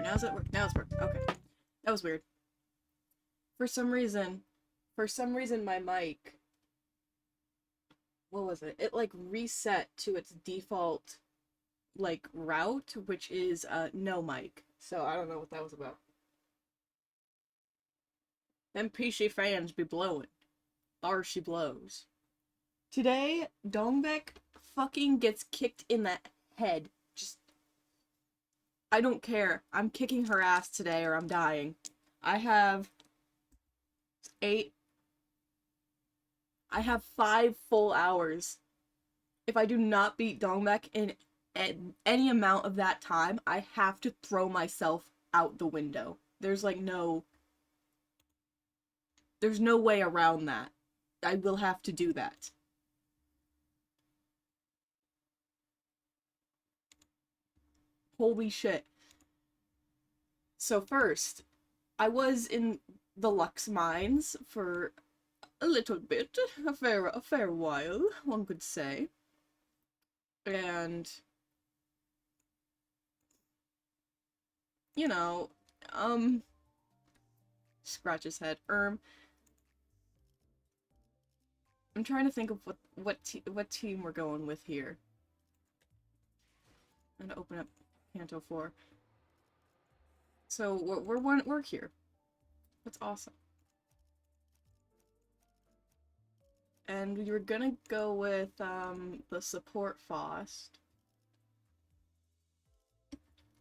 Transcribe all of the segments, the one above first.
Alright, now it's working. Okay. That was weird. For some reason my mic, what was it? It like reset to its default like route, which is no mic. So I don't know what that was about. Them PC fans be blowing. Or she blows. Today, Dongbaek fucking gets kicked in the head. Just, I don't care. I'm kicking her ass today or I'm dying. I have 5 full hours. If I do not beat Dongbaek in any amount of that time, I have to throw myself out the window. There's no way around that. I will have to do that. Holy shit. So first, I was in the Lux Mines for a little bit, a fair while, one could say. And, you know, scratch his head. I'm trying to think of what team we're going with here. I'm gonna open up Kanto 4. So we're here. That's awesome. And we were gonna go with the support Faust,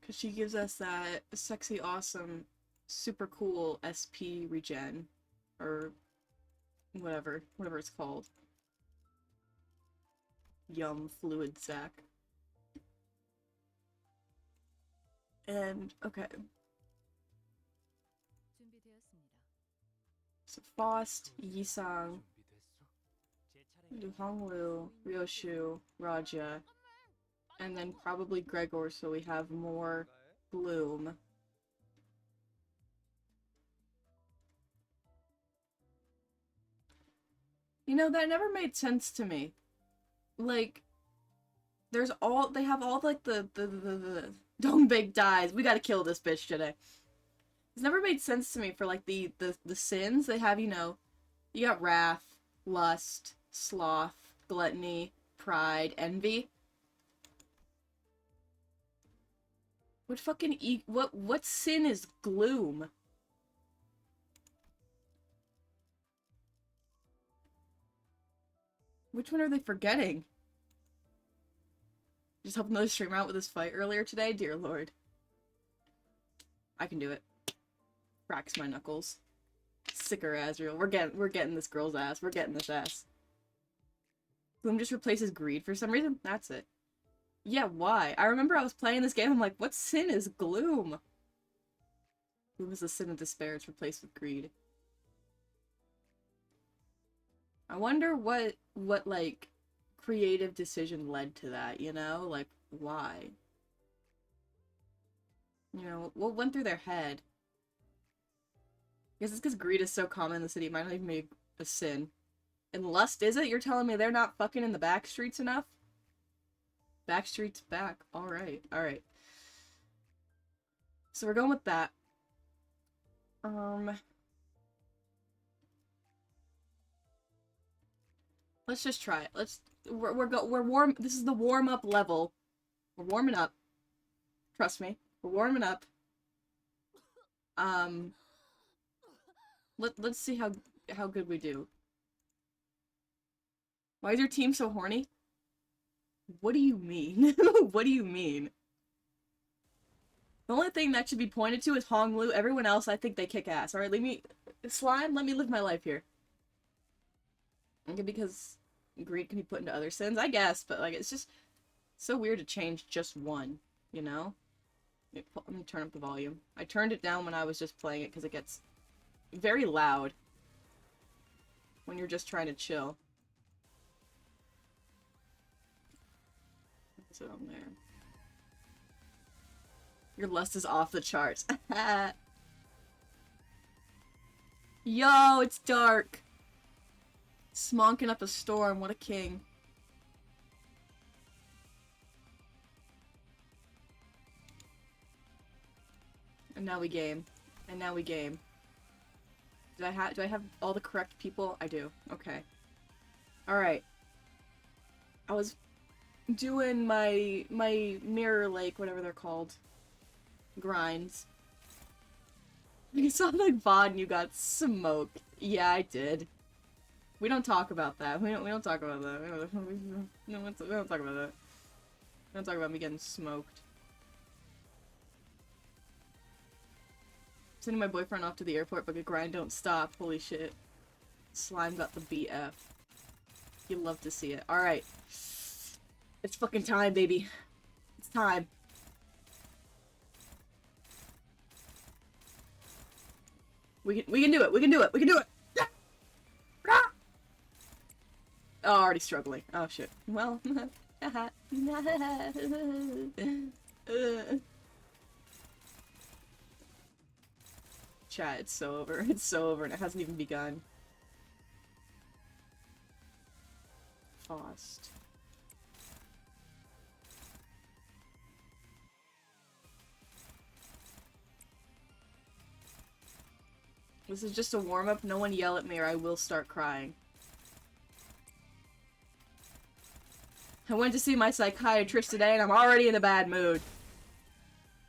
because she gives us that sexy, awesome, super cool SP regen, or whatever it's called. Yum, fluid sac. And okay. So Faust, Yisang, Lu Honglu, Ryoshu, Raja, and then probably Gregor, so we have more Bloom. You know, that never made sense to me. Like, they have all like the Dongbaek dies. We gotta kill this bitch today. It's never made sense to me for like the sins they have, you know. You got wrath, lust, sloth, gluttony, pride, envy. What sin is gloom? Which one are they forgetting? Just helped another streamer out with this fight earlier today? Dear lord. I can do it. Cracks my knuckles. Sicker Azrael. We're getting this girl's ass. We're getting this ass. Gloom just replaces greed for some reason? That's it. Yeah, why? I remember I was playing this game, I'm like, what sin is gloom? Gloom is the sin of despair. It's replaced with greed. I wonder what like, creative decision led to that, you know? Like, why? You know, what went through their head? I guess it's because greed is so common in the city, it might not even be a sin. And lust, is it? You're telling me they're not fucking in the back streets enough? Back streets back. Alright, alright. So we're going with that. Let's just try it. We're warm. This is the warm-up level. We're warming up. Trust me. We're warming up. Let's see how good we do. Why is your team so horny? What do you mean? What do you mean? The only thing that should be pointed to is Honglu. Everyone else, I think they kick ass. Alright, Slime, let me live my life here. Okay, because greed can be put into other sins, I guess, but like, it's just so weird to change just one, you know? Let me turn up the volume. I turned it down when I was just playing it because it gets very loud when you're just trying to chill. So I'm there. Your lust is off the charts. Yo, it's dark. Smonking up a storm. What a king. And now we game. And now we game. Do I have all the correct people? I do. Okay. Alright. I was doing my Mirror Lake, whatever they're called, grinds. You saw the VOD and you got smoked. Yeah, I did. We don't talk about that. We don't talk about that. We don't talk about that. We don't talk about me getting smoked. Sending my boyfriend off to the airport, but the grind don't stop. Holy shit. Slime got the BF. You love to see it. Alright. It's fucking time, baby. It's time. We can do it. We can do it. We can do it. Oh, already struggling. Oh shit. Well, chat, it's so over. It's so over and it hasn't even begun. Faust. This is just a warm-up. No one yell at me or I will start crying. I went to see my psychiatrist today and I'm already in a bad mood.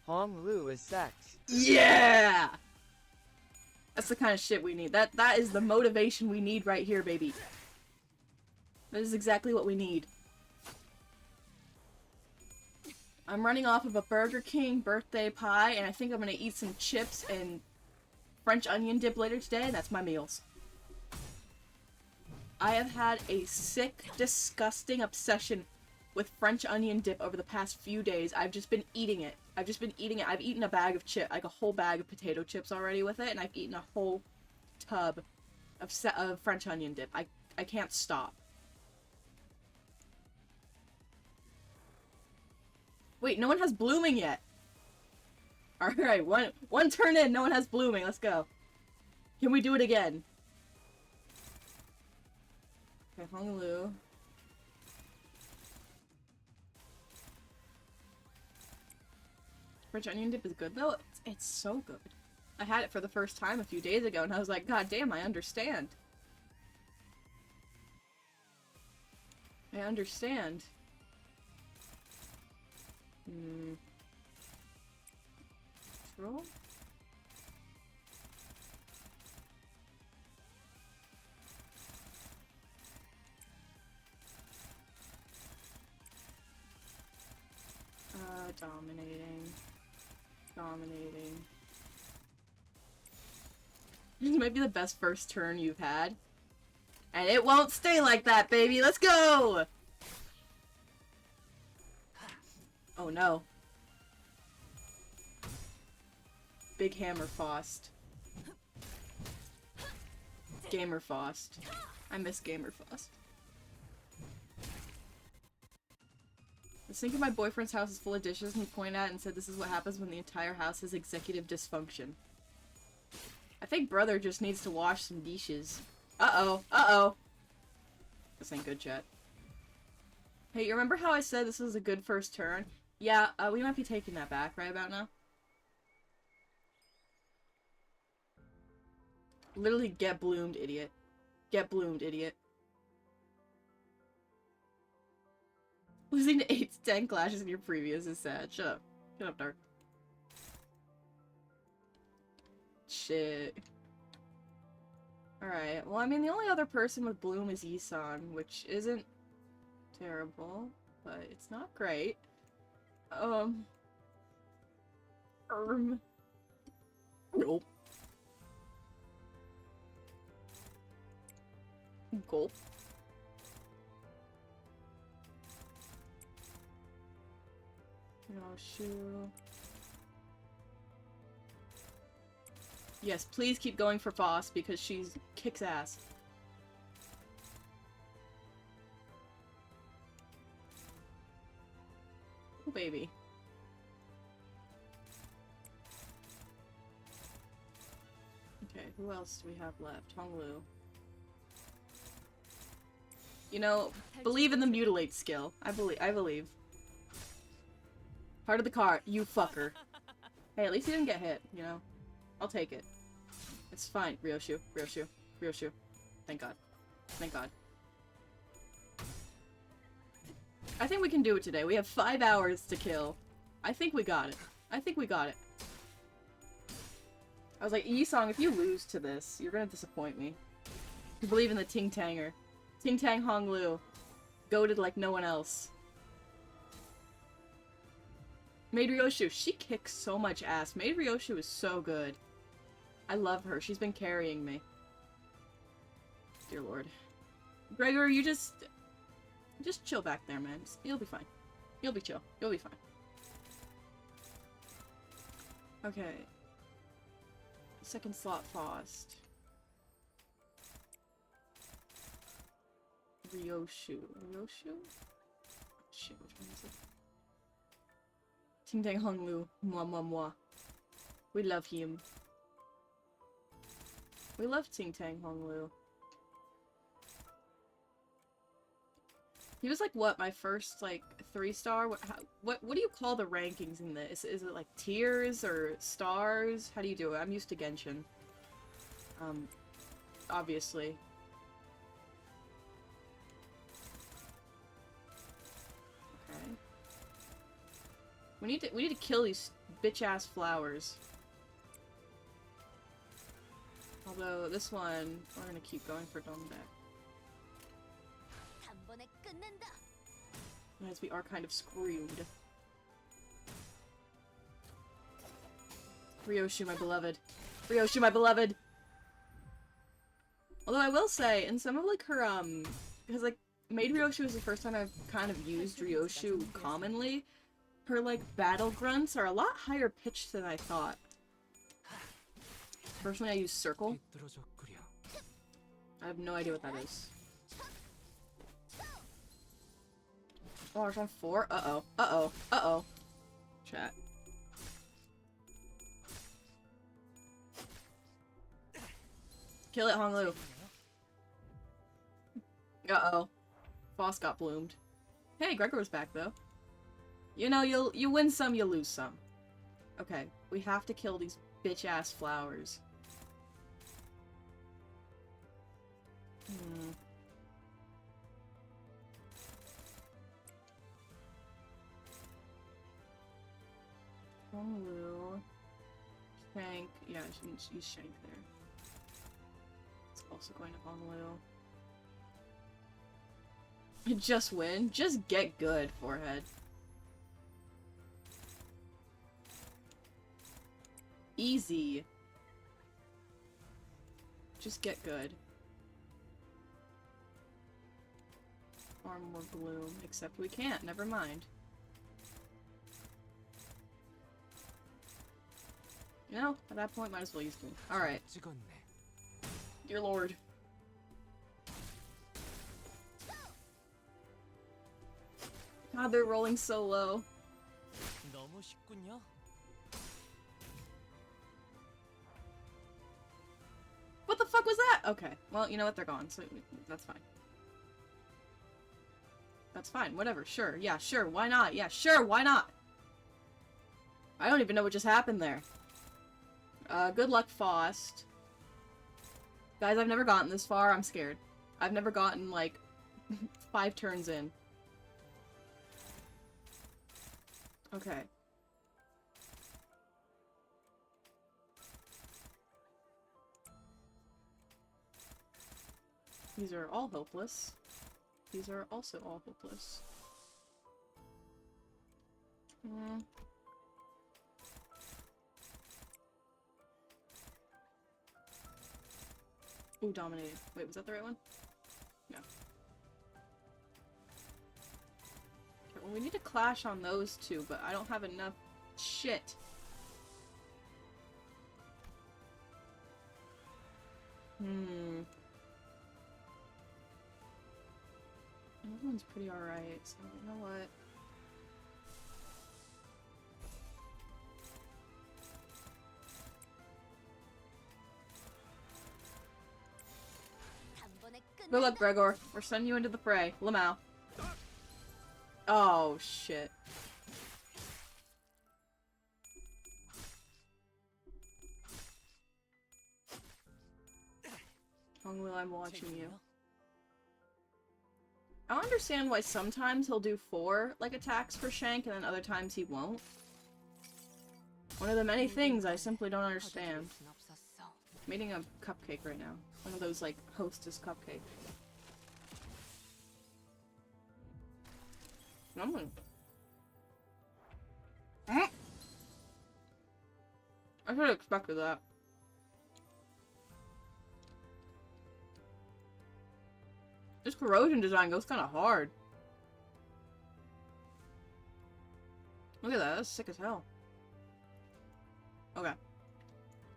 Hong Lu is sex. Yeah! That's the kind of shit we need. That is the motivation we need right here, baby. That is exactly what we need. I'm running off of a Burger King birthday pie and I think I'm gonna eat some chips and French onion dip later today, and that's my meals. I have had a sick, disgusting obsession with French onion dip over the past few days. I've just been eating it. I've eaten a bag of like a whole bag of potato chips already with it, and I've eaten a whole tub of French onion dip. I can't stop. Wait, no one has blooming yet. Alright, one turn in, no one has blooming, let's go. Can we do it again? Okay, Hong Lu. French onion dip is good though? It's so good. I had it for the first time a few days ago and I was like, God damn, I understand. I understand. Roll? Dominating. This might be the best first turn you've had. And it won't stay like that, baby! Let's go! Oh no. Big Hammer Faust. Gamer Faust. I miss Gamer Faust. The sink in my boyfriend's house is full of dishes and he pointed at it and said this is what happens when the entire house has executive dysfunction. I think brother just needs to wash some dishes. Uh-oh. Uh-oh. This ain't good, chat. Hey, you remember how I said this was a good first turn? Yeah, we might be taking that back right about now. Literally get bloomed, idiot. Get bloomed, idiot. Losing to 8 to 10 clashes in your previous is sad. Shut up. Shut up, Dark. Shit. Alright, well, I mean, the only other person with bloom is Isan, which isn't terrible, but it's not great. Nope. Gulp. No shoe. Yes, please keep going for Faust because she's kicks ass. Oh, baby. Okay, who else do we have left? Hong Lu. You know, believe in the mutilate skill. I believe. Heart of the card, you fucker. Hey, at least he didn't get hit, you know? I'll take it. It's fine. Ryoshu. Ryoshu. Ryoshu. Thank God. Thank God. I think we can do it today. We have 5 hours to kill. I think we got it. I think we got it. I was like, Yi-Song, if you lose to this, you're gonna disappoint me. I believe in the Ting-Tanger. Ting-Tang Honglu. Goated like no one else. Maid Ryoshu. She kicks so much ass. Maid Ryoshu is so good. I love her. She's been carrying me. Dear Lord. Gregor, you just chill back there, man. You'll be fine. You'll be chill. You'll be fine. Okay. Second slot paused. Ryoshu. Ryoshu? Shit, which one is it? Ting Tang Honglu. Moi moi moi. We love him. We love Ting Tang Honglu. He was like, what, my first, like, 3-star? What do you call the rankings in this? Is it like tiers or stars? How do you do it? I'm used to Genshin. Obviously. Okay. We need to kill these bitch-ass flowers. Although, this one, we're gonna keep going for Dongbaek. As we are kind of screwed. Ryoshu, my beloved. Ryoshu, my beloved! Although I will say, in some of, like, her, because, like, Maid Ryoshu is the first time I've kind of used Ryoshu commonly. Her, like, battle grunts are a lot higher pitched than I thought. Personally, I use Circle. I have no idea what that is. Oh, there's on 4? Uh-oh. Uh-oh. Uh-oh. Chat. Kill it, Honglu. Uh-oh. Foss got bloomed. Hey, Gregor's back, though. You know, you win some, you lose some. Okay, we have to kill these bitch-ass flowers. Hmm. Honglu. Shank. Yeah, I shouldn't use Shank there. It's also going to Honglu. Just win. Just get good, Forehead. Easy. Just get good. Farm more bloom. Except we can't. Never mind. You know, at that point, might as well use me. Alright. Dear Lord. God, they're rolling so low. What the fuck was that? Okay. Well, you know what? They're gone, so that's fine. That's fine. Whatever. Sure. Yeah, sure. Why not? Yeah, sure. Why not? I don't even know what just happened there. Good luck, Faust. Guys, I've never gotten this far. I'm scared. I've never gotten, like, 5 turns in. Okay. These are all hopeless. These are also all hopeless. Ooh, dominated. Wait, was that the right one? No. Okay, well, we need to clash on those two, but I don't have enough shit. Everyone's pretty alright, so you know what? Good luck, Gregor. We're sending you into the fray. Lamau. Oh, shit. Honglu, I'm watching you. I don't understand why sometimes he'll do 4, like, attacks for Shank, and then other times he won't. One of the many things I simply don't understand. I'm eating a cupcake right now. One of those, like, hostess cupcakes. Mm. I should have expected that. This corrosion design goes kind of hard. Look at that, that's sick as hell. Okay.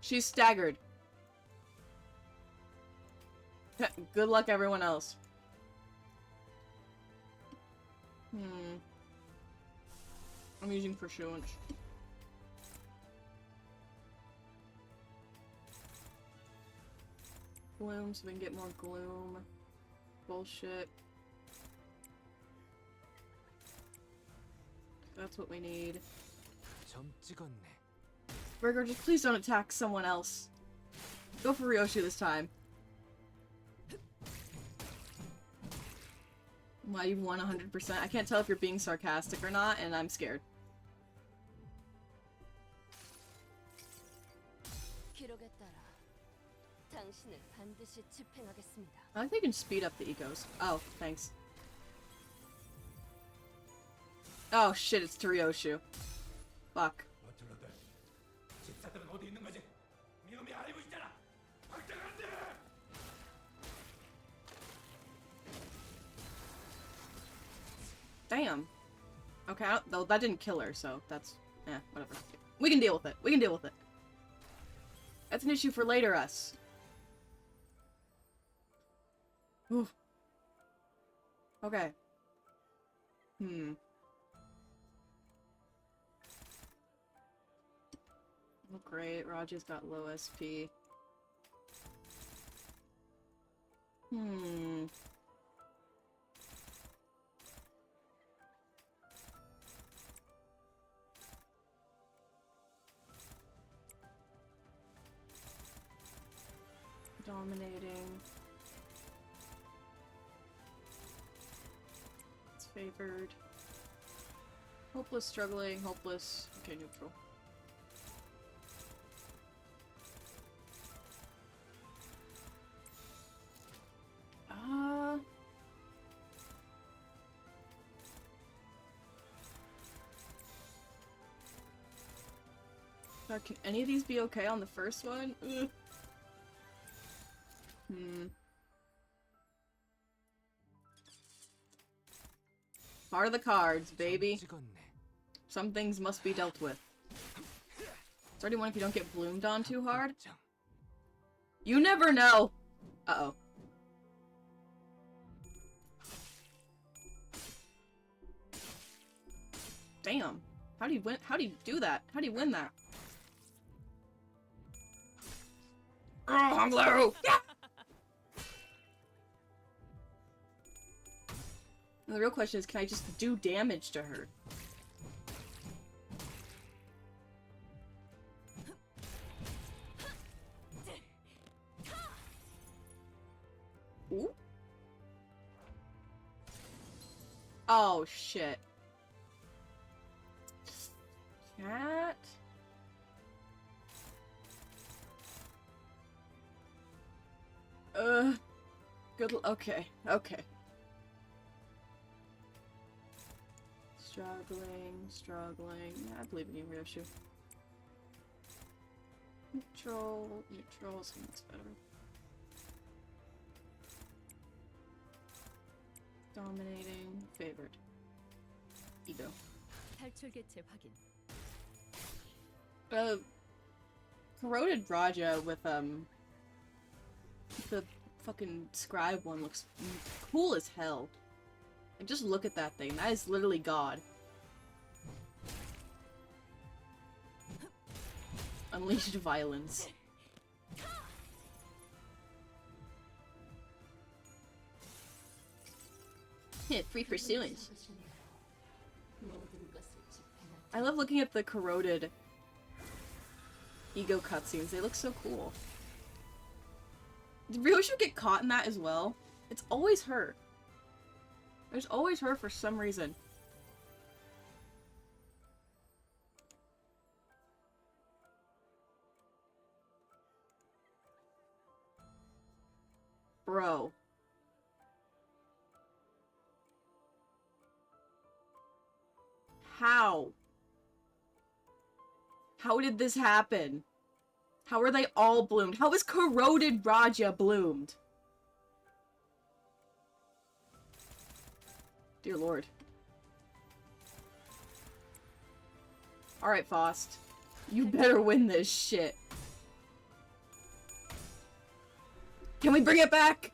She's staggered. Good luck, everyone else. I'm using pursuance. Gloom, so we can get more gloom. Bullshit. That's what we need. Burger, just please don't attack someone else. Go for Ryoshi this time. Wow, you won 100%. I can't tell if you're being sarcastic or not, and I'm scared. I think you can speed up the ecos. Oh, thanks. Oh shit, it's Torioshu. Fuck. Damn. Okay, though that didn't kill her, so that's... whatever. We can deal with it. We can deal with it. That's an issue for later us. Oof. Okay. Oh, great. Raja's got low SP. Dominating. It's favored. Hopeless, struggling, hopeless. Okay, neutral. Can any of these be okay on the first one? Ugh. Part of the cards, baby. Some things must be dealt with. It's already one if you don't get bloomed on too hard. You never know! Uh-oh. Damn. How do you win? How do you do that? How do you win that? Oh, Honglu! Yeah! The real question is, can I just do damage to her? Ooh. Oh, shit. Cat? Good. Okay. Okay. Struggling. Yeah, I believe in you, Ryoshu. Neutral. So that's better. Dominating. Favored. Ego. Corroded Raja with, the fucking scribe one looks cool as hell. And just look at that thing. That is literally God. Unleashed violence. Hit free pursuance. I love looking at the corroded ego cutscenes. They look so cool. Did Ryoshi get caught in that as well? It's always her. There's always her for some reason. Bro. How? How did this happen? How are they all bloomed? How is corroded Raja bloomed? Dear Lord. Alright, Faust. You better win this shit. Can we bring it back?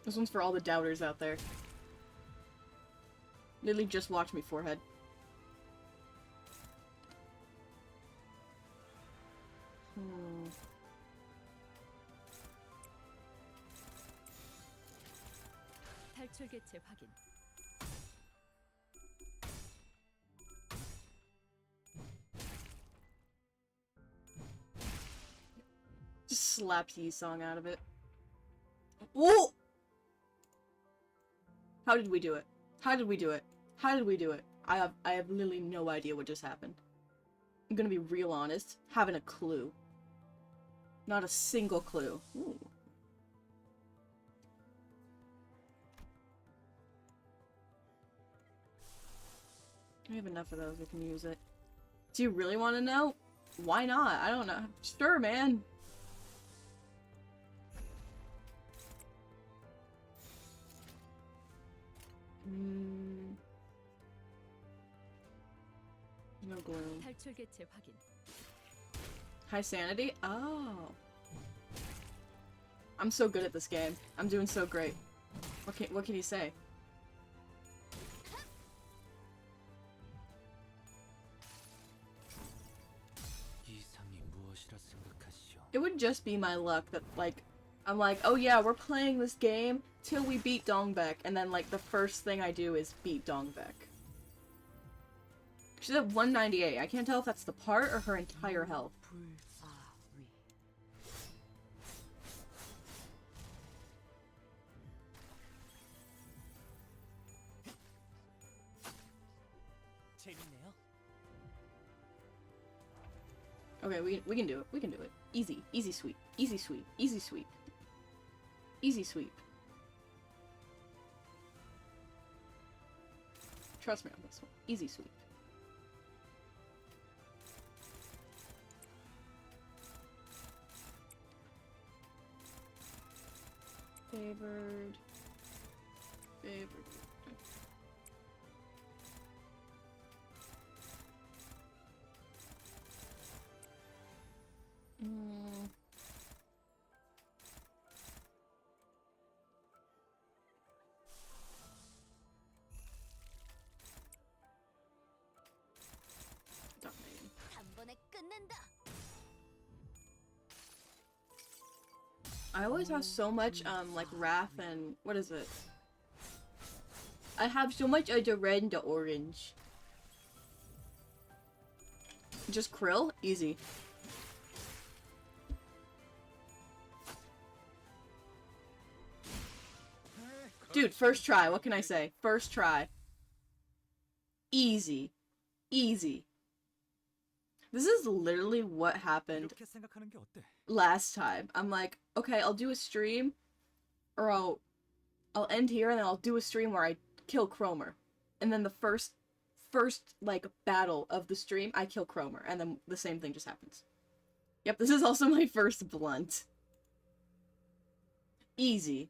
This one's for all the doubters out there. Literally just watch me, forehead. 탈출 개체 확인. Just slap Yi-song out of it. Whoa! How did we do it? How did we do it? How did we do it? I have literally no idea what just happened. I'm gonna be real honest. Haven't a clue. Not a single clue. Ooh. I have enough of those, we can use it. Do you really want to know? Why not? I don't know. Sure, man. No gloom. 탈출 개체 확인. High sanity? Oh. I'm so good at this game. I'm doing so great. What can you say? It would just be my luck that, like, I'm like, oh yeah, we're playing this game till we beat Dongbaek, and then, like, the first thing I do is beat Dongbaek. She's at 198. I can't tell if that's the part or her entire health. Okay, we can do it. We can do it. Easy. Easy sweep. Easy sweep. Easy sweep. Easy sweep. Trust me on this one. Easy sweep. Favored. Favored. I always have so much, like, wrath and... what is it? I have so much of the red and the orange. Just Krill? Easy. Dude, first try, what can I say? First try. Easy. Easy. This is literally what happened last time. I'm like, okay, I'll do a stream, or I'll end here and then I'll do a stream where I kill Cromer. And then the first like battle of the stream, I kill Cromer, and then the same thing just happens. Yep, this is also my first blunt. Easy.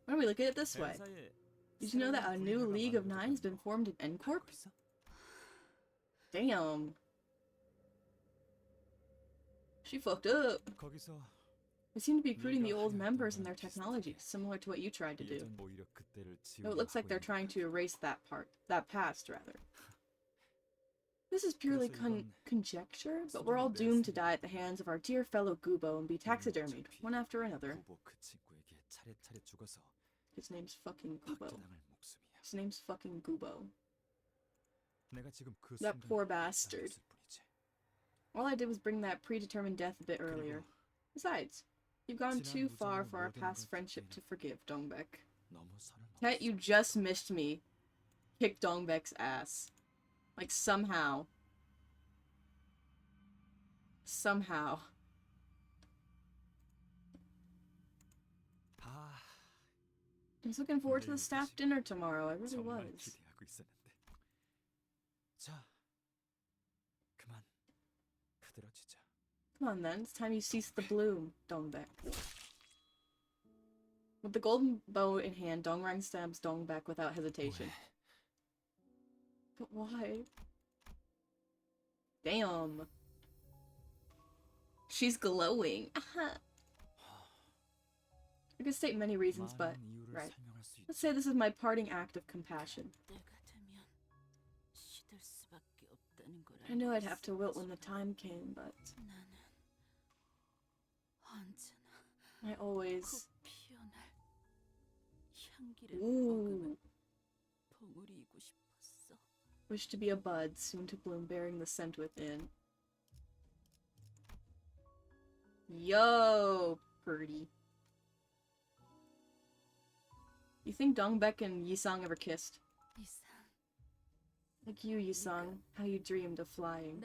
Why don't we look at it this way? Did you know that a new League of Nine has been formed in N-Corp? Damn. She fucked up. They seem to be recruiting the old members and their technology, similar to what you tried to do. Though it looks like they're trying to erase that past, rather. This is purely conjecture, but we're all doomed to die at the hands of our dear fellow Gubo and be taxidermied, one after another. His name's fucking Gubo. His name's fucking Gubo. That poor bastard. All I did was bring that predetermined death a bit earlier. Besides, you've gone too far for our past friendship to forgive, Dongbaek. Tet, you just missed me. Kick Dongbaek's ass. Like, somehow. Somehow. I was looking forward to the staff dinner tomorrow. I really was. Come on then, it's time you cease the bloom, Dongbaek. With the golden bow in hand, Dongrang stabs Dongbaek without hesitation. But why? Damn. She's glowing. I could state many reasons, but... right. Let's say this is my parting act of compassion. I knew I'd have to wilt when the time came, but... I always... Ooh. Wish to be a bud, soon to bloom, bearing the scent within. Yo, Purdy. You think Dongbaek and Yisang ever kissed? Like you, Yisang, how you dreamed of flying.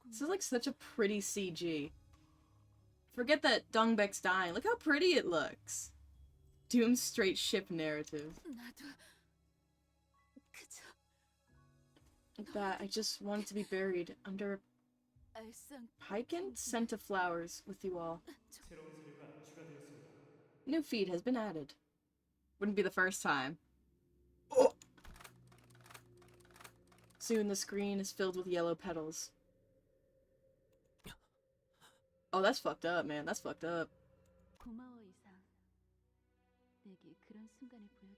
This is like such a pretty CG. Forget that Dongbaek's dying. Look how pretty it looks. Doom straight ship narrative. Like that, I just wanted to be buried under a picant scent of flowers with you all. New feed has been added. Wouldn't be the first time. Oh. Soon the screen is filled with yellow petals. Oh, that's fucked up, man. That's fucked up.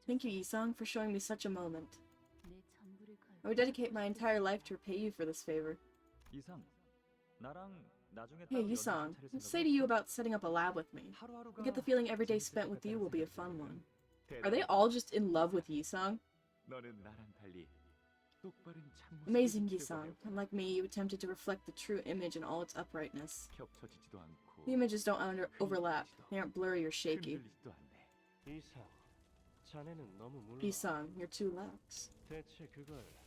Thank you, Yisang, for showing me such a moment. I would dedicate my entire life to repay you for this favor. Hey, Yisang, let's say to you about setting up a lab with me. I get the feeling every day spent with you will be a fun one. Are they all just in love with Yisang? Amazing, Yisang. Unlike me, you attempted to reflect the true image in all its uprightness. The images don't overlap. They aren't blurry or shaky. Yisang, you're too lax.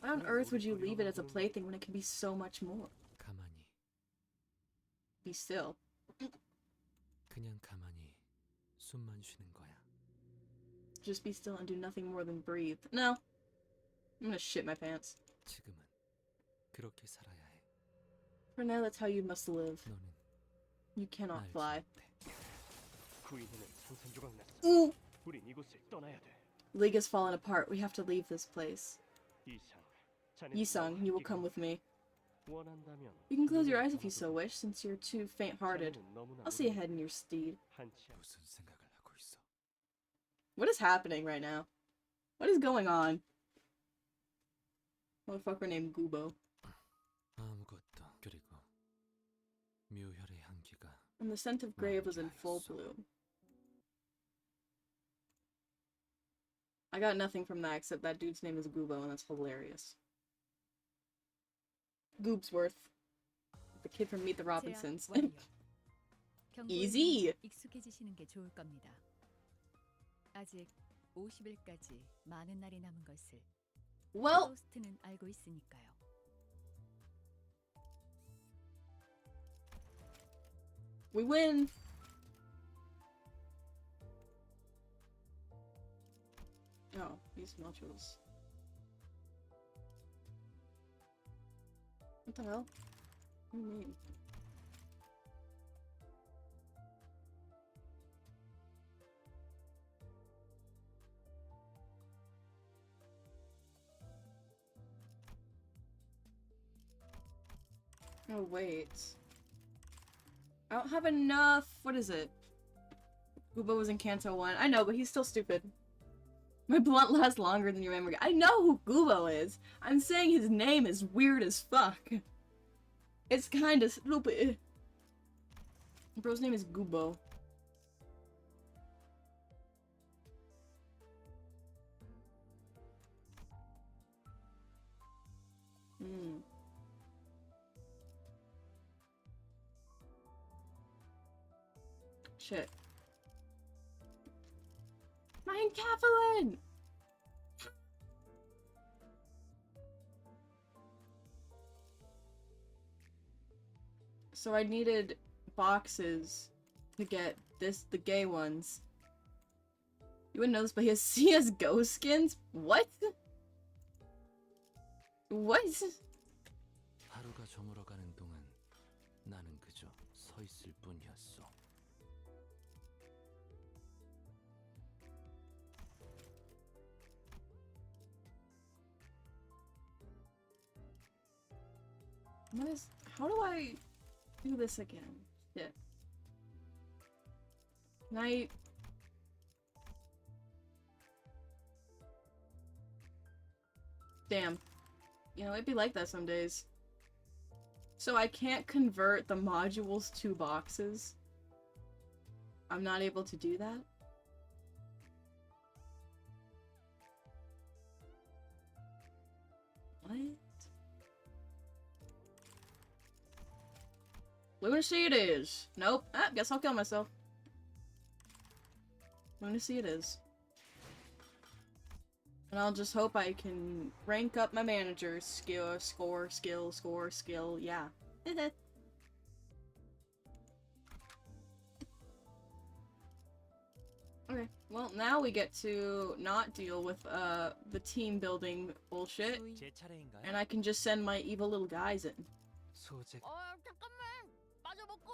Why on earth would you leave it as a plaything when it can be so much more? Be still. Just be still and do nothing more than breathe. No. I'm gonna shit my pants. For now, that's how you must live. You cannot fly. Ooh! League has fallen apart. We have to leave this place. Yisang, you will come with me. You can close your eyes if you so wish, since you're too faint-hearted. I'll see ahead in your steed. What is happening right now? What is going on? Motherfucker named Gubo. And the scent of grave was in full bloom. I got nothing from that except that dude's name is Gubo, and that's hilarious. Goobsworth. The kid from Meet the Robinsons. Easy! 익숙해지시는 게 좋을 겁니다. 아직 50일까지 많은 날이 남은 것을 Well, 호스트는 알고 있으니까요. we win! Oh, these modules. What the hell? What do you mean? Oh, wait. I don't have enough. What is it? Gubo was in Kanto 1. I know, but he's still stupid. My blunt lasts longer than your memory. I know who Gubo is. I'm saying his name is weird as fuck. It's kinda stupid. Bro's name is Gubo. Shit. My encapsulant! So I needed boxes to get the gay ones. You wouldn't know this, but he has ghost skins? What? What? 하루가 저물어가는 동안 나는 그저 서 있을 뿐이었어. How do I do this again? Shit. Can I... Damn. You know, it'd be like that some days. So I can't convert the modules to boxes. I'm not able to do that. What? Lunacy it is. Nope. Ah, guess I'll kill myself. Lunacy it is. And I'll just hope I can rank up my manager's skill, score, yeah. Okay, well now we get to not deal with the team building bullshit, 제 차례인가요? and I can just send my evil little guys in. 소재. 잠깐만! 빠져먹고!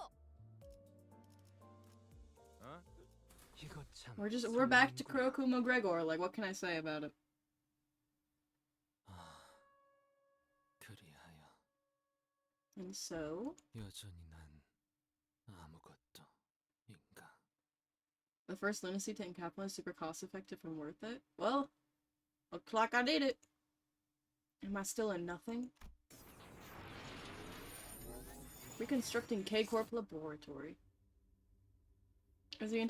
어? 이거 참. We're back to Kuroku McGregor, like what can I say about it? 그리하여 And so, 여전히 난 아무것도 인가. the first lunacy to encapsulate is super cost effective and worth it? Well, looks like I did it. Am I still in nothing? Reconstructing K-Corp Laboratory. As the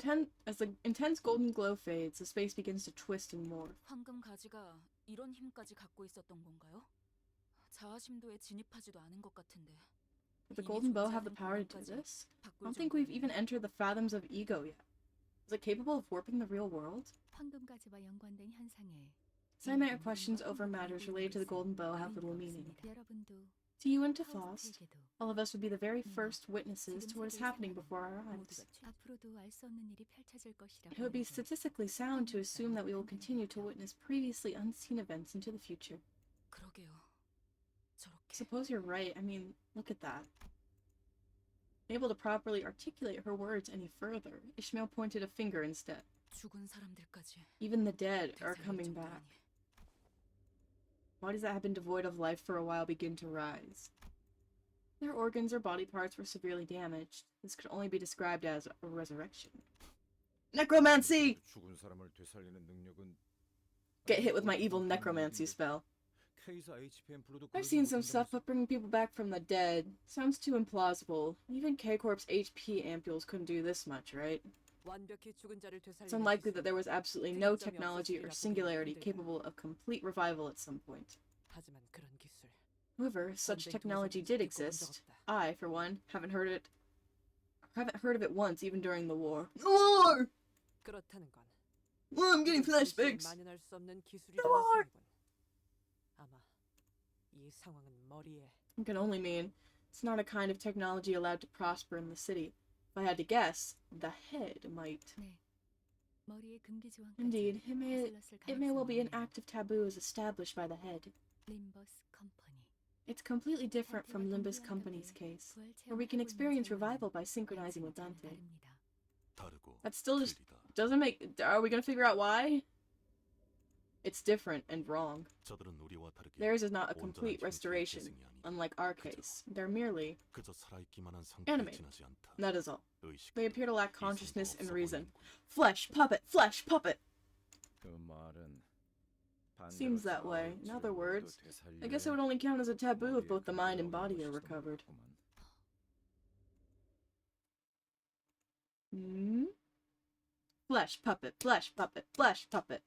intense golden glow fades, the space begins to twist and morph. 황금 가지가 이런 힘까지 갖고 있었던 건가요? 자아심도에 진입하지도 않은 것 같은데. Does the golden bow have the power to do this? I don't think we've even entered the fathoms of ego yet. Is it capable of warping the real world? 황금 가지와 연관된 현상에 Sentimental questions over matters related to the golden bow have little meaning. 여러분도 To you and to Faust, all of us would be the very first witnesses to what is happening before our eyes. 앞으로도 알 수 없는 일이 펼쳐질 것이라고. It would be statistically sound to assume that we will continue to witness previously unseen events into the future. 그러게요. 저렇게. Suppose you're right. I mean, look at that. Unable to properly articulate her words any further, Ishmael pointed a finger instead. 죽은 사람들까지. Even the dead are 되살릴 coming back. 정도라니. Bodies that have been devoid of life for a while begin to rise. Their organs or body parts were severely damaged. This could only be described as a resurrection. Necromancy! 죽은 사람을 되살리는 능력은 Get hit with my evil necromancy spell. I've seen some stuff, but bringing people back from the dead sounds too implausible. Even K-Corp's HP ampules couldn't do this much, right? It's unlikely that there was absolutely no technology or singularity capable of complete revival at some point. However, such technology did exist. I, for one, haven't heard of it once, even during the war. The war! Oh, I'm getting flashbacks. The war! It can only mean it's not a kind of technology allowed to prosper in the city. If I had to guess, the head might. 네. 머리의 금기지왕까지 Indeed, it may well be an 가능성이 active taboo as established by the head. Limbus Company. It's completely different from Limbus Company's case, where we can experience revival by synchronizing with Dante. That still just doesn't make... Are we gonna figure out why? It's different and wrong. Theirs is not a complete restoration, unlike our case. They're merely animated. That is all. They appear to lack consciousness and reason. Flesh puppet! Flesh puppet! Seems that way. In other words, I guess it would only count as a taboo if both the mind and body are recovered. Hmm? Flesh puppet, flesh puppet, flesh puppet.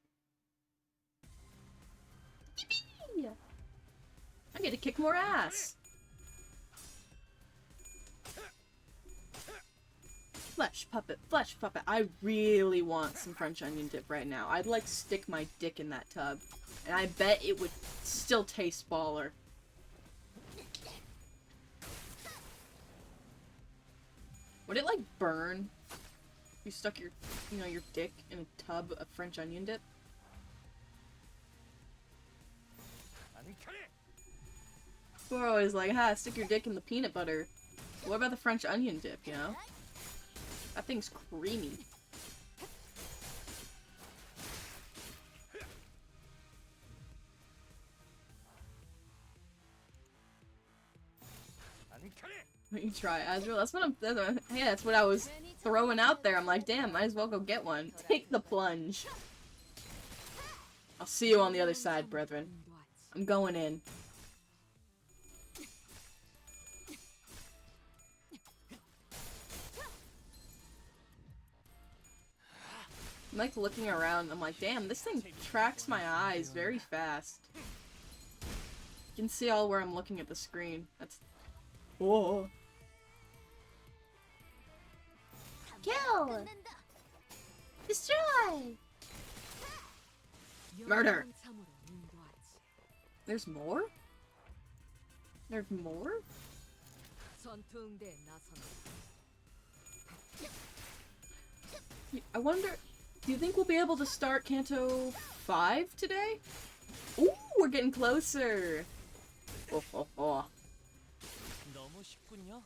Yippee! I get to kick more ass! Flesh puppet, flesh puppet. I really want some French onion dip right now. I'd like stick my dick in that tub. And I bet it would still taste baller. Would it like burn? If you stuck your, your dick in a tub of French onion dip? We're always like, ha, stick your dick in the peanut butter. What about the French onion dip, you know? That thing's creamy. What you try, Azrael? That's what that's what I was throwing out there. I'm like, damn, might as well go get one. Take the plunge. I'll see you on the other side, brethren. I'm going in. I'm like looking around, I'm like, damn, this thing tracks my eyes very fast. You can see all where I'm looking at the screen. That's... Whoa. Kill! Destroy! Murder! There's more? There's more? I wonder... Do you think we'll be able to start Kanto 5 today? Ooh, we're getting closer! Oh, oh, oh. 너무 쉽군요.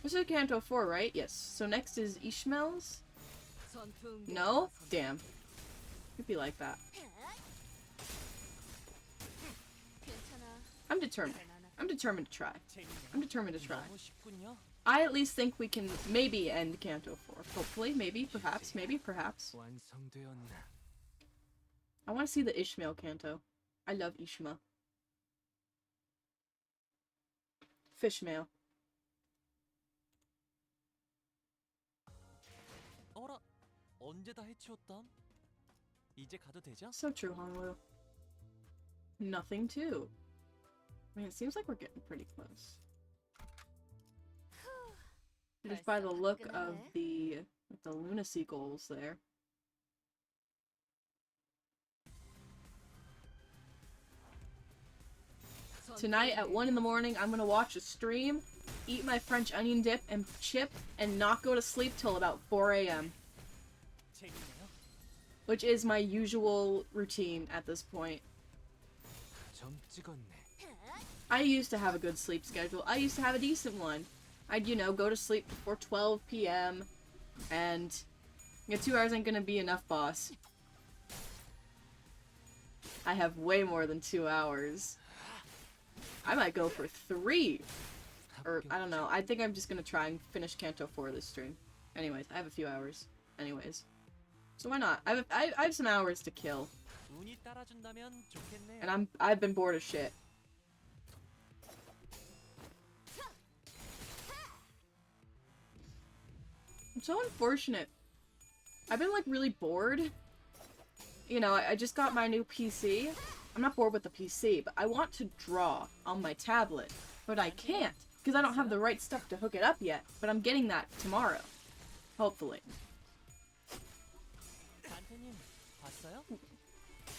This is Kanto 4, right? Yes. So next is Ishmael's? No? Damn. Could be like that. I'm determined. I'm determined to try. I'm determined to try. 너무 쉽군요. I at least think we can maybe end Kanto 4. Hopefully, maybe, perhaps, maybe, perhaps. 완성되었나? I want to see the Ishmael Kanto. I love Ishmael. Fishmail. 어라, 언제 다 해치웠담? 이제 가도 되죠? So true, Honglu. Nothing too. I mean, it seems like we're getting pretty close. Just by the look of the lunacy goals there. Tonight at 1 in the morning, I'm gonna watch a stream, eat my French onion dip and chip, and not go to sleep till about 4 a.m. 재밌네요. Which is my usual routine at this point. 점 찍었네. I used to have a good sleep schedule. I used to have a decent one. I'd, go to sleep before 12 p.m. and 2 hours ain't gonna be enough, boss. I have way more than 2 hours. I might go for 3. Or, I don't know. I think I'm just gonna try and finish Kanto 4 this stream. Anyways, I have a few hours. Anyways. So why not? I have some hours to kill. 운이 따라준다면 좋겠네요. And I've been bored as shit. It's so unfortunate. I've been like really bored. I just got my new PC. I'm not bored with the PC, but I want to draw on my tablet. But I can't, because I don't have the right stuff to hook it up yet. But I'm getting that tomorrow. Hopefully. 단테님, 봤어요?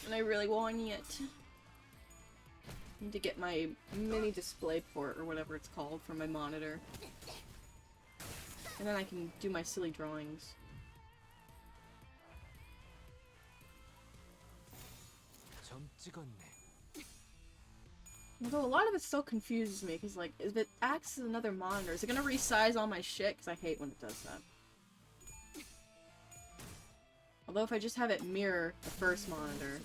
And I really want it. Need to get my mini display port, or whatever it's called, for my monitor. And then I can do my silly drawings. 점 찍었네. Although a lot of it still confuses me, because like, if it acts as another monitor, is it gonna resize all my shit? Because I hate when it does that. Although if I just have it mirror the first monitor,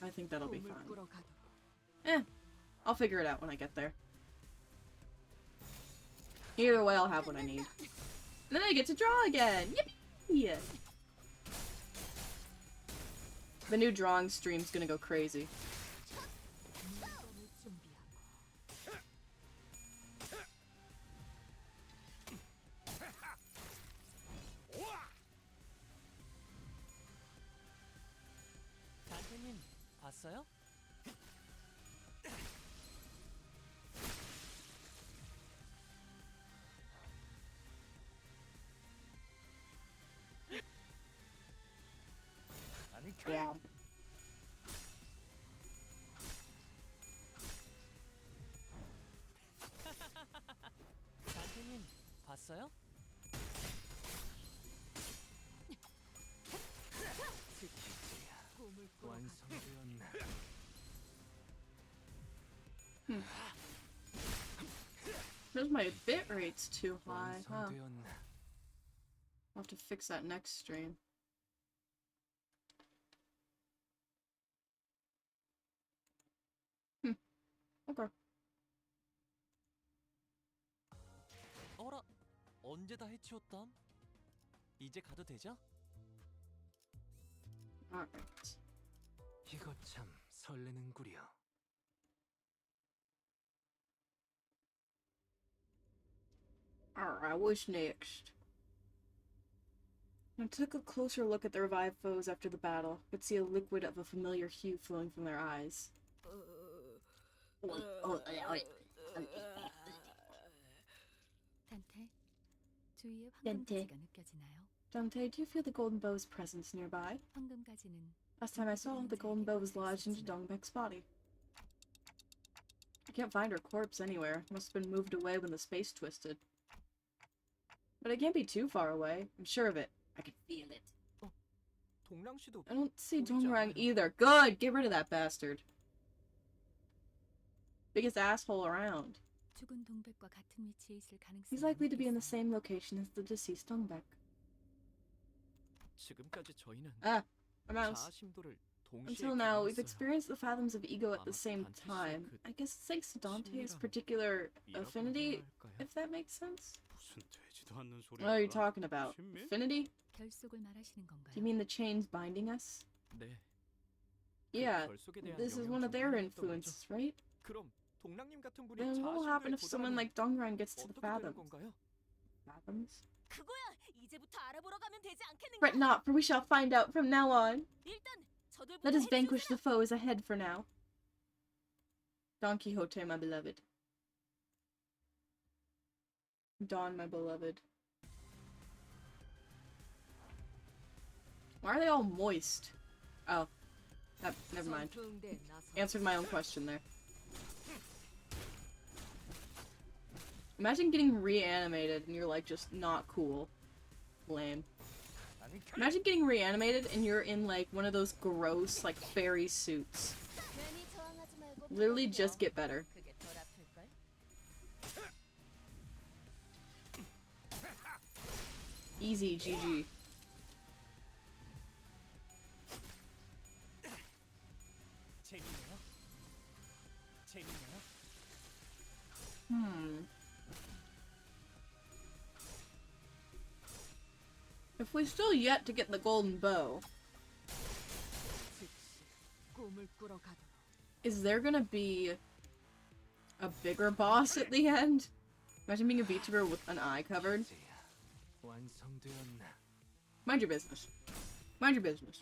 I think that'll be fine. I'll figure it out when I get there. Either way, I'll have what I need. And then I get to draw again! Yippee! The new drawing stream's gonna go crazy. 단테님, 봤어요? Yeah. 단테님 봤어요? 완성되었나? Because my bit rate's too high, huh? 완성되었나? I'll have to fix that next stream. Okay. 어라, 언제 다 해치웠담? 이제 가도 되죠? Alright. 이거 참 설레는구려. Alright, what's next? I took a closer look at the revived foes after the battle. Could see a liquid of a familiar hue flowing from their eyes. 단테, 주위에 단테. 황금가지가 느껴지나요? Dante, do you feel the golden bow's presence nearby? 황금가지는 Last time I saw, the golden bow was lodged into Dongbaek's body. I can't find her corpse anywhere. Must have been moved away when the space twisted. But it can't be too far away. I'm sure of it. I can feel it. 동랑 씨도 I don't see 보이지 Dongrang 않아요? either. Good! Get rid of that bastard. Biggest asshole around. 죽은 동백과 같은 위치에 있을 가능성이 He's likely to be in the 높겠어요. same location as the deceased Dongbaek. 지금까지 저희는 Ah, a mouse. 자아심도를 동시에 Until now, we've 경험했어요. experienced the fathoms of ego at the 아마 same 단테 씨의 time. 그 I guess thanks to Dante's 친밀함, particular 이라고 affinity, 할까요? if that makes sense. 무슨 되지도 않는 What are you 소리야? talking about? 신미? Affinity? 결속을 말하시는 건가요? Do you mean the chains binding us? 네. 그 Yeah, 결속에 대한 this is 영향 one of 중 their 하나였던 거죠. influences, right? 그럼 동랑님 같은 분이 Then what will happen if 자아심도에 someone 도달하면 like Dongrang gets to the 어떻게 되는 fathoms? 건가요? Fathoms? 그거야. 이제부터 알아보러 가면 되지 않겠는가? Fret not, for we shall find out from now on. 일단 저들부터 Let us vanquish 해치우세요. the foes ahead for now. Don Quixote, my beloved. Don, my beloved. Why are they all moist? Oh. Never mind. Answered my own question there. Imagine getting reanimated and you're like just not cool. Lame. Imagine getting reanimated and you're in like one of those gross like fairy suits. 괜히 저항하지 말고 Literally 버텨요. just get better. 그게 덜 아플걸? Easy, GG. 재밌네요. 재밌네요. If we still yet to get the golden bow, 꿈을 꾸러 가도록. is there gonna be a bigger boss at the end? Imagine being a VTuber with an eye covered. 완성되었나? Mind your business. Mind your business.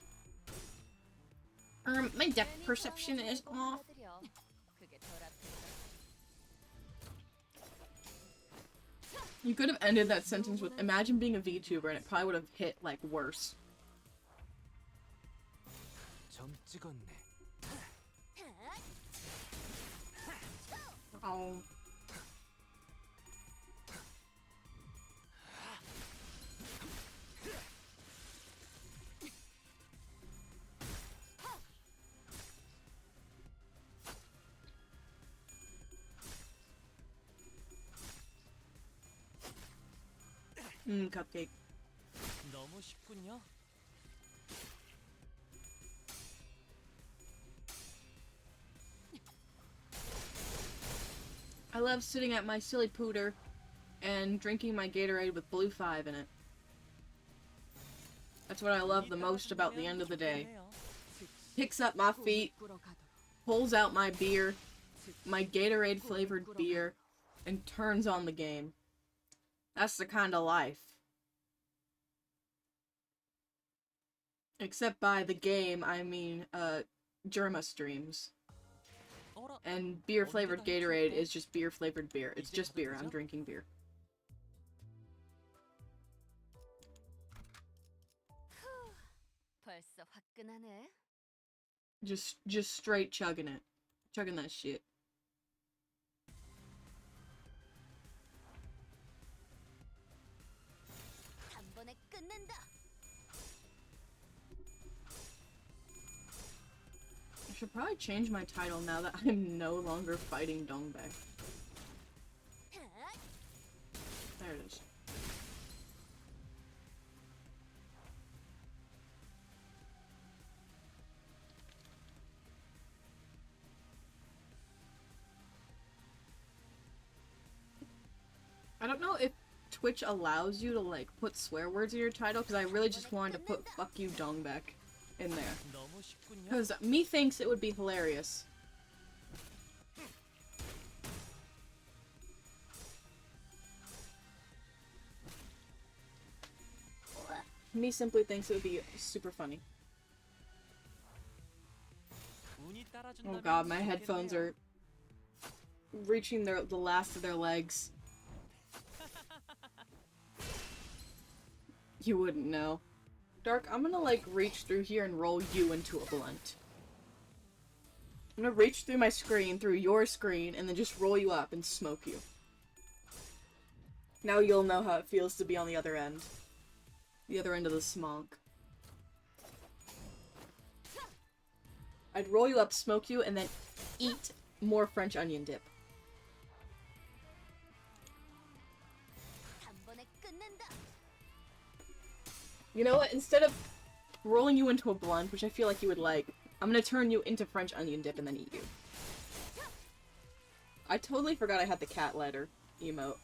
My depth perception is off. 그게 덜 아플걸? You could have ended that sentence with imagine being a VTuber and it probably would have hit like worse. 점 찍었네. Oh. Cupcake. 너무 쉽군요. I love sitting at my silly pooter and drinking my Gatorade with blue 5 in it. That's what I love the most about the end of the day. Picks up my feet, pulls out my beer, my Gatorade flavored beer, and turns on the game. That's the kind of life. Except by the game, I mean, Germa streams. 어라, And beer flavored Gatorade is just beer flavored beer. It's just beer. I'm drinking beer. 벌써 확 따끈하네. Just straight chugging it. Chugging that shit. 단번에 끝낸다. I should probably change my title now that I'm no longer fighting Dongbaek. There it is. I don't know if Twitch allows you to like put swear words in your title, because I really just wanted to put "fuck you Dongbaek" in there. 너무 쉽군요. Because methinks it would be hilarious. Me simply thinks it would be super funny. 운이 Oh 따라준다면 god, my headphones 좋겠네요. are reaching the last of their legs. You wouldn't know. Dark, I'm gonna like reach through here and roll you into a blunt. I'm gonna reach through my screen, through your screen, and then just roll you up and smoke you. Now you'll know how it feels to be on the other end. The other end of the smonk. I'd roll you up, smoke you, and then eat more French onion dip. 단번에 끝낸다. You know what? Instead of rolling you into a blunt, which I feel like you would like, I'm gonna turn you into French onion dip and then eat you. I totally forgot I had the cat letter emote.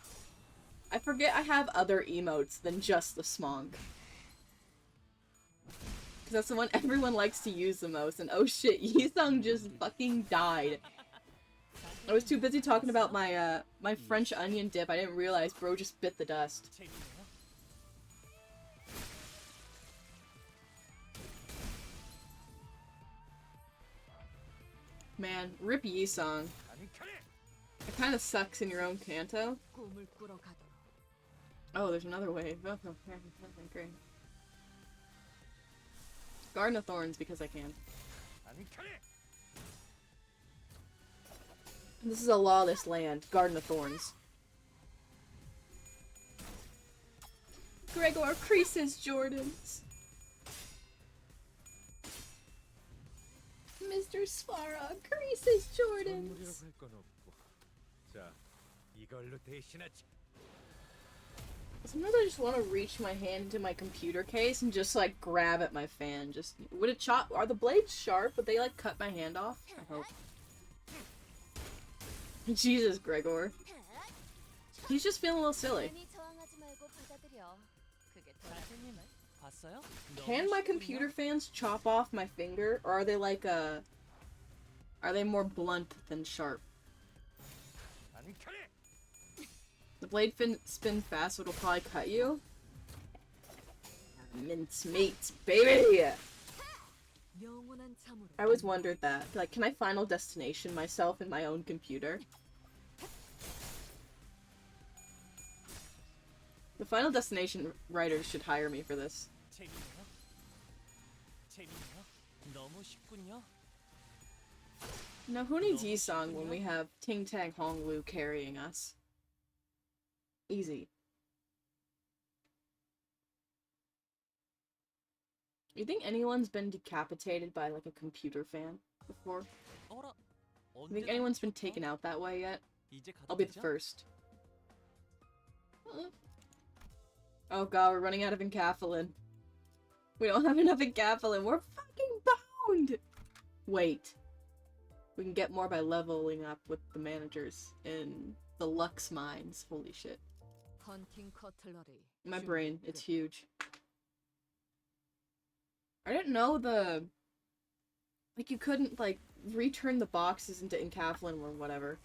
I forget I have other emotes than just the smog. Because that's the one everyone likes to use the most, and oh shit, Yisung just fucking died. I was too busy talking about my, my French onion dip, I didn't realize bro just bit the dust. 재밌네요. Man, rip Yisung. It kinda sucks in your own Kanto. 꿈을 꾸러 가도록. Oh, there's another wave. Oh, great. Garden of Thorns because I can. This is a lawless land. Garden of Thorns. Gregor creases Jordans. Mr. Svara creases Jordans. 선물이라고 할 건 없고. 자, 이걸로 대신하지. Sometimes I just want to reach my hand into my computer case and just like grab at my fan. Just would it chop? Are the blades sharp? Would they like cut my hand off? I hope. Jesus, Gregor. He's just feeling a little silly. 괜히 저항하지 말고 받아들여. 그게 더 낫- 선생님을 봤어요? Can my computer fans chop off my finger, or are they like are they more blunt than sharp? The blade spin fast, so it'll probably cut you. Mince meat, baby! 영원한 잠으로. I always wondered that. Like, can I Final Destination myself in my own computer? The Final Destination writers should hire me for this. 재밌네요. 재밌네요. 너무 쉽군요. Now, who needs Yisung when we have Ting Tang Hong Lu carrying us? Easy. You think anyone's been decapitated by, like, a computer fan before? 어라. You think 언제 anyone's been 다 taken 해치웠다? out that way yet? 이제 가도 I'll be the 되죠? first. Oh god, we're running out of encapsulin. We don't have enough encapsulin. We're fucking boned! Wait. We can get more by leveling up with the managers in the Lux mines. Holy shit. 헌팅 커틀러리. My brain, it's huge. I didn't know like, you couldn't, like, return the boxes into encapsulin or whatever.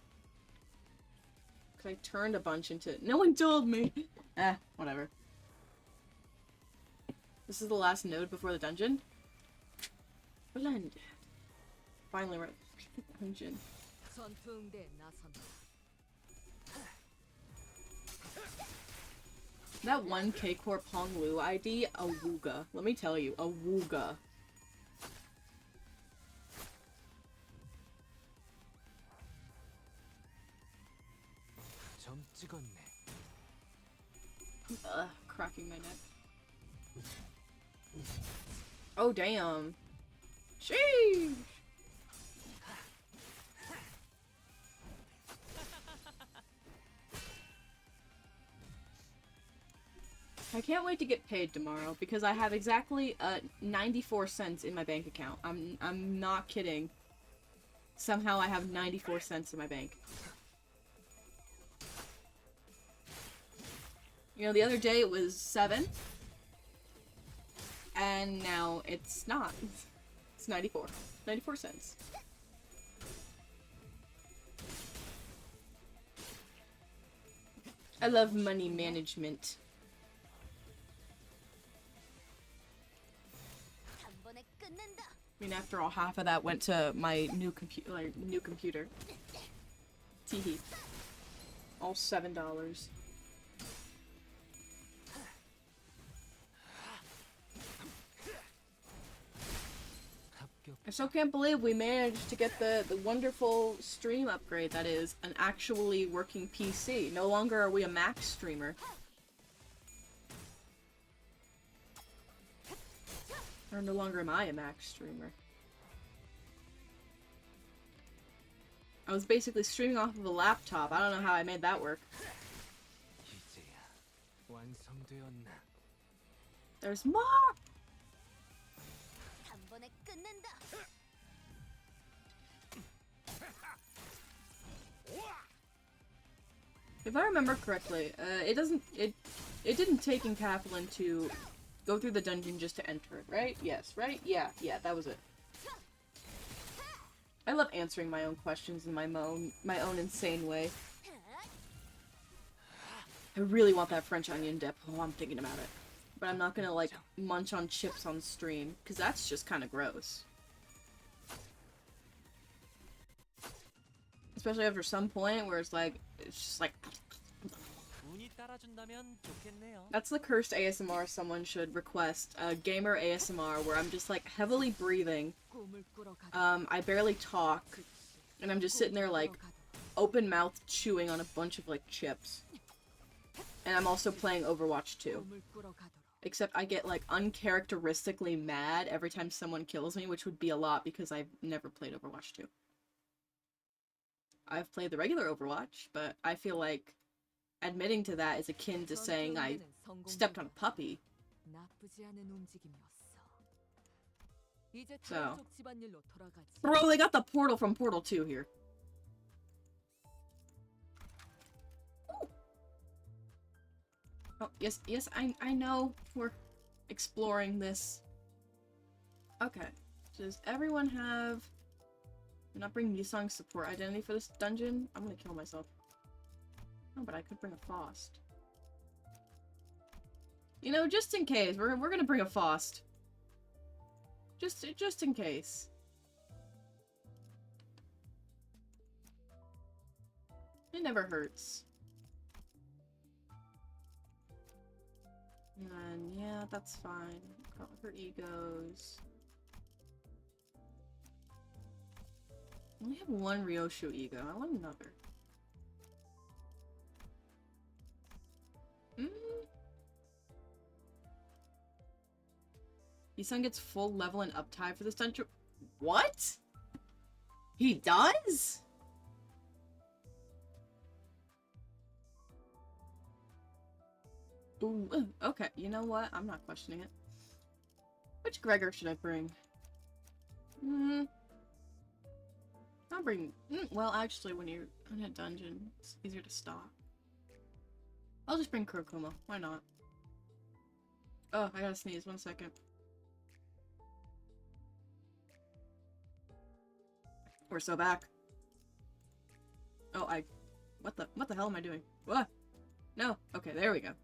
Cause I turned a bunch into- No one told me! Whatever. This is the last node before the dungeon? Blend. Finally, we're at the dungeon. 전투응대에 나선다. That one K-Corp Hong Lu ID, a wooga. Let me tell you, a wooga. 찍었네. Cracking my neck. Oh, damn. Sheesh! I can't wait to get paid tomorrow because I have exactly 94 cents in my bank account. I'm not kidding. Somehow I have 94 cents in my bank. You know, the other day it was 7. And now it's not. It's 94. 94 cents. I love money management. 단번에 끝낸다. I mean, after all, half of that went to my new computer. Teehee. All $7. I still can't believe we managed to get the wonderful stream upgrade that is an actually working PC. No longer are we a Mac streamer. Or no longer am I a Mac streamer. I was basically streaming off of a laptop. I don't know how I made that work. 이제야 완성되었나? There's more! 단번에 끝낸다. If I remember correctly, it didn't take Encapsulin to go through the dungeon just to enter it, right? Yes, right? Yeah, that was it. I love answering my own questions in my own insane way. I really want that French onion dip. Oh, I'm thinking about it. But I'm not gonna, like, munch on chips on stream, because that's just kind of gross. Especially after some point where it's just like... 운이 따라준다면 좋겠네요. That's the cursed ASMR someone should request. Gamer ASMR, where I'm just, like, heavily breathing. I barely talk. And I'm just sitting there, like, open-mouthed chewing on a bunch of, like, chips. And I'm also playing Overwatch 2. Except I get, like, uncharacteristically mad every time someone kills me, which would be a lot because I've never played Overwatch 2. I've played the regular Overwatch, but I feel like admitting to that is akin to saying I stepped on a puppy. So. Bro, they got the portal from Portal 2 here. Ooh. Oh, yes, I know we're exploring this. Okay. Does everyone have... not bring Yusong's support identity for this dungeon? I'm gonna kill myself. Oh, but I could bring a Faust. You know, just in case, we're gonna bring a Faust. Just in case. It never hurts. And yeah, that's fine. Got her egos. I only have one Ryoshu ego. I want another. Yusung gets full level and uptime for this dungeon. What? He does? Ooh, okay, you know what? I'm not questioning it. Which Gregor should I bring? I'll bring... well, actually, when you're in a dungeon, it's easier to stop. I'll just bring Kurokuma. Why not? Oh, I gotta sneeze. 1 second. We're so back. Oh, what the hell am I doing? What? No. Okay, there we go.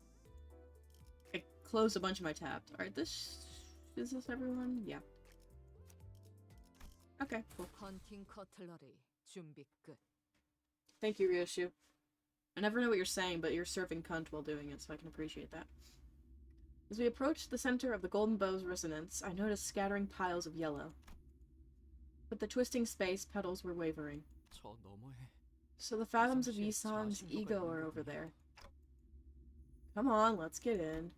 I closed a bunch of my tabs. Alright, is this everyone? Yeah. Okay, cool. Thank you, Ryoshu. I never know what you're saying, but you're serving cunt while doing it, so I can appreciate that. As we approached the center of the Golden Bow's resonance, I noticed scattering piles of yellow. With the twisting space, petals were wavering. 저 너머에 So the fathoms of 이성 씨의 Yisong's 자아심도가 ego 있는 are over 거군요. there. Come on, let's get in.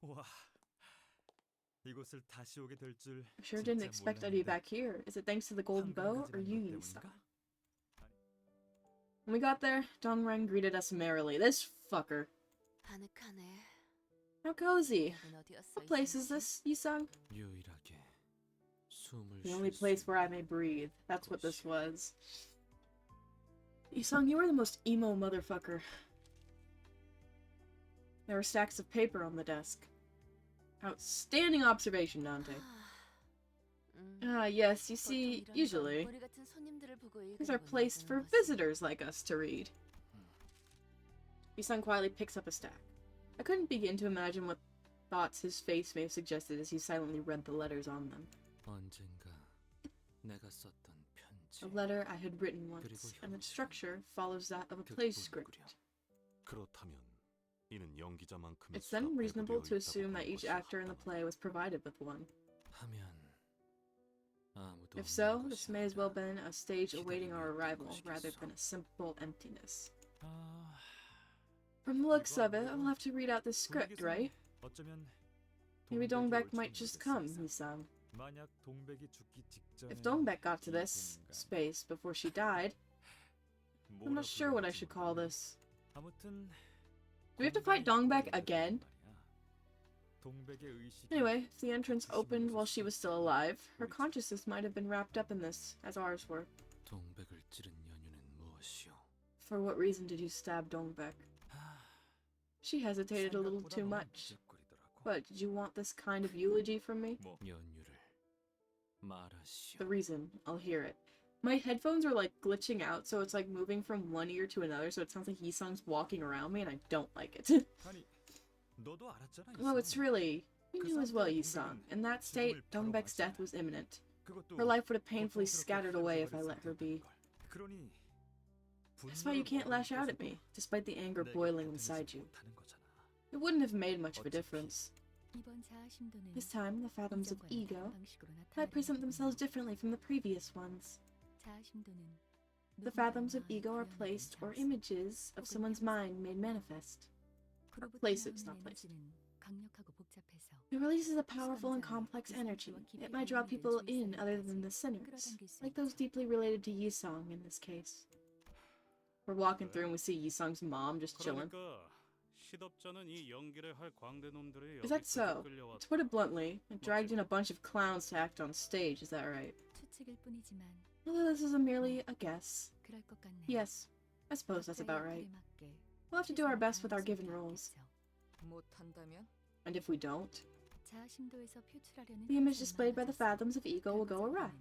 와, 이곳을 다시 오게 될 줄 I sure didn't 진짜 expect I'd be 몰랐는데. back here. Is it thanks to the golden bow or 황금 you, 가지라는 것 Yisong? 때문인가? When we got there, Dongrang greeted us merrily. This fucker. 아늑하네. How cozy. 여긴 어디였어? What place is 이성씨? this, Yisong? 유일하게 숨을 The only 쉴 place 수 where I 있는 may breathe. That's what this 곳이야. was. Yisong, you are the most emo motherfucker. There were stacks of paper on the desk. Outstanding observation, Dante. Ah, yes, you see, 보통 이런 건 usually, 우리 같은 손님들을 보고 these are 읽으라고 placed for 놔두는 거지. visitors like us to read. Yisung quietly picks up a stack. I couldn't begin to imagine what thoughts his face may have suggested as he silently read the letters on them. 언젠가 내가 썼던 편지. A letter I had written once, and its structure follows that of a play script. 그렇다면 이는 연기자만큼의 It's then 수가 reasonable 배부되어 to 있다고 assume that 보는 each 것이 actor in the 합당하다. play was provided with one. 하면 아무도 If so, 없는 this 것이 may as well 아니라 been a stage awaiting our 기다리고 있던 arrival, 것이겠어. rather than a simple emptiness. 아, From the looks of it, I'll have to read out this script, right? 어쩌면 Maybe 동백이 Dongbaek 올지도 might just come, 모르겠어. he sang. 만약 동백이 죽기 직전에 If Dongbaek got to 이 this 공간, space before she died, I'm 뭐라 not sure what I 불러야 should 할지 call 모르겠네. this. 아무튼 Do we have to fight Dongbaek again? 동백의 의식이 Anyway, if the entrance opened while she was still alive, her consciousness might have been wrapped up in this, as ours were. 동백을 찌른 연유는 무엇이오? For what reason did you stab Dongbaek? She hesitated a little too much. But did you want this kind of eulogy from me? 연유를 말하시오. The reason, I'll hear it. My headphones are like glitching out, so it's like moving from one ear to another, so it sounds like Yisung's walking around me, and I don't like it. 아니, 너도 알았잖아, Well, it's 이성. really... You knew as well, Yisung. In that state, Dongbaek's death was imminent. 그것도 Her life would have painfully 고통스럽게 scattered away if I 흘러버렸을 let her be. 걸. 그러니 That's why you can't lash out at me, despite the anger boiling inside you. It wouldn't have made much of a difference. 이번 자아심도는 This time, the fathoms of 이전과는 ego 다른 방식으로 might present 나타나는 themselves 거군요. differently from the previous ones. 자아심도는 The fathoms of 누군가의 ego are 마음을 placed, or 구현하는 images of someone's mind made manifest. 그로부터 places, 나오는 not places. 에너지는 강력하고 복잡해서 It releases a powerful and complex energy. It might draw people in other than the sinners, like those deeply related to Yisong in this case. We're walking through and we see Yisong's mom just chilling. 그러니까 시덥잖은 이 연기를 할 광대 놈들이 Is that 여기까지 so? 끌려왔다. To put it bluntly, it dragged in a bunch of clowns to act on stage, is that right? 추측일 뿐이지만 Although this is merely a guess. 그럴 것 같네요. Yes, I suppose that's about 각자의 right. 역할에 맞게 We'll have to do our 최선을 best with our 다할 given 수밖에 roles. 없겠죠. 못한다면? And if we don't, 자아심도에서 표출하려는 the image 현상이 displayed by the 많아졌어요. fathoms of ego will go awry,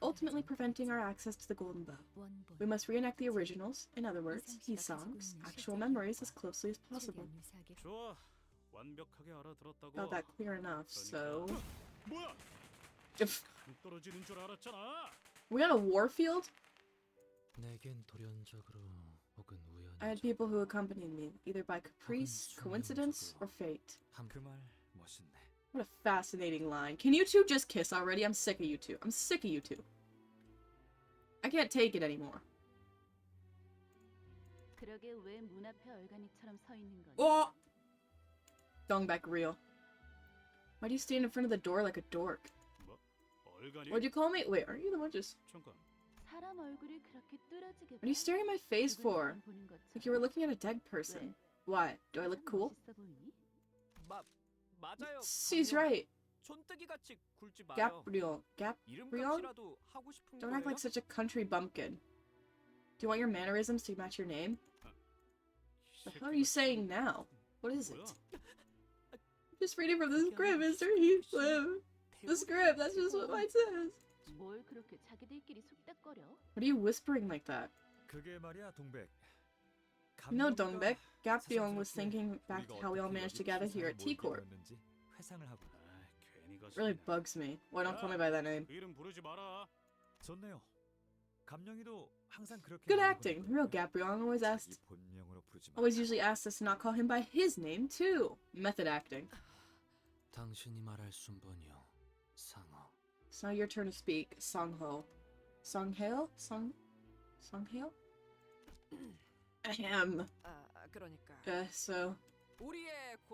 ultimately preventing our access to the golden bow. 원본, We must reenact the originals, in other words, Yisong's actual memories as closely as possible. 최대한 유사하게 좋아, 완벽하게 알아들었다고. Got that clear enough, so... 뭐야? If 안 떨어지는 줄 알았잖아. we on a warfield? 내겐 돌연적으로 혹은 I had 우연히 people who accompanied me, either by caprice, coincidence, or fate. 그 말 멋있네. What a fascinating line. Can you two just kiss already? I'm sick of you two. I'm sick of you two. I can't take it anymore. 그러게 왜 문 앞에 얼간이처럼 서 있는 거니? Oh! Dongbaek real. Why do you stand in front of the door like a dork? 뭐? 얼간이? What'd you call me? Wait, aren't you the one just... 잠깐. 사람 얼굴을 그렇게 뚜렷하게 What are you staring at my face for? 보는 것처럼. Like you were looking at a dead person. Why? Do I look cool? 멋있어 보이니? 맞아요. She's right. 촌뜨기같이 굴지 마요. Gabriel. Gabriel? 이름값이라도 하고 싶은 Don't act 거예요? like such a country bumpkin. Do you want your mannerisms to match your name? The hell are you saying now? What is it? I'm just reading from the script, Mr. Heathcliff. The script, that's just what mine says. 뭘 그렇게 자기들끼리 속닥거려? What are you whispering like that? 그게 말이야, 동백. You know, Dongbaek, Gabriel was thinking back to how we all managed to gather here at T-Corp. 회상을 하고. 아, 괜히 It really bugs me. Why don't call me by that name? 그 이름 부르지 마라. 좋네요. 감령이도 항상 그렇게 Good 말하고 acting. 있거든요. Real Gabriel always 자기 본명으로 부르지 마. always usually asks us to not call him by his name, too. Method acting. 당신이 말할 순번이요. 상어. It's now your turn to speak, Songho. Songhale? Songhyo? Ahem. So,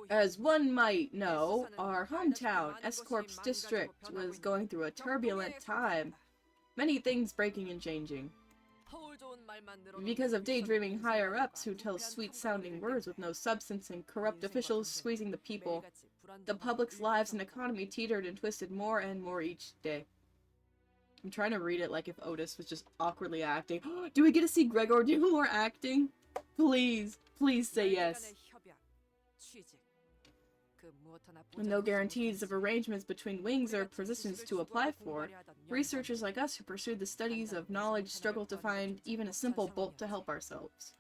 as one might know, our hometown, S-Corp's district, was going through a turbulent time. Many things breaking and changing. Because of daydreaming higher-ups who tell sweet-sounding words with no substance and corrupt officials squeezing the people, the public's lives and economy teetered and twisted more and more each day. I'm trying to read it like if Otis was just awkwardly acting. Do we get to see Gregor do more acting? Please, please say yes. With no guarantees of arrangements between wings or positions to apply for, researchers like us who pursued the studies of knowledge struggle to find even a simple bolt to help ourselves.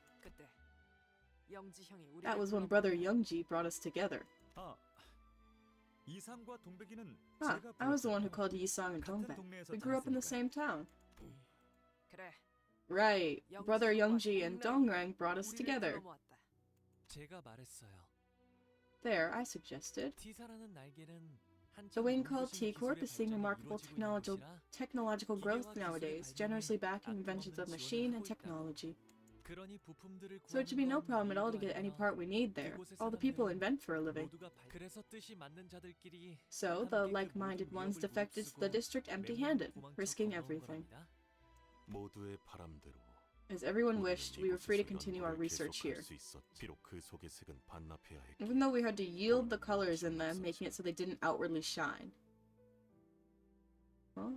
That was when Brother Youngji brought us together. I was the one who called Yisang and Dongbaek. We grew up in the same town. Right, Brother Youngji and Dongrang brought us together. There, I suggested. The wing called T-Corp is seeing remarkable technological growth nowadays, generously backing inventions of machine and technology. So it should be no problem at all to get any part we need there. All the people invent for a living. So, the like-minded ones defected to the district empty-handed, risking everything. As everyone wished, we were free to continue our research here. Even though we had to yield the colors in them, making it so they didn't outwardly shine. Well,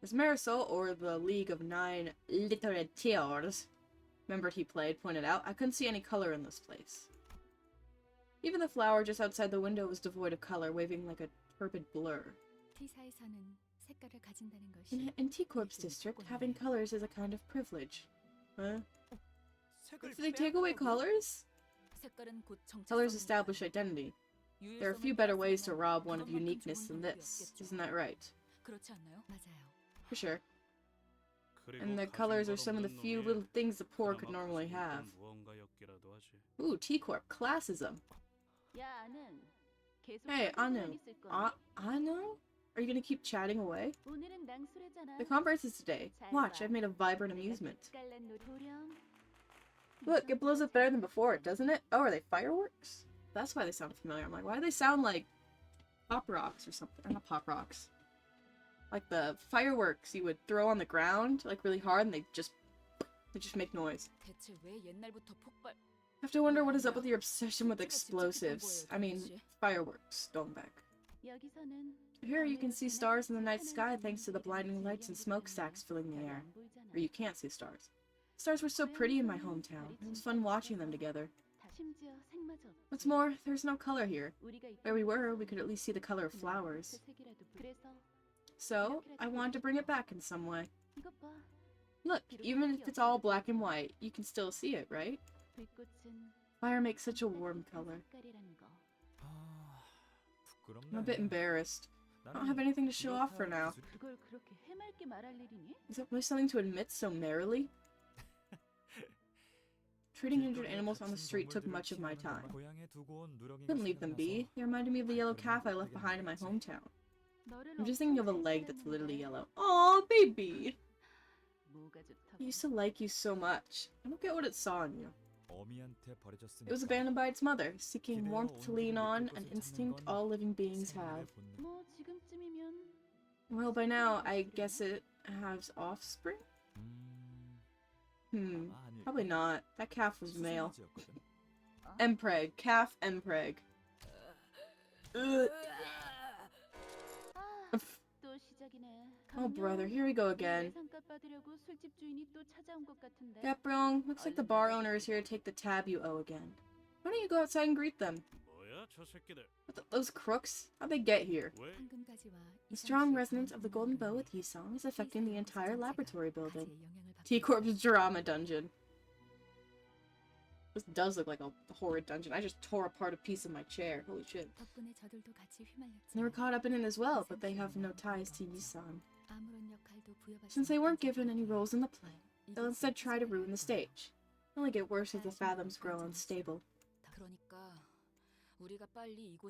as Marisol, or the League of Nine Littérateurs, membered he played, pointed out, I couldn't see any color in this place. Even the flower just outside the window was devoid of color, waving like a turbid blur. In T-Corp's district, having colors is a kind of privilege. Huh? Did they take away colors? Colors establish identity. There are few better ways to rob one of uniqueness than this, isn't that right? For sure. And the colors are some of the few little things the poor could normally have. Ooh, T-Corp, classism. Hey, Anu. Anu? Are you gonna keep chatting away? The conference is today. Watch, I've made a vibrant amusement. Look, it blows up better than before, doesn't it? Oh, are they fireworks? That's why they sound familiar. I'm like, why do they sound like pop rocks or something? Or not pop rocks. Like the fireworks you would throw on the ground, like really hard, and they just make noise. I have to wonder what is up with your obsession with explosives. I mean, fireworks, Dongbaek. Here you can see stars in the night sky thanks to the blinding lights and smokestacks filling the air. Or you can't see stars. Stars were so pretty in my hometown. It was fun watching them together. What's more, there's no color here. Where we were, we could at least see the color of flowers. So, I wanted to bring it back in some way. Look, even if it's all black and white, you can still see it, right? Fire makes such a warm color. I'm a bit embarrassed. I don't have anything to show off for now. Is that really something to admit so merrily? Treating injured animals on the street took much of my time. Couldn't leave them be. They reminded me of the yellow calf I left behind in my hometown. I'm just thinking of a leg that's literally yellow. Aw, baby! I used to like you so much. I don't get what it saw in you. It was abandoned by its mother, seeking warmth to lean on, an instinct all living beings have. Well, by now, I guess it has offspring? Probably not. That calf was male. Empreg. Calf Empreg. Oh brother, here we go again. Gaprong, looks like the bar owner is here to take the tab you owe again. Why don't you go outside and greet them? Those crooks? How'd they get here? The strong resonance of the Golden Bow with Yisong is affecting the entire laboratory building. T-Corp's drama dungeon. This does look like a horrid dungeon. I just tore apart a piece of my chair. Holy shit. They were caught up in it as well, but they have no ties to Yisan. Since they weren't given any roles in the play, they'll instead try to ruin the stage. It'll only get worse as the fathoms grow unstable.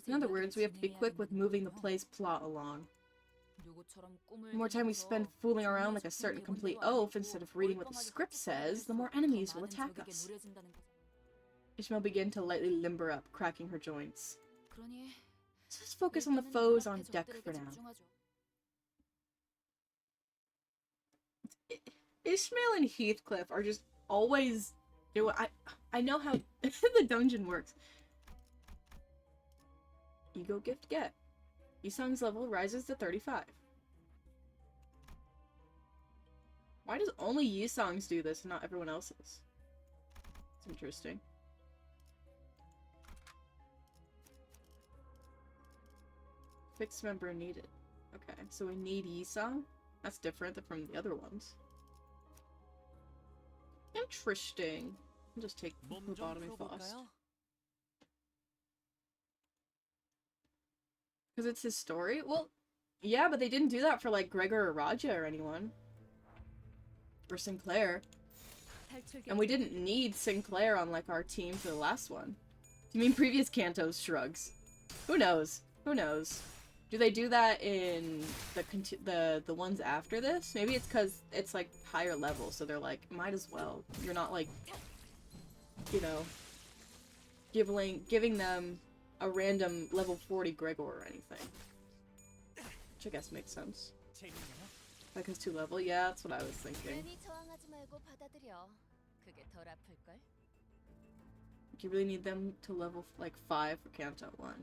In other words, we have to be quick with moving the play's plot along. 누구처럼 꿈을 The more time we spend fooling around like a certain complete oaf instead of reading what the script says, the more enemies will attack us. Ishmael began to lightly limber up, cracking her joints. Let's just focus on the foes on deck for now. Ishmael and Heathcliff are just always... I know how the dungeon works. Ego gift get. Yisung's level rises to 35. Why does only Yisung's do this and not everyone else's? It's interesting. Fixed member needed. Okay, so we need Yisung? That's different from the other ones. Interesting. I'll just take phlebotomy fast. Because it's his story? Well, yeah, but they didn't do that for, like, Gregor or Raja or anyone. Or Sinclair. And we didn't need Sinclair on, like, our team for the last one. You mean previous Kantos shrugs? Who knows? Who knows? Do they do that in the ones after this? Maybe it's because it's, like, higher level, so they're like, might as well. You're not, like, you know, giving them a random level 40 Gregor or anything. Which I guess makes sense. Like his 2 level? Yeah, that's what I was thinking. You really need them to level, like, 5 for Kanto 1.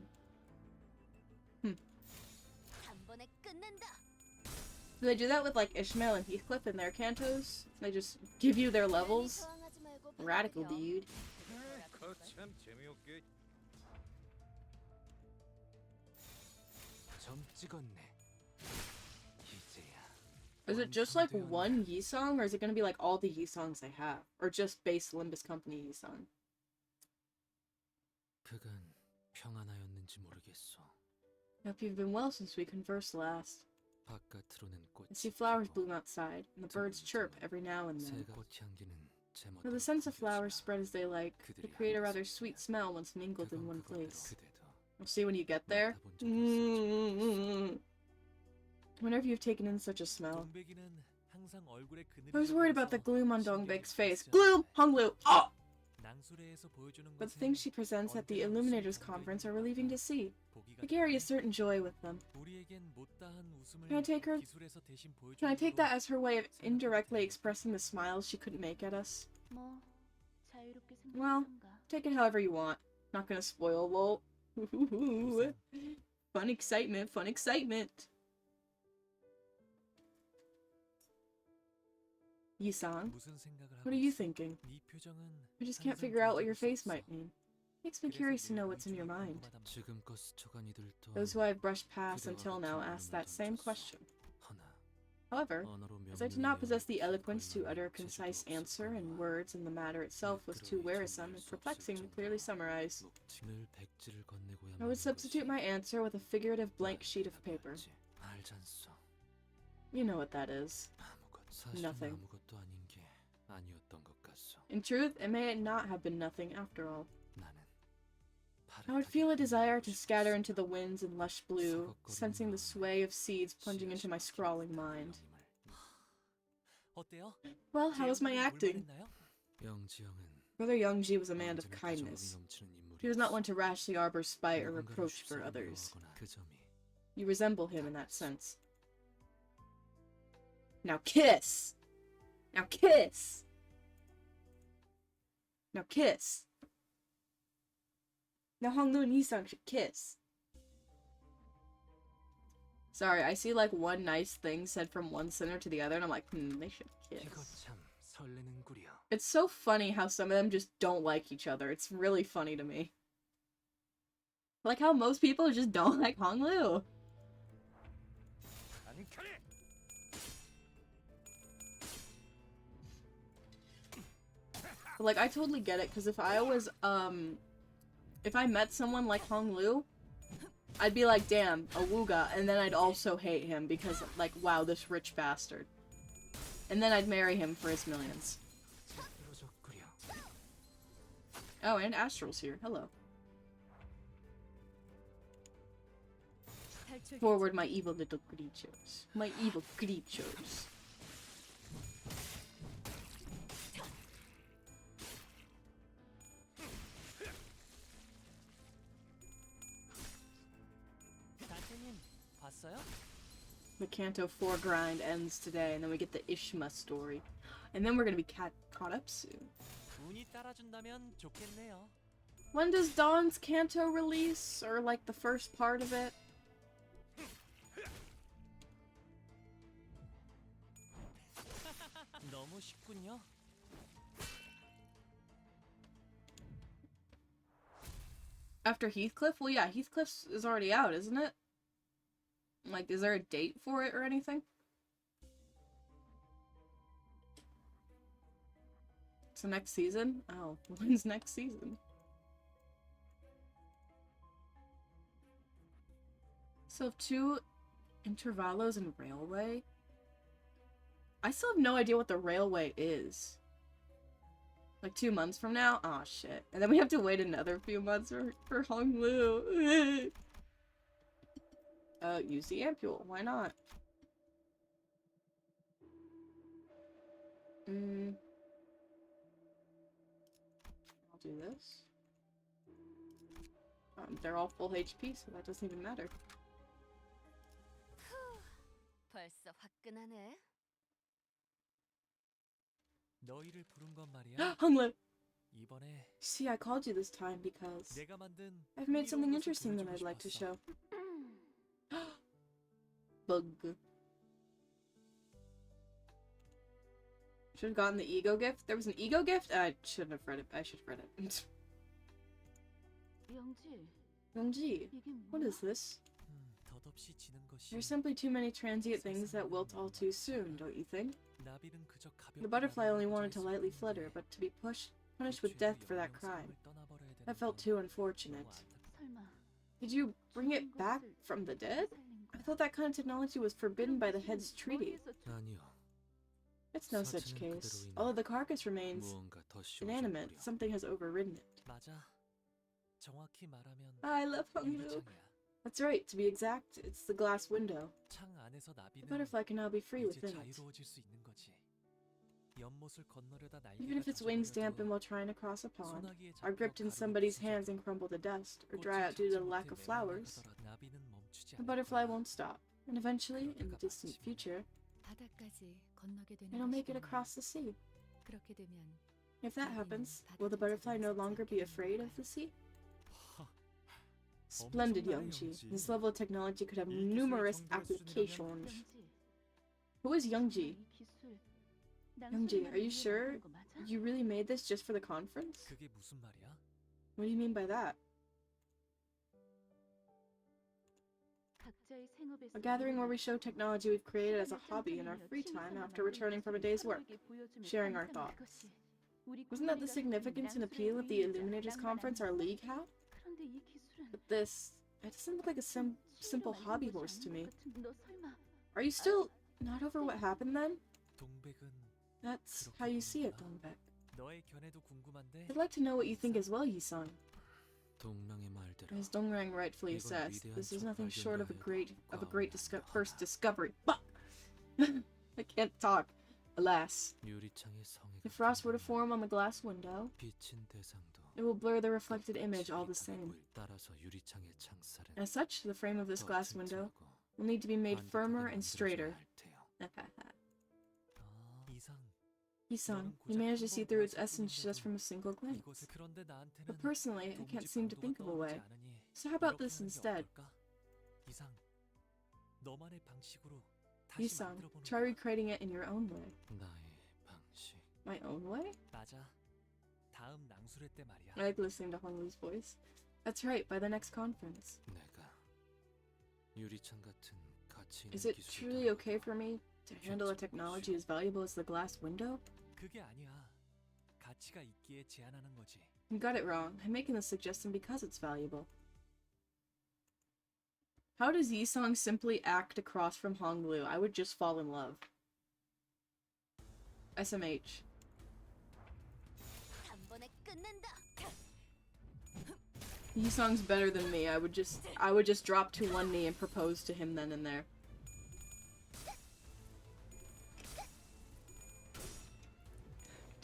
Do they do that with, like, Ishmael and Heathcliff in their Kantos? They just give you their levels? Radical, dude. Is it just like one Yisung, or is it gonna be like all the Yisongs I have? Or just base Limbus Company Yisung? Hope you've been well since we conversed last. I see flowers bloom outside, and the birds chirp every now and then. Though the scents of flowers spread as they like, they create a rather sweet smell once mingled in one place. We'll see when you get there. Wonder if you've taken in such a smell. I was worried about the gloom on Dongbaek's face. Gloom! Honglu! Oh! But the things she presents at the Illuminators Conference are relieving to see. I carry a certain joy with them. Can I take that as her way of indirectly expressing the smiles she couldn't make at us? Well, take it however you want. Not gonna spoil, lol. Fun excitement, fun excitement. Yisung, what are you thinking? I just can't figure out what your face might mean. Makes me curious to know what's in your mind. Those who I've brushed past until now ask that same question. However, as I did not possess the eloquence to utter a concise answer in words, and the matter itself was too wearisome and perplexing to clearly summarize, I would substitute my answer with a figurative blank sheet of paper. You know what that is. Nothing. In truth, it may not have been nothing after all. I would feel a desire to scatter into the winds in lush blue, sensing the sway of seeds plunging into my scrawling mind. Well, how was my acting? Brother Youngji was a man of kindness. He was not one to rashly arbor spite or reproach for others. You resemble him in that sense. Now kiss! Now kiss! Now kiss! Now Honglu and Yisung should kiss. Sorry, I see like one nice thing said from one sinner to the other and I'm like, they should kiss. It's so funny how some of them just don't like each other. It's really funny to me. Like how most people just don't like Honglu. Like, I totally get it, because if I was, if I met someone like Honglu, I'd be like, damn, a Wooga, and then I'd also hate him, because, like, wow, this rich bastard. And then I'd marry him for his millions. Oh, and Astral's here. Hello. Forward, my evil little creatures. My evil creatures. 단체님 봤어요? The Kanto 4 grind ends today, and then we get the Ishma story. And then we're gonna be caught up soon. 운이 따라준다면 좋겠네요. When does Dawn's Kanto release? Or like the first part of it? 너무 쉽군요. After Heathcliff? Well, yeah, Heathcliff's is already out, isn't it? Like, is there a date for it or anything? So next season? Oh, when's next season? So 2 intervalos and railway? I still have no idea what the railway is. Like 2 months from now? Aw, shit. And then we have to wait another few months for Honglu. Use the ampule. Why not? I'll do this. They're all full HP, so that doesn't even matter. 벌써 화끈하네. 너희를 부른 건 말이야. Honglu! 이번에 See, I called you this time because 내가 만든 I've made something 흥미로운 것을 interesting that 보여주고 I'd like to 싶었어. show. Bug. Should have gotten the ego gift. There was an ego gift? I shouldn't have read it. I should have read it. 영지, Yongji, 이게 what 뭐야? is this? 덧없이 지는 것이 There's simply too many transient things that wilt all too soon, don't you think? 나비는 그저 가볍게 The butterfly only 날아다니는 wanted to lightly 자의 flutter, 소리인데 but to be punished with death for that crime. That felt too unfortunate. 설마 Did you bring it 죽은 back 것을 from the dead? 살린 I 거야? thought that kind of technology was forbidden by the head's treaty. 머리에서 아니요. It's no such case. Although the carcass remains 무언가 더 inanimate, 씌워져 something has overridden it. 맞아. 정확히 말하면 I love Honglu. 유리창이야. That's right, to be exact, it's the glass window. 창 안에서 The 나비는 butterfly can now be free 이제 within it. 자유로워질 수 있는 거지. 연못을 건너려다 Even if its wings dampen while trying to cross a pond, are gripped in somebody's hands and crumble to dust, or dry out due to the lack of flowers, the butterfly won't stop. And eventually, in the distant future, 바다까지 건너게 되는 it'll make it 것이군요. across the sea. 그렇게 되면 If that happens, will the butterfly no longer be afraid of the sea? Splendid, Youngji. This level of technology could have numerous applications. 영지, Who is Youngji? 이 기술 영지, are you 낭설이나 sure? 이런 거 맞아? You really made this just for the conference? 그게 무슨 말이야? What do you mean by that? 각자의 생업에서 A gathering where we show technology we've created as a hobby in our free time after returning from a day's work, sharing our thoughts. Wasn't that the significance and appeal of the Illuminators Conference our league had? But this, it doesn't look like a simple hobby horse to me. Are you still not over what happened then? 동백은 That's how you see it, Dongbaek. 너의 견해도 궁금한데 I'd like to know what you think as well, Yi-sung. 동랑의 말대로 As Dongrang rightfully assessed, this is nothing short of a great first discovery. Fuck! I can't talk. Alas, 유리창의 성에 if frost were to form on the glass window, 비친 대상도 it will blur the reflected image all the same. 따라서 유리창의 창살은 As such, the frame of this 더 glass window 튼튼하고 will need to be made 반듯하게 firmer and 만들어져야 straighter. 할 테요. 이상 Yi-sung, you managed to see through its essence just from a single glance. 이것을 그런데 나한테는 But personally, I can't seem to think of a way. 않으니 So how about 이렇게 this 하는 게 instead? 어떨까? 이상 너만의 방식으로 다시 Yi-sung, 만들어보는 try 거야. recreating it in your own way. 나의 방식. My own way? 맞아. 다음 낭수회 때 말이야. I like listening to Honglu's voice. That's right, by the next conference. 내가 유리창 같은 가치 있는 Is it 기술을 truly 다루고 okay for me to handle a technology as valuable as the glass window? 그게 아니야. 가치가 있기에 제안하는 거지. You got it wrong. I'm making this suggestion because it's valuable. How does Yi-sung simply act across from Honglu? I would just fall in love. SMH. 한 번에 끝낸다. Yisung's better than me. I would just drop to one knee and propose to him then and there.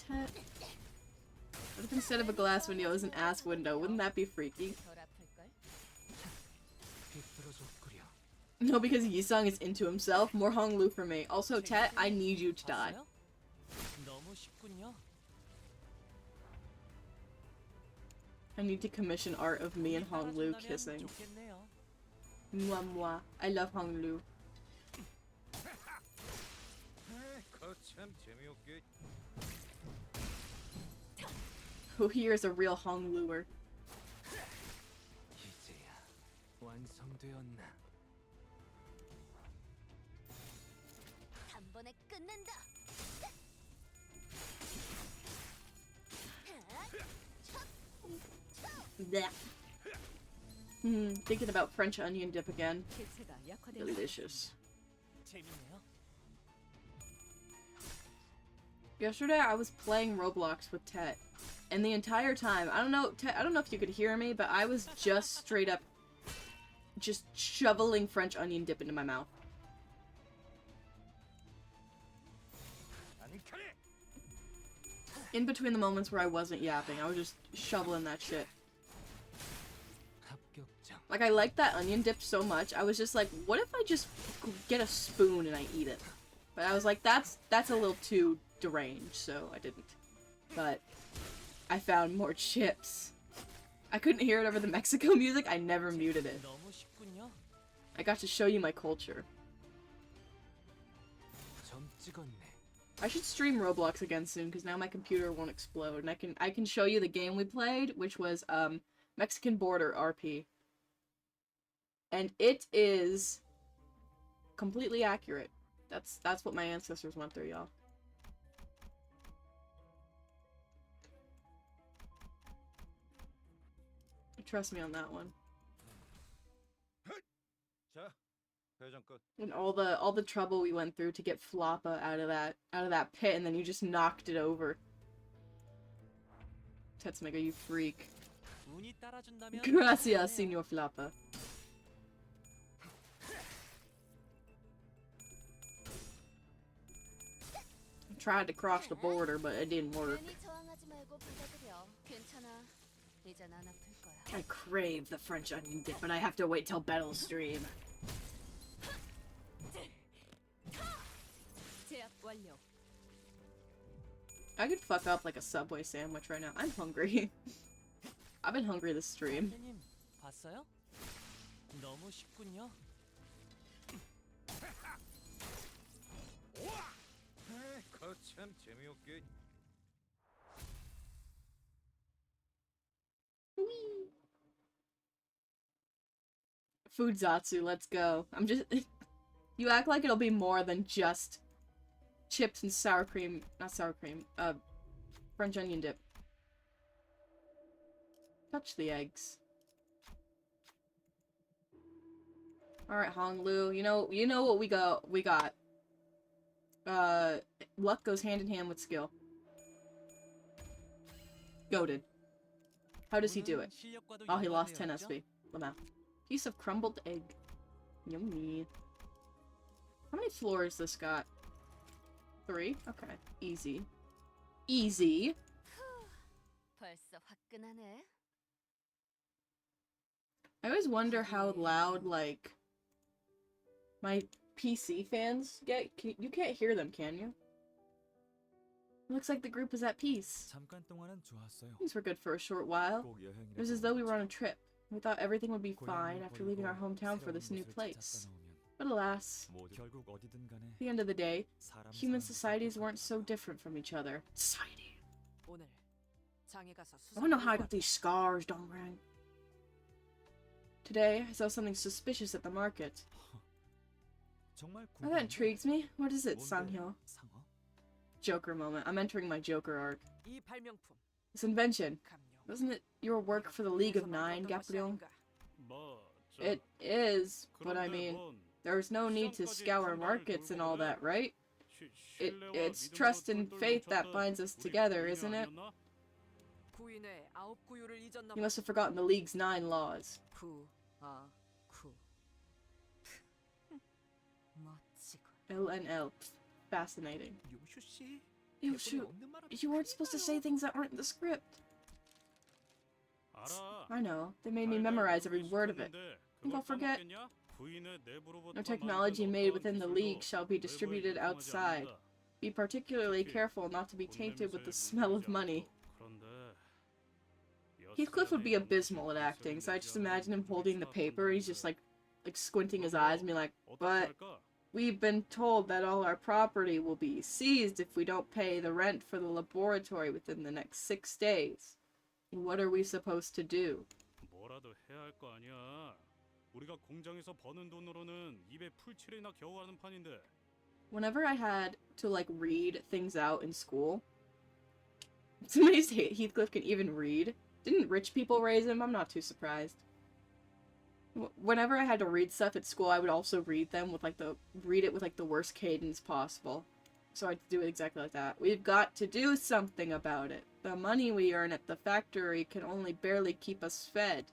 What if instead of a glass window is an ass window? Wouldn't that be freaky? 덜 아플걸? 비뚤어졌구려. No, because Yisung is into himself. More Honglu for me. Also, Tet, I need you to die. 봤어요? 너무 쉽군요. I need to commission art of me and Honglu 따라준다면 kissing. 좋겠네요. Mwah mwah. I love Honglu. 거참 재미없게. Who here is a real Hongluer? 이제야 완성되었나? 단번에 끝낸다. Blech. Thinking about French onion dip again. 개체가 약화된 Delicious. 재밌네요. Yesterday I was playing Roblox with Tet, and the entire time, I don't know, Tet, I don't know if you could hear me, but I was just straight up just shoveling French onion dip into my mouth. In between the moments where I wasn't yapping, I was just shoveling that shit. 합격점. Like, I liked that onion dip so much, I was just like, what if I just get a spoon and I eat it? But I was like, that's a little too deranged, so I didn't. But I found more chips. I couldn't hear it over the Mexico music, I never muted it. 너무 쉽군요. I got to show you my culture. 점 찍었네. I should stream Roblox again soon, because now my computer won't explode, and I can show you the game we played, which was, Mexican Border RP. And it is completely accurate. That's what my ancestors went through, y'all. Trust me on that one. 자, 회전 끝. And all the trouble we went through to get Floppa out of that pit, and then you just knocked it over. Tetsumega, you freak. 운이 따라준다면 Gracias, 좋겠네요. Senor Floppa. I tried to cross the border, but it didn't work. 괜히 저항하지 말고 받아들여. 괜찮아. 이젠 안 아플 거야. I crave the French onion dip, but I have to wait till Battle stream. 제압 완료. I could fuck up like a Subway sandwich right now. I'm hungry. I've been hungry this stream. 선생님, 봤어요? 너무 쉽군요. 거참 재미없게. Foodzatsu, let's go. I'm just... You act like it'll be more than just chips and sour cream... Not sour cream. French onion dip. Touch the eggs. Alright, Honglu. You know what we got. Luck goes hand in hand with skill. Goated. How does he do it? 실력과도 Oh, he lost 10 연관되어 SP. 있죠? Lamau. Piece of crumbled egg. Yummy. How many floors this got? 3? Okay. Easy. Easy. 벌써 화끈하네. I always wonder how loud, like, my PC fans get. You can't hear them, can you? Looks like the group is at peace. 잠깐 동안은 좋았어요. Things were good for a short while. 꼭 여행이라도 It was as though we were on a trip. We thought everything would be 고향을 fine after leaving our 버리고 hometown for 새로운 this new 곳을 place. 찾았다 놓으면 But alas, 모두 결국 어디든 간에 at the end of the day, 사람 human 사는 societies 곳으로 weren't so different from each other. Society. 오늘 장에 가서 I don't know how I got these scars, Dongrang. Today, I saw something suspicious at the market. 정말 Oh, that 궁금한데 intrigues me. What is it, 뭔데? Sanghyo? 상어? Joker moment. I'm entering my Joker arc. 이 발명품 This invention. 감룡. Wasn't it your work for the League of Nine, Gabriel? 뭐, 저, It is, but I 그런데 mean, 뭔 there's no need to scour markets and all that, right? It's trust and faith that binds us together, isn't it? You must have forgotten the League's 9 laws. LNL. Fascinating. Ew, shoot. You weren't supposed to say things that aren't in the script. I know. They made me memorize every word of it. Think I'll forget? No technology made within the League shall be distributed outside. Be particularly careful not to be tainted with the smell of money. Heathcliff would be abysmal at acting, so I just imagine him holding the paper, he's just like squinting his eyes and being like, but we've been told that all our property will be seized if we don't pay the rent for the laboratory within the next 6 days. What are we supposed to do? 뭐라도 해야 할 거 아니야. 우리가 공장에서 버는 돈으로는 입에 풀칠이나 겨우 하는 판인데. Whenever I had to like read things out in school, it's amazing Heathcliff can even read. Didn't rich people raise him? I'm not too surprised. Whenever I had to read stuff at school, I would also read them with like the worst cadence possible. So I'd do it exactly like that. We've got to do something about it. The money we earn at the factory can only barely keep us fed.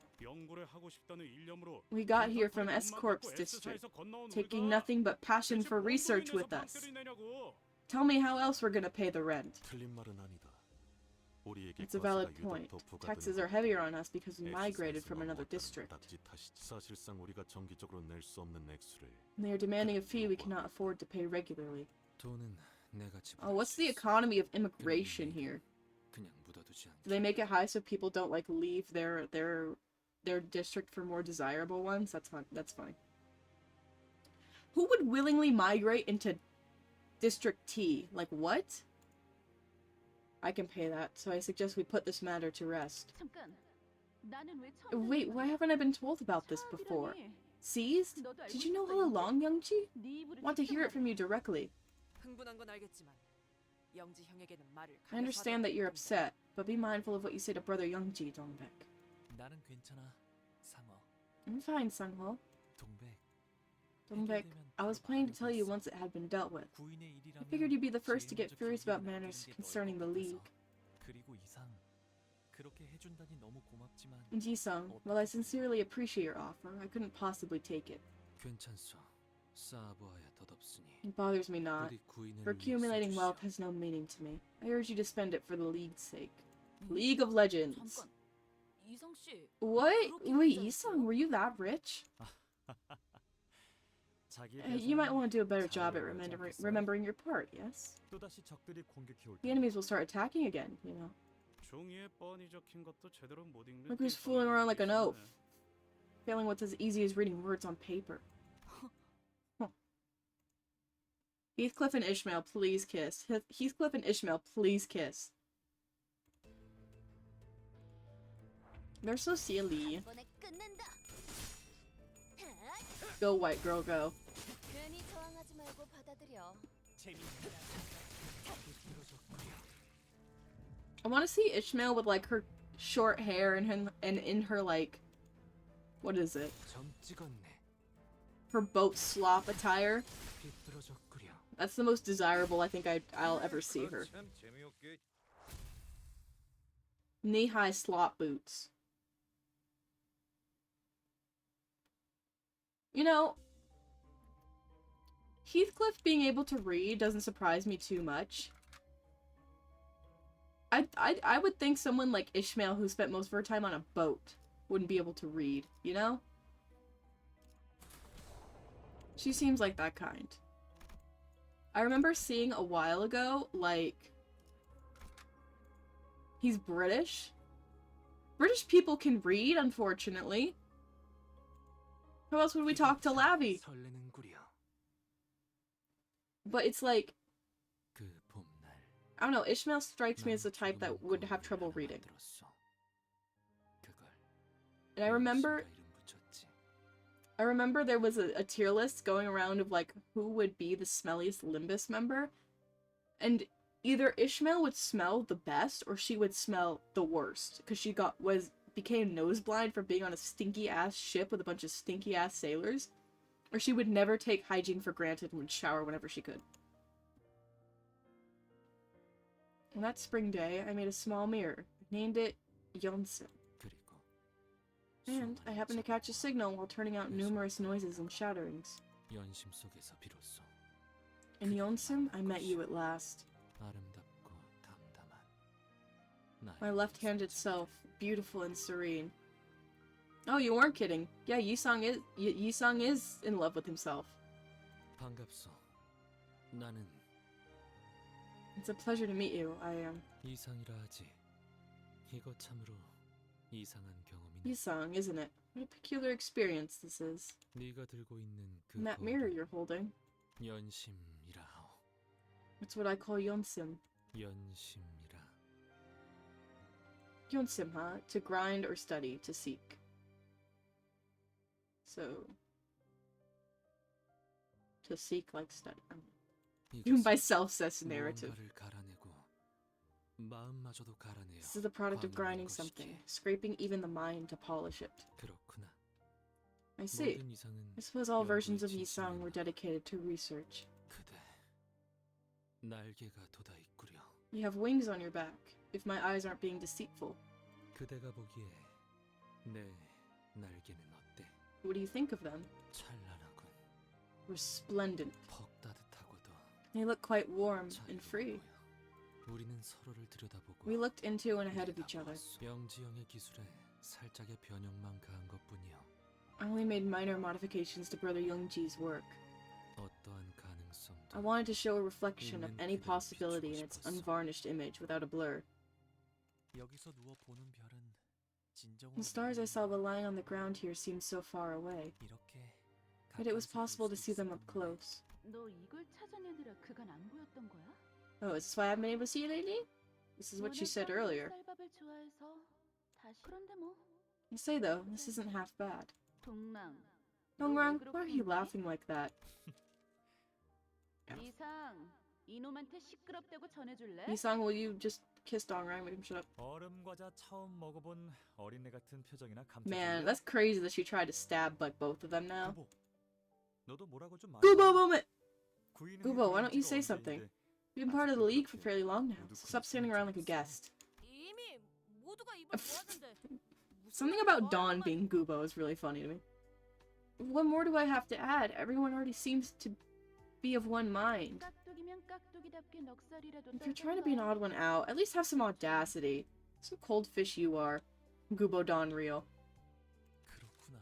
We got here from S-Corp's district, taking nothing but passion for research with us. Tell me how else we're gonna pay the rent. It's a valid point. Taxes are heavier on us because we migrated from another district. They are demanding a fee we cannot afford to pay regularly. Oh, what's the economy of immigration here? Do they make it high so people don't like leave their district for more desirable ones? That's fun. That's funny. Who would willingly migrate into District T? Like what? I can pay that, so I suggest we put this matter to rest. Wait, why haven't I been told about this before? Seized? Did you know all along, Youngji? Want to hear it from you directly. I understand that you're upset, but be mindful of what you say to brother Youngji, Dongbaek. 나는 괜찮아, 상어. I'm fine, Sungho. 동백. Dongbaek, I was planning to tell you once it had been dealt with. I figured you'd be the first to get furious about matters concerning the League. 그리고 이상 그렇게 해준다니 너무 고맙지만. Ji-sung, while I sincerely appreciate your offer, I couldn't possibly take it. 괜찮소. 쌓아보아야 덧없으니. It bothers me not, 우리 구인을 for 위해 accumulating 써주시오. wealth has no meaning to me. I urge you to spend it for the League's sake. League of Legends. 잠깐, 이성 씨. What? Wait, Yi-sung, were you that rich? You might want to do a better job at remembering your part, yes? 또다시 적들이 공격해 올 The enemies will start attacking again, you know. 종이에 뻔히 적힌 것도 제대로 못 읽는. Look who's fooling around like an oaf. Failing what's as easy as reading words on paper. Huh. Heathcliff and Ishmael, please kiss. Heathcliff and Ishmael, please kiss. They're so silly. Go, white girl, go. 괜히 저항하지 말고 받아들여. I want to see Ishmael with like her short hair and in her like, what is it? 점 찍었네. Her boat slop attire. 비뚤어졌구려. That's the most desirable I think I'll ever see her. 참 재미없게. Knee-high slop boots. You know, Heathcliff being able to read doesn't surprise me too much. I would think someone like Ishmael, who spent most of her time on a boat, wouldn't be able to read, you know? She seems like that kind. I remember seeing a while ago, like, he's British. British people can read, unfortunately. How else would we talk to Lavi? 설레는구려. But it's like, 그 봄날. I don't know, Ishmael strikes me as the type that would have trouble reading. And I remember there was a tier list going around of like who would be the smelliest Limbus member, and either Ishmael would smell the best or she would smell the worst because she became nose blind from being on a stinky ass ship with a bunch of stinky ass sailors, or she would never take hygiene for granted and would shower whenever she could. On that spring day, I made a small mirror. I named it Yonsim. 그리고 And I happened to catch a signal while turning out numerous noises and shatterings. 연심 속에서 비로소 In Yonsim, I met you at last. 아름답고 담담한 My 나의 left-handed self, beautiful and serene. Oh, you weren't kidding. Yeah, Yisung is in love with himself. 반갑소. 나는 It's a pleasure to meet you. I am. 이상이라 하지. 이거 참으로 이상한 경험이네. Yisung, isn't it? What a peculiar experience this is. 네가 들고 있는 그 And that mirror 거울은 you're holding. 연심이라 하오. That's what I call Yonsim. 연심이라. Yonsim, huh? To grind or study, to seek. So... To seek like study. Even by self-cessed narrative. 무언가를 갈아내고 마음마저도 갈아내어 This is the product of grinding something, scraping even the mind to polish it. 그렇구나. I see. 모든 이상은 I suppose all versions of 연구의 Yisung were 진심이나 dedicated to research. 그대 날개가 돋아 있구려. You have wings on your back, if my eyes aren't being deceitful. 그대가 보기에 내 날개는 어때? What do you think of them? 찬란하군. Resplendent. 퍽 따뜻하고도 They look quite warm and free. 자유로운 거야. 우리는 서로를 들여다보고 We looked into and ahead of each other. 영지형의 기술에 살짝의 변형만 가한 것뿐이요. I only made minor modifications to Brother Youngji's work. 어떠한 가능성도 I wanted to show a reflection of any possibility in its unvarnished image without a blur. 여기서 누워 보는 별은 진정으로 The stars I saw lying on the ground here seemed so far away, 이렇게 but it was 가까이서 볼 possible to 수 see them up 있었던 close. 너 이걸 찾아내느라 그간 안 보였던 거야? Oh, is this why I haven't been able to see you lately? This is what she said earlier. 쌀밥을 좋아해서 다시 그런데 뭐 I say though, this isn't half bad. 동랑 Dongrang, why are you laughing like that? 이상 이놈한테 시끄럽다고 전해줄래? Yisung, will you just kiss Dongrang, make him shut up? 얼음 과자 처음 먹어본 어린애 같은 표정이나 감정. Man, that's crazy that she tried to stab like both of them now. 너도 뭐라고 좀 Gubo moment! Gubo, why don't you say something? You've been part of the league for fairly long now, so stop standing around like a guest. 이미 모두가 입을 모았는데 Something about Dawn being Gubo is really funny to me. What more do I have to add? Everyone already seems to be of one mind. 깍두기면 깍두기답게 넉살이라도 If you're trying to be an odd one out, at least have some audacity. Some cold fish you are. Gubo Dawn real. 그렇구나.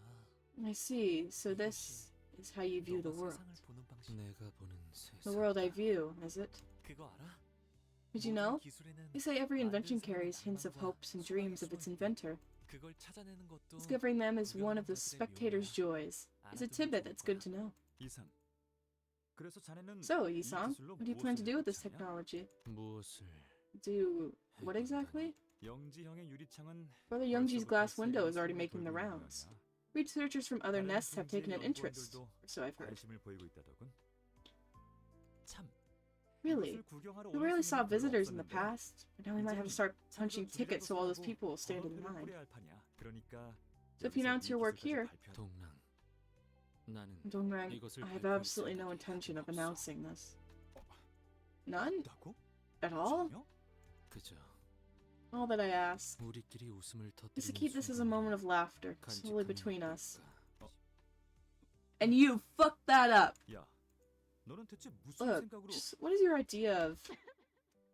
I see, so this is how you view the 너가 world. 세상을 보는 방식. 내가 보는 세상. The world I view, is it? 그거 알아? Did you 모든 know? 기술에는 They say every invention 만든 carries 사람의 hints of 방법과 hopes and dreams of its inventor. 그걸 찾아내는 것도 Discovering them is one of the spectator's joys. It's a tidbit that's good to know. 이상. 그래서 자네는 So, 이 Yisung, 기술로 what do you plan to do with this 무엇을 technology? 무엇을 Do what exactly? 영지형의 유리창은 Brother Youngji's glass 벌써부터 window is 세계의 already 숨을 making the 돌고 있는 rounds. 모양이야. Researchers from other 다른 nests have taken an 현지의 interest, 연구원들도 or so I've heard. 관심을 보이고 있다더군. 참. Really? 이곳을 구경하러 We 오는 rarely saw 손님은 별로 visitors in the 없었는데 past, but now we might have to start punching tickets so all those people will stand in line. 그러니까 So if you announce your work here, 동랑. 나는 Dongrang, 이것을 I have 발표할 absolutely no 생각이 intention of 없어. announcing this. None? 없다고? At all? 전혀? 그저 All that I ask 우리끼리 웃음을 is to 터뜨리는 keep this as a moment of laughter, solely 간직하면 between us. 어떨까? And you fucked that up! 야, 너는 대체 무슨 Look, 생각으로? just what is your idea of...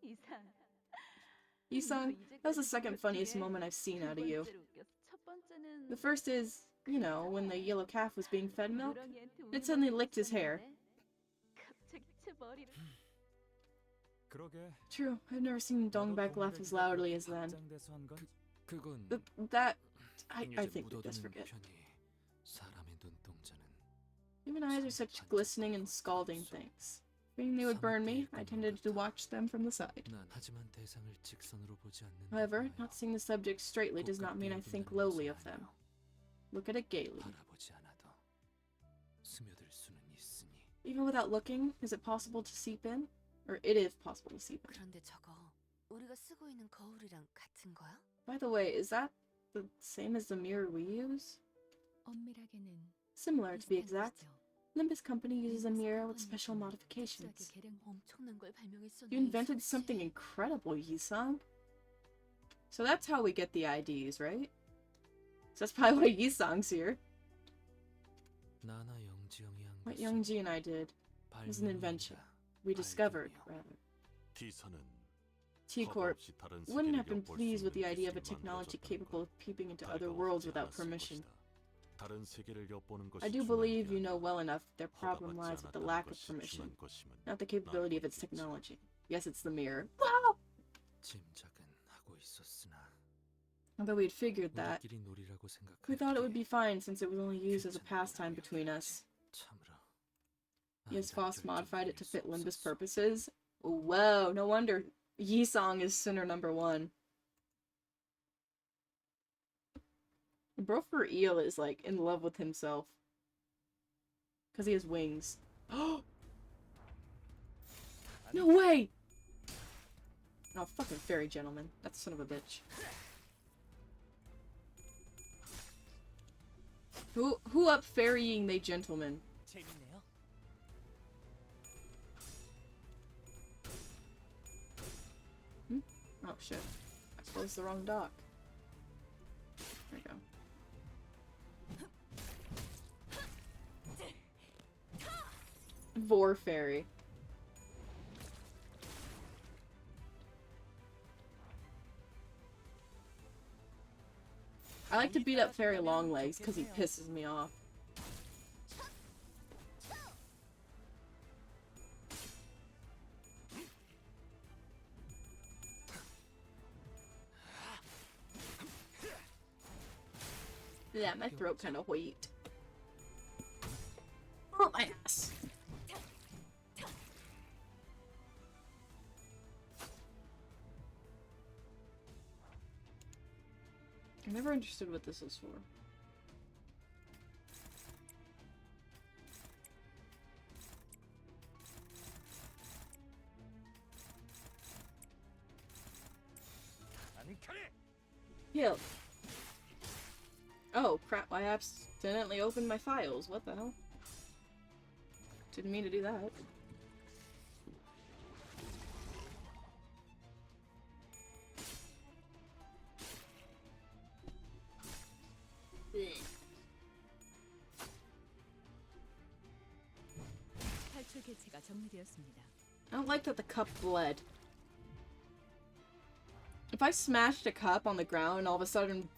이상 Yisung, that was the second funniest moment I've seen out of you. The first is, you know, when the yellow calf was being fed milk, it suddenly licked his hair. 갑자기 제 머리를 그러게. True, I've never seen Dongbaek laugh as loudly as then. 확장돼서 한 건? 그건 That... I 이제 think we just 묻어두는 forget. 편이 사람의 눈동자는 Even eyes are such glistening and scalding things. Fearing they would burn me, I tended to watch them from the side. 난 하지만 대상을 직선으로 보지 않는 However, not seeing the subject straightly does not mean I think lowly of them. Look at it gaily. 바라보지 않아도 스며들 수는 있으니. Even without looking, is it possible to seep in? Or it is possible to seep in. 그런데 저거 우리가 쓰고 있는 거울이랑 같은 거야? By the way, is that the same as the mirror we use? 엄밀하게는 Similar, to be 비슷한 exact. 것이죠. LIMBUS Company uses a LIMBUS mirror with 컴퍼니 special 는 modifications. 특수하게 개량 엄청난 걸 발명했었네. You invented 이상씨. something incredible, Yisung. So that's how we get the IDs, right? So that's probably why Yisang's here. What Youngji and I did was an invention. We discovered, rather. T-Corp wouldn't have been pleased with the idea of a technology capable of peeping into other worlds without permission. I do believe you know well enough their problem lies with the lack of permission, not the capability of its technology. Yes, it's the mirror. Wow! Although we'd figured that, we thought it would be fine since it was only used as a pastime between us. Yes, Foss modified it to fit Limbus purposes. Whoa, no wonder Yisong is sinner number 1. Bro for Eel is like in love with himself. Because he has wings. No way! Oh, fucking fairy gentleman. That's son of a bitch. Who up ferrying they gentlemen? 재밌네요. Oh shit. I closed the wrong dock. There we go. Vor fairy. I like to beat up Fairy Longlegs because he pisses me off. Yeah, my throat kind of wheat. Oh, my ass. I never understood what this is for. Heal. Oh crap, I accidentally opened my files. What the hell? Didn't mean to do that. 탈출 개체가 정리되었습니다. I don't like that the cup bled. If I smashed a cup on the ground and all of a sudden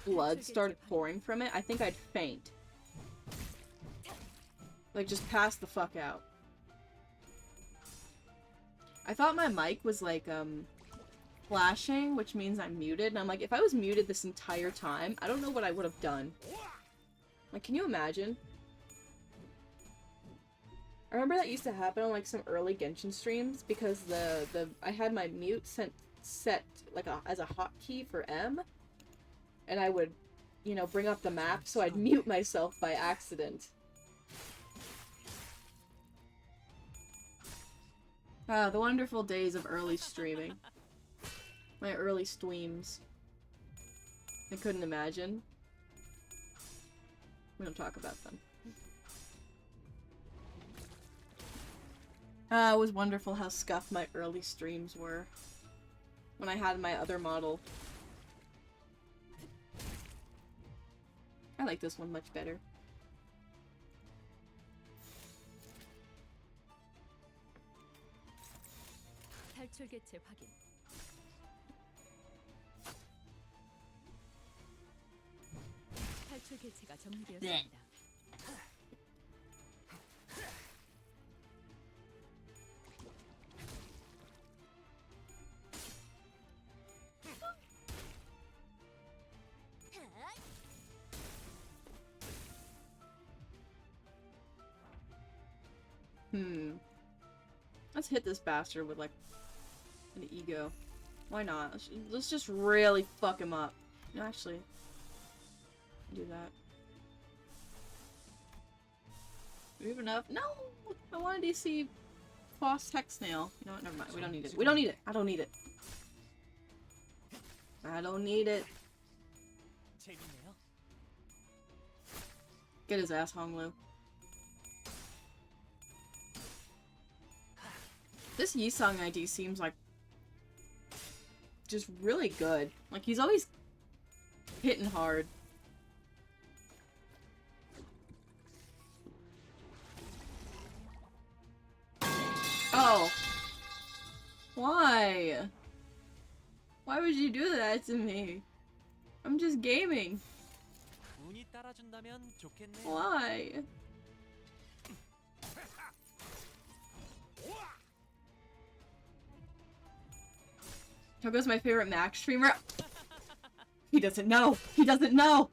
blood started pouring from it, I think I'd faint. Like, just pass the fuck out. I thought my mic was like, flashing, which means I'm muted, and I'm like, if I was muted this entire time, I don't know what I would have done. Like, can you imagine? I remember that used to happen on like some early Genshin streams because I had my mute set like as a hotkey for M, and I would, you know, bring up the map so I'd mute myself by accident. Ah, the wonderful days of early streaming. My early streams. I couldn't imagine. We don't talk about them. Ah, it was wonderful how scuffed my early streams were. When I had my other model. I like this one much better. 탈출 개체 확인. 탈출 개체가 정리되었습니다. Let's hit this bastard with like an ego. Why not? Let's just really fuck him up. No, actually, do that. Do we have enough? No! I wanted to see Foss Hex Nail. You know what? Never mind. We don't need it. We don't need it. I don't need it. I don't need it. 재밌네요. Get his ass, Honglu. This Yisong ID seems like just really good. Like, he's always hitting hard. Oh. Why? Why would you do that to me? I'm just gaming. 운이 따라준다면 좋겠네. Why? Togo's my favorite Max streamer. He doesn't know. He doesn't know.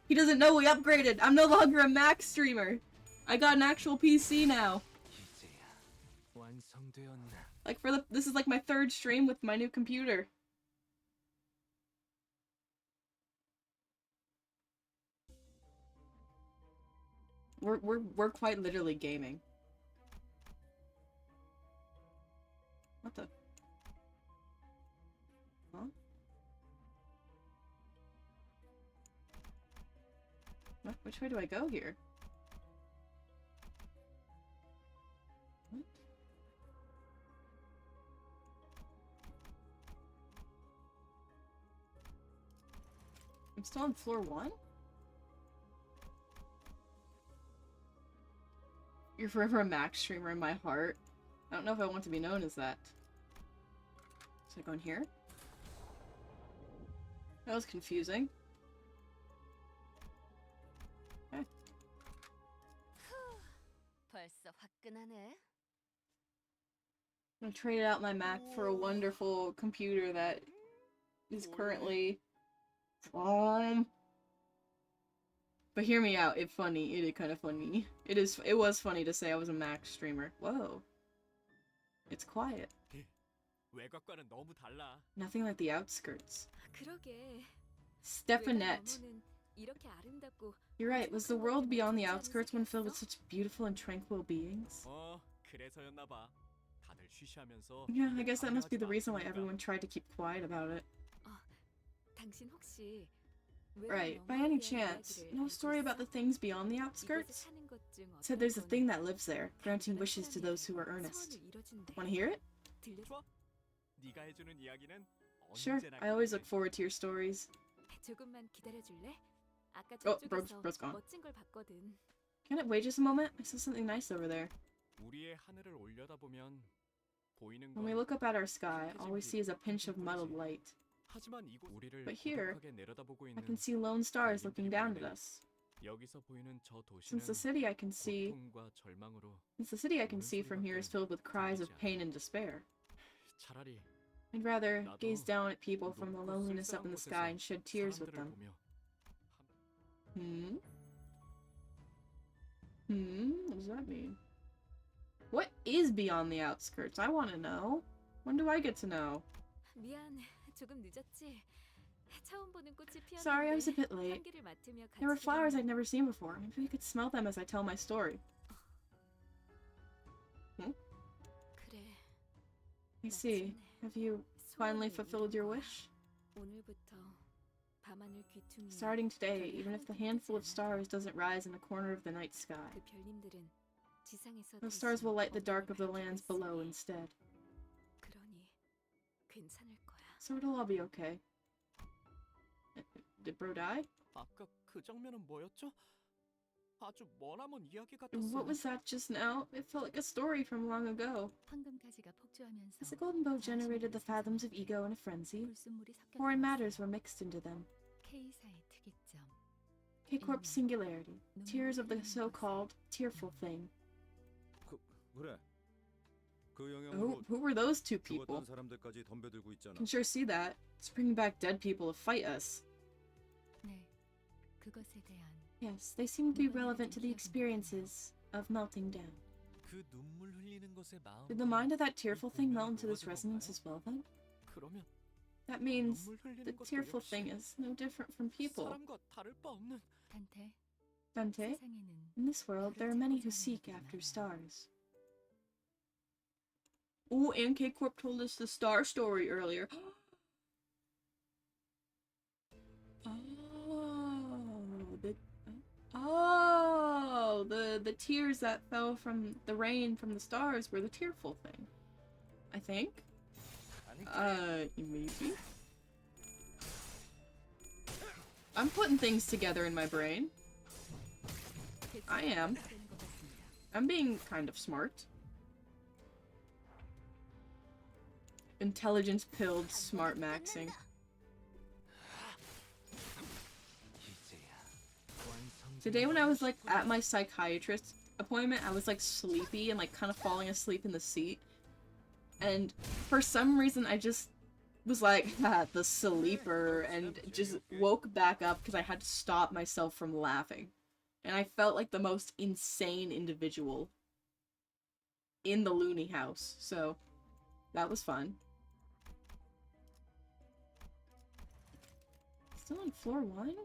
He doesn't know we upgraded. I'm no longer a Max streamer. I got an actual PC now. Like this is like my 3rd stream with my new computer. We're quite literally gaming. What the? Huh? What? Which way do I go here? What? I'm still on floor 1? You're forever a Max streamer in my heart. I don't know if I want to be known as that. So I go in here? That was confusing. Okay. 벌써 화끈하네. I'm gonna trade out my Mac for a wonderful computer that is currently but hear me out, it's funny. It is kind of funny. It was funny to say I was a Mac streamer. Whoa. It's quiet. 외곽과는 너무 달라. Nothing like the outskirts. 그러게. Stefanette. 이렇게 아름답고 You're right, was the world beyond the outskirts one filled with such beautiful and tranquil beings? 그래서였나 봐. 다들 쉬쉬하면서. Yeah, I guess that must be the reason why everyone tried to keep quiet about it. 당신 혹시 Right, by any chance, no story about the things beyond the outskirts? Said there's a thing that lives there, granting wishes to those who are earnest. Wanna hear it? 네가 해주는 이야기는 Sure, I always look forward to your stories. 조금만 기다려줄래? 아까 Oh, 저쪽에서 bro's gone. 멋진 걸 봤거든. Can it wait just a moment? I saw something nice over there. 우리의 하늘을 올려다보면 보이는 When we look up at our sky, all we see is a pinch of muddled light. 하지만 이곳 우리를 But here, 고독하게 내려다보고 I 있는 can see lone stars looking down at us. 여기서 보이는 저 Since the 도시는 city I can see, 고통과 절망으로 from here is filled with cries of pain and despair. 차라리 I'd rather gaze down at people from the loneliness up in the sky and shed tears with them. What does that mean? What is beyond the outskirts? I want to know. When do I get to know? 미안, 조금 늦었지. 처음 보는 꽃이 피었는데 Sorry, I was a bit late. 향기를 맡으며 같이 There were flowers I'd 걸으면 never seen before. Maybe we could smell them as I tell my story. 그래. I see. Have you finally fulfilled your wish? 오늘부터 밤하늘 귀퉁이 Starting today, even if the handful of stars doesn't rise in the corner of the night sky, 그 별님들은 지상에서 those stars will light the dark of the 어둠을 lands 밝히고 below 있으니 instead. 그러니 괜찮을 거야. So it'll all be okay. Did bro die? 아까 그 장면은 뭐였죠? 아주 머나먼 이야기 같았어. What was that just now? It felt like a story from long ago. 황금가지가 폭주하면서 As the golden bow generated the fathoms of ego in a frenzy, 불순물이 foreign 섞여 matters were mixed into them. K사의 특이점. K-Corp's singularity, tears of the so-called tearful thing. 그래. 그 Who were those two people? 죽었던 사람들까지 덤벼들고 있잖아. Can sure see that. It's bringing back dead people to fight us. 네, 그것에 대한 Yes, they seem to be relevant to the experiences of melting down. 그 눈물 흘리는 것의 마음. Did the mind of that tearful thing melt into this resonance as well then? 그러면 That means 눈물 흘리는 the 것도 tearful 역시 thing is no different from people. 사람과 다를 바 없는. 단테. Dante, 세상에는 in this world there are many who seek after stars. Oh, and K-Corp told us the star story earlier. The tears that fell from the rain from the stars were the tearful thing. I think. 아니, Maybe. I'm putting things together in my brain. I am. I'm being kind of smart. Intelligence pilled smart maxing. Today when I was like at my psychiatrist appointment, I was like sleepy and like kind of falling asleep in the seat. And for some reason I just was like, the sleeper, and just woke back up because I had to stop myself from laughing. And I felt like the most insane individual in the loony house, so that was fun. Still on floor 1?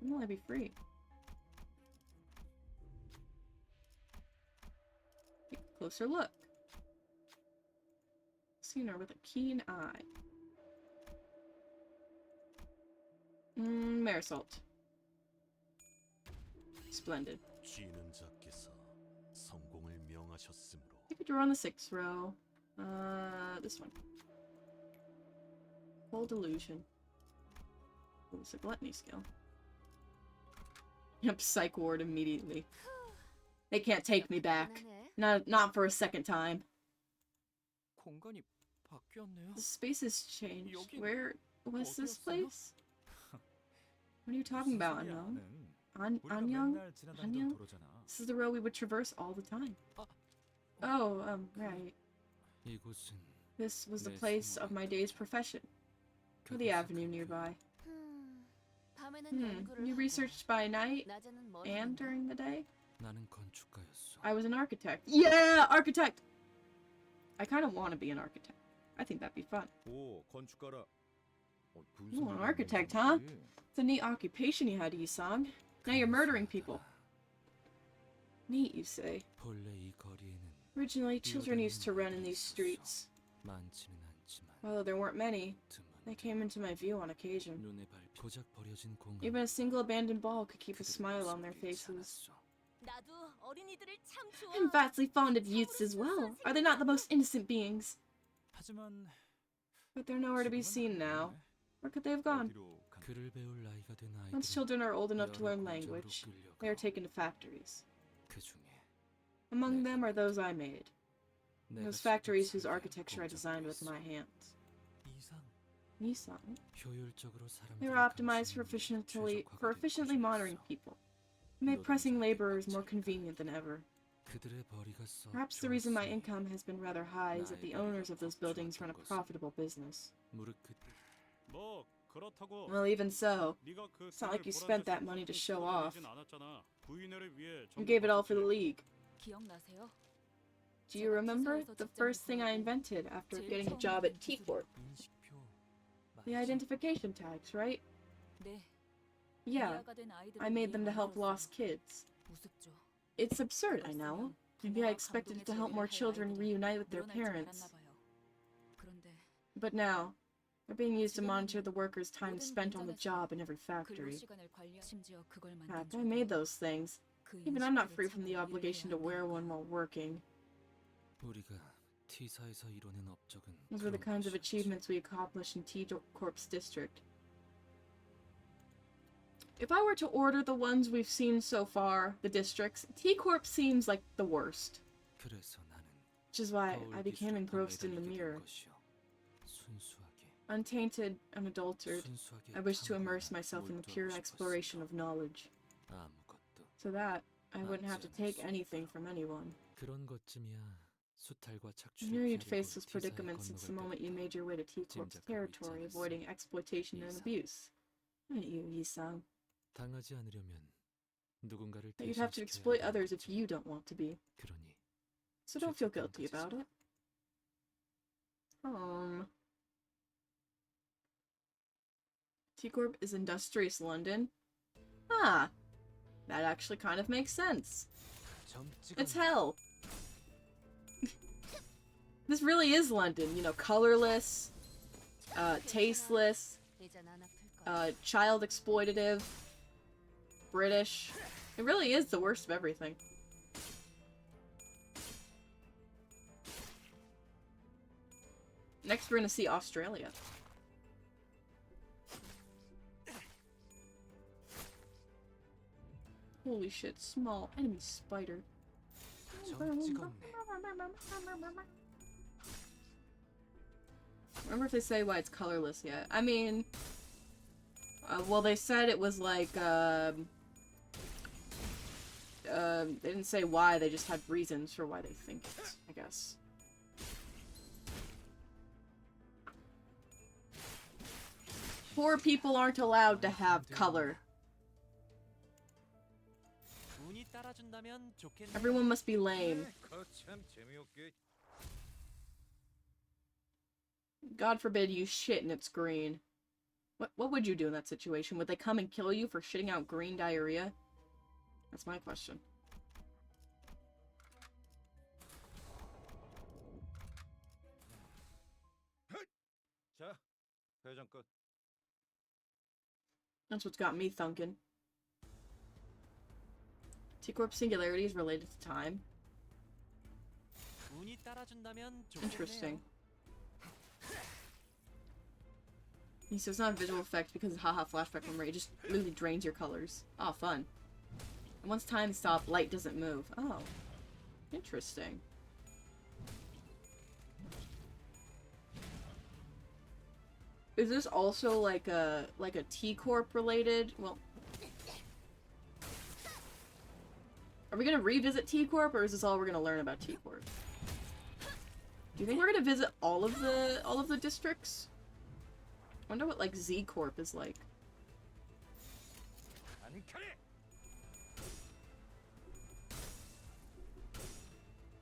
When will I be free? Take a closer look. Seen her with a keen eye. Marisol. Splendid. Take a draw on the 6th row. This one. Full delusion. Ooh, it's a gluttony skill. Yep, psych ward immediately. They can't take me back. Not for a second time. 공간이 바뀌었네요. The space has changed. Where was this place? What are you talking about, Unknown? Anyang? This is the road we would traverse all the time. Oh, right. This was the place of my day's profession. Or the avenue nearby. You researched by night and during the day? I was an architect. Yeah, architect! I kind of want to be an architect. I think that'd be fun. Ooh, an architect, huh? It's a neat occupation you had, Yi-sang. Now you're murdering people. Neat, you say. Originally, children used to run in these streets. Although there weren't many, they came into my view on occasion. Even a single abandoned ball could keep a smile on their faces. I'm vastly fond of youths as well. Are they not the most innocent beings? But they're nowhere to be seen now. Where could they have gone? Once children are old enough to learn language, they are taken to factories. Among them are those I made. Those factories whose architecture I designed with my hands. Nissan. They were optimized for efficiently monitoring people. Made pressing laborers more convenient than ever. Perhaps the reason my income has been rather high is that the owners of those buildings run a profitable business. Well, even so, it's not like you spent that money to show off. You gave it all for the League. Do you remember the first thing I invented after getting a job at T-Corp? The identification tags, right? Yeah, I made them to help lost kids. It's absurd, I know. Maybe I expected it to help more children reunite with their parents. But now, they're being used to monitor the workers' time spent on the job in every factory. Heck, I made those things. Even I'm not free from the obligation to wear one while working. Those were the kinds of achievements we accomplished in T-Corp's district. If I were to order the ones we've seen so far, the districts, T-Corp seems like the worst. Which is why I became engrossed in the mirror. Untainted, unadulterated, I wish to immerse myself in the pure exploration of knowledge. So that I wouldn't have to take anything from anyone. I knew you'd face those predicaments since the moment you made your way to T-Corp's territory, avoiding exploitation and abuse. Not you, Yi-sang. That you'd have to exploit others if you don't want to be. So don't feel guilty about it. T-Corp is Industrious London? Ah, that actually kind of makes sense. It's hell. This really is London, you know, colorless, tasteless, child exploitative, British. It really is the worst of everything. Next, we're gonna see Australia. Holy shit, small enemy spider. 점 찍었네. Remember if they say why it's colorless yet? I mean, well, they said it was like, they didn't say why, they just had reasons for why they think it, I guess. Poor people aren't allowed to have color. 운이 따라준다면 좋겠네요. Everyone must be lame. 거참 재미없게. God forbid you shit and it's green. What would you do in that situation? Would they come and kill you for shitting out green diarrhea? That's my question. 자, 회전 끝. That's what's got me thunking. T-Corp singularity is related to time. 운이 따라준다면 좋겠네요. Interesting. He says it's not a visual effect because haha flashback memory. It just really drains your colors. Oh, fun. And once time stops, light doesn't move. Oh. Interesting. Is this also like a T-Corp related? Well, are we gonna revisit T-Corp, or is this all we're gonna learn about T-Corp? Do you think we're gonna visit all of the districts? I wonder what like Z-Corp is like.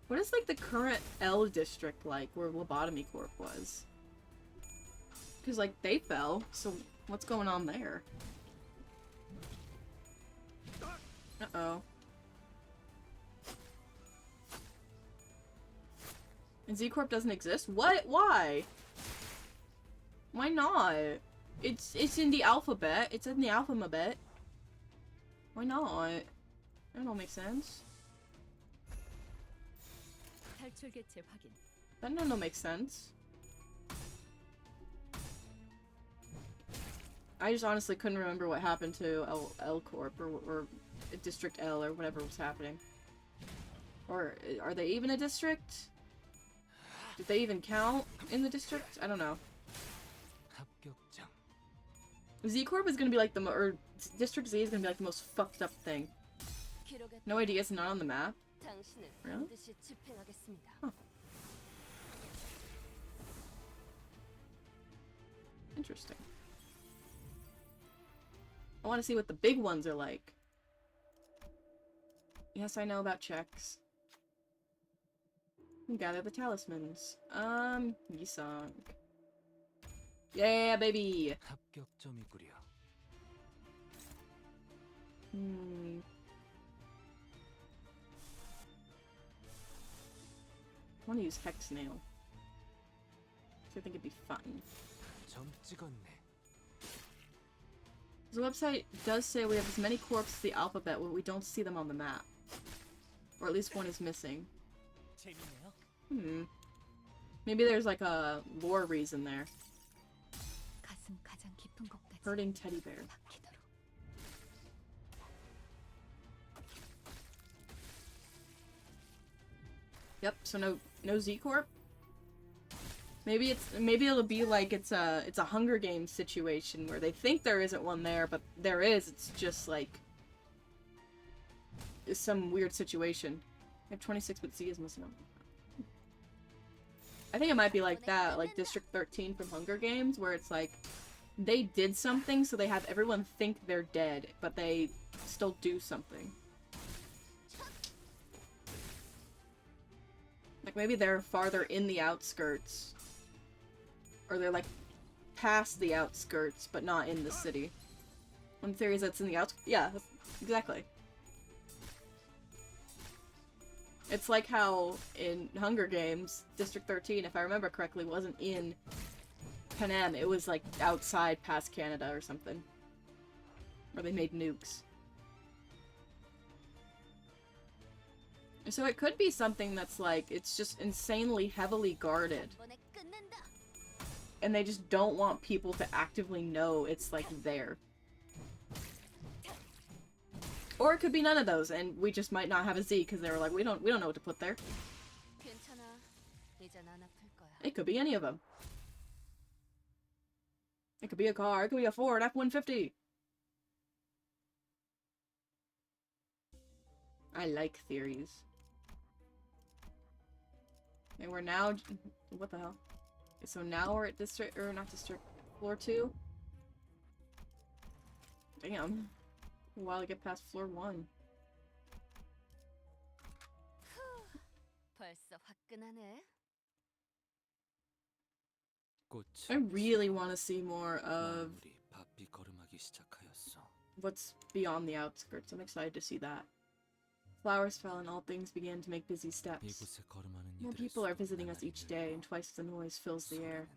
What is like the current L district like, where Lobotomy Corp was? Because like they fell, so what's going on there? Uh-oh. And Z-Corp doesn't exist? What? Why? Why not? It's in the alphabet. It's in the alphabet. Why not? That don't make sense. 탈출 개체 확인. That don't make sense. I just honestly couldn't remember what happened to L Corp or District L or whatever was happening. Or are they even a district? Did they even count in the district? I don't know. 합격점. Z Corp is gonna be like or District Z is gonna be like the most fucked up thing. No idea, it's not on the map. Really? Huh. Interesting. I want to see what the big ones are like. Yes, I know about checks. Gather the talismans. Yisong. Yeah, baby! 합격점이구려. I want to use Hex Nail. I think it'd be fun. 점 찍었네. The website does say we have as many corps as the alphabet, but we don't see them on the map. Or at least one is missing. 재밌네요. Maybe there's like a lore reason there. 가슴 가장 깊은 곳까지 Hurting teddy bear. 박히도록. Yep, so no Z Corp? Maybe it'll be like it's a Hunger Games situation where they think there isn't one there, but there is. It's just like it's some weird situation. I have 26, but Z is missing. I think it might be like that, like District 13 from Hunger Games, where it's like they did something, so they have everyone think they're dead, but they still do something. Like maybe they're farther in the outskirts. Or they're like past the outskirts, but not in the city. One theory is that's in the outskirts. Yeah, exactly. It's like how in Hunger Games, District 13, if I remember correctly, wasn't in Panem. It was like outside past Canada or something. Where they made nukes. So it could be something that's like, it's just insanely heavily guarded. and they just don't want people to actively know it's, like, there. Or it could be none of those, and we just might not have a Z because they were like, we don't know what to put there. 괜찮아. 이젠 안 아플 거야. It could be any of them. It could be a car. It could be a Ford F-150. I like theories. And we're now... What the hell? Okay, so now we're at district... Or not district. Floor 2? Damn. A while to get past floor 1. 벌써 화끈하네. I really want to see more of 바삐 걸음하기 시작하였어. what's beyond the outskirts. I'm excited to see that. Flowers fell and all things began to make busy steps. 이곳에 걸음하는 More 이들의 people are 수많은 visiting us each day, and 날들과 twice the noise fills the air.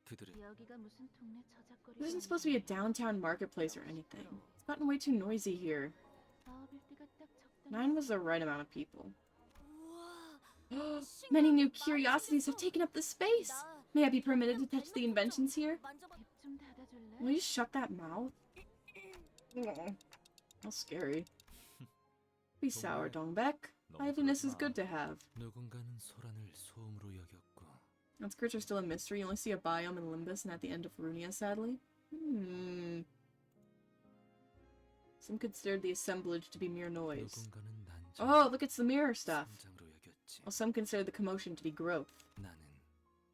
그들의 여기가 무슨 동네 저작거리. This isn't supposed to be a downtown marketplace or anything. It's gotten way too noisy here. 9 was the right amount of people. Many new curiosities have taken up the space! May I be permitted to touch the inventions here? Will you shut that mouth? How scary. Be sour, Dongbaek. Liveliness is good to have. 누군가는 소란을 소음으로 여겼고 Outskirts are still a mystery. You only see a biome in Limbus and at the end of Runia, sadly. Some considered the assemblage to be mere noise. 누군가는 난장 Oh, look, it's the mirror stuff. 성장으로 여겼지. While some consider the commotion to be growth. 나는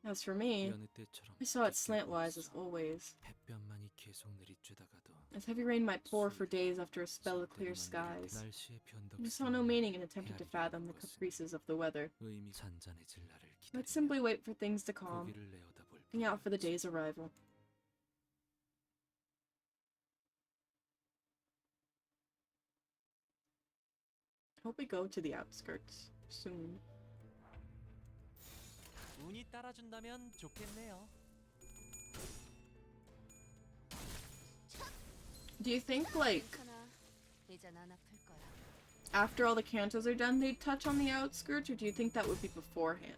As for me, 여느 때처럼 I saw it 깊게 slantwise as 보았어. always. 햇볕만이 계속 내리쬐다가도 As heavy rain might pour for days after a spell of clear skies. 날씨의 I saw no 변덕성을 meaning in attempting to 헤아리려고 fathom the 했어. caprices of the weather. 의미 잔잔해질 날을 Let's 기다리며 simply wait for things to calm, 고기를 내어다볼 looking out for the 뿐이었지. day's arrival. Hope we go to the outskirts soon. 운이 따라준다면 좋겠네요. Do you think, like, 괜찮아. 이젠 안 아플 거야. after all the cantos are done, they'd touch on the outskirts, or do you think that would be beforehand?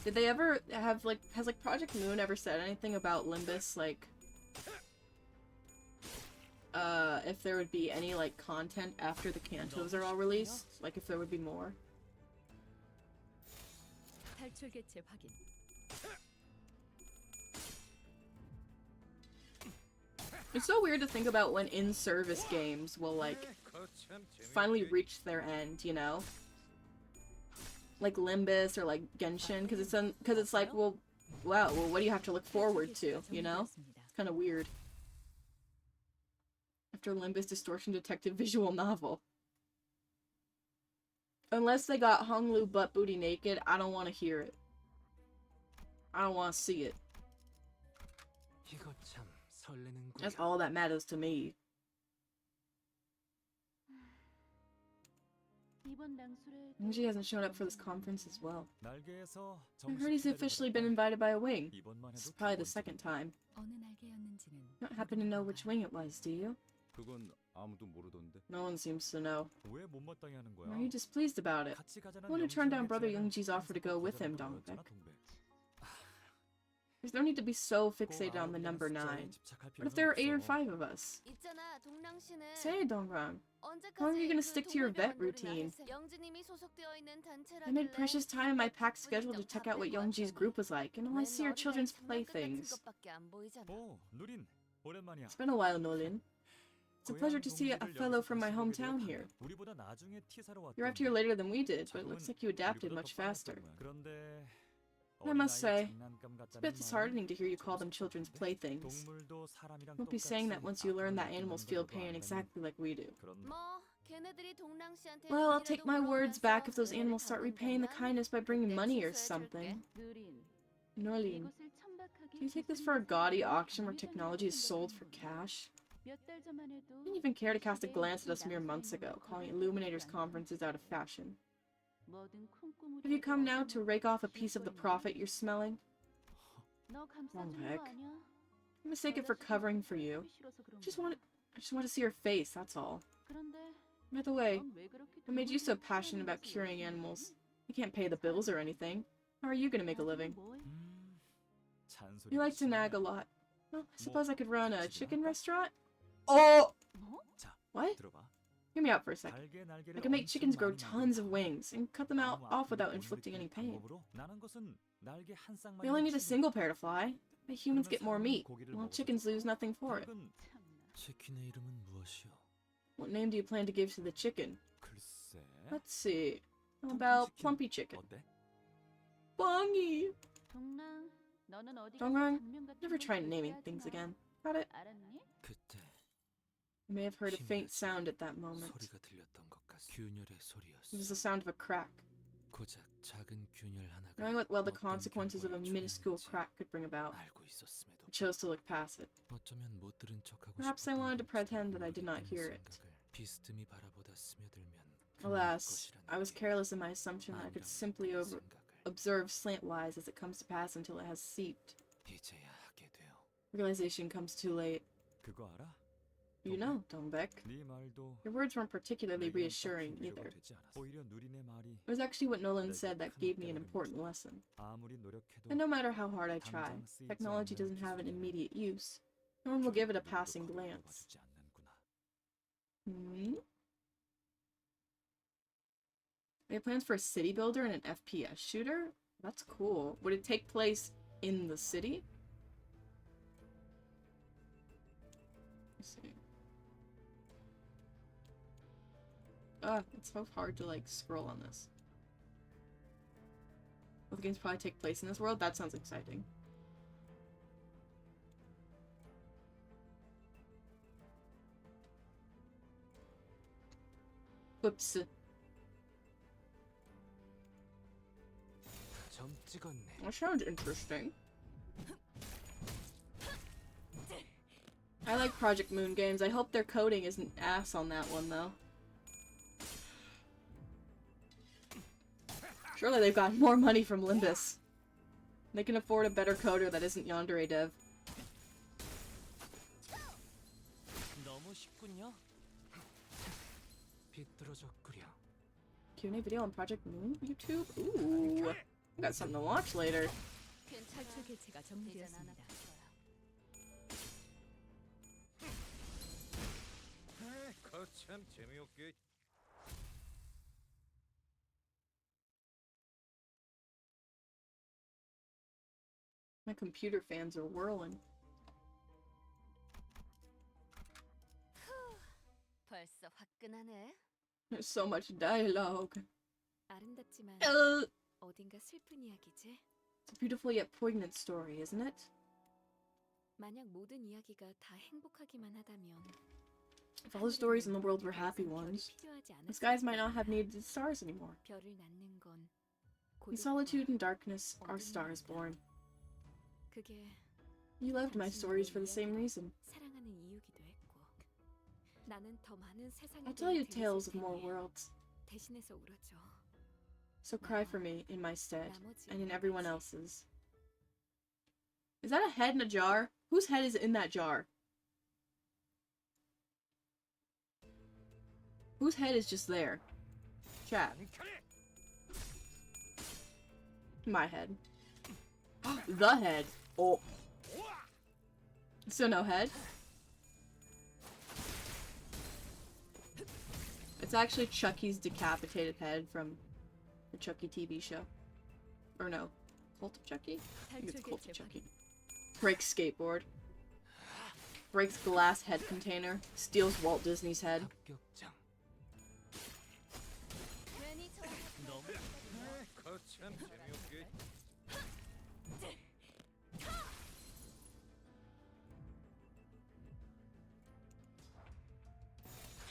Did they ever have, like, has, like, Project Moon ever said anything about Limbus, like, if there would be any, like, content after the cantos are all released? Like, if there would be more? 탈출 개체 확인. It's so weird to think about when in-service games will, like, finally reach their end, you know? Like Limbus or, like, Genshin, because it's like, well, wow, well, what do you have to look forward to, you know? It's kind of weird. After Limbus Distortion Detective visual novel. Unless they got Honglu butt booty naked, I don't want to hear it. I don't want to see it. 이거 참 설레는구나. That's all that matters to me. Yongji hasn't shown up for this conference as well. 날개에서 I heard he's officially been invited by a wing. This is probably the second time. 어느 날개였는지는 You don't happen to know which wing it was, do you? 그건 아무도 모르던데. No one seems to know. 왜 못마땅해 하는 거야? Why are you displeased about it? 같이 가자는 I want to turn down 영지의 brother 제안은 Youngji's offer to go with him, 거절한 Dongbaek. 거였잖아, 동백. There's no need to be so 꼭 fixated on the 아홉이라는 number 숫자에 9. 집착할 What if 필요는 there are 8 or 없어. 5 of us? 있잖아, 동랑 씨는 Say, Dongrang. 언제까지 How long are you gonna 그 stick to your vet 동물병원 routine? 놀이나 했어? 영지님이 소속되어 있는 I made 단체라길래 precious time in my packed schedule to check out what Youngji's group was like, and all I see are children's playthings. 것밖에 안 보이잖아. 오, 누린. 오랜만이야. It's been a while, Nolin. It's a pleasure to see a fellow from my hometown here. 우리보다 나중에 티사로 왔던. You arrived here later than we did, but it looks like you adapted much faster. 그런데 I must say, 장난감 It's a 같다는 bit 말. disheartening to hear you call them children's playthings. 동물도 사람이랑 Don't be 똑같이 saying that once you learn that 아픔을 animals 느끼는 feel 것도 pain 알면 exactly like we do. 그런 뭐 걔네들이 동랑 씨한테 Well, I'll 돈이라도 take my words back if those 물어오면서 animals start repaying the 갚는다면 kindness by bringing 그때 money or 취소해줄게. something. Nolin, do you take this for a gaudy auction where technology is sold for cash? You didn't even care to cast a glance at us mere months ago, calling Illuminators' conferences out of fashion. Have you come now to rake off a piece of the profit you're smelling? Dongbaek. I mistake it for covering for you. I just want to see her face, that's all. By the way, what made you so passionate about curing animals? You can't pay the bills or anything. How are you gonna make a living? 잔소리. You like to nag a lot. Well, I suppose I could run a 지금아? chicken restaurant? Oh! 자, What? 들어봐. Hear me out for a second. 달걀 날개를 I can make 엄청 chickens grow 많이 tons of 만든다. wings and cut them out 아무 off 아픔도 without 못 inflicting any 느낄 pain. 방법으로 나는 것은 날개 한 쌍만 We only need a 있는 single pair to fly. But humans 그러면 get more 사람은 meat, 고기를 while 먹어도 chickens lose nothing for it. 닭은 치킨의 이름은 무엇이오? What name do you plan to give to the chicken? 글쎄. Let's see. How about Plumpy Chicken? 어때? Bongy! 동랑, 너는 어디 Dongrang, never try naming things again. Got it? 알았니? 그때 You may have heard a faint sound at that moment. 소리가 들렸던 것 같아. 균열의 It 소리였어. was the sound of a crack. 고작 작은 균열 하나가 Knowing what the 어떤 consequences of a 결과를 minuscule 초래할지 crack could bring about, 알고 있었음에도 I chose to look past it. 어쩌면 못 들은 척하고 Perhaps I 싶었던 wanted to 건지 pretend that I did not hear it. 생각을 비스듬히 바라보다 스며들면 Alas, 끝날 I was 것이라는 careless in my assumption that I could 안타까운 simply 생각을 observe slantwise as it comes to pass until it has seeped. 이제야 하게 되어 Realization comes too late. 그거 알아? You know, Dongbaek. 네 말도 Your words weren't particularly 내게는 reassuring 딱히 위로가 either. 되지 않았어. 오히려 누리네 말이 It was actually what Nolan said that gave me an important lesson. 아무리 노력해도 And no matter how hard I try, technology doesn't have an immediate use. No one will give it a passing glance. 봐주지 않는구나. Hmm? They have plans for a city builder and an FPS shooter? That's cool. Would it take place in the city? Let's see. It's so hard to like scroll on this. Will the games probably take place in this world? That sounds exciting. Whoops. 점 찍었네. That sounds interesting. I like Project Moon games. I hope their coding isn't ass on that one, though. Surely they've got more money from Limbus. They can afford a better coder that isn't Yandere Dev. 너무 쉽군요. 비뚤어졌구려. Q&A video on Project Moon YouTube? Ooh. I got something to watch later. 괜찮아. 탈출 개체가 이젠 안 정리되었습니다. 아플 거야. 거참 재미없게. My computer fans are whirling. 벌써 화끈하네. There's so much dialogue. 아름답지만 어딘가 슬픈 이야기지. It's a beautiful yet poignant story, isn't it? 만약 모든 이야기가 다 행복하기만 하다면 If all the stories in the world were happy ones, the skies might not have needed stars anymore. 별을 낳는 건 In solitude and darkness are stars born. 그게 You loved my stories for the same reason. 사랑하는 이유기도 했고. 나는 더 많은 세상에 I'll tell you tales of more worlds. 대신해서 울어줘. So cry for me in my stead, 나머지 and in everyone else's. Is that a head in a jar? Whose head is in that jar? Whose head is just there? Chat. My head. The head. Oh. So no head? It's actually Chucky's decapitated head from the Chucky TV show. Or no. Cult of Chucky? I think it's 탈출 Cult of 개체 Chucky. 확인. Breaks skateboard. Breaks glass head container. Steals Walt Disney's head. 합격장. 괜히 저 너무 거참 재미없게.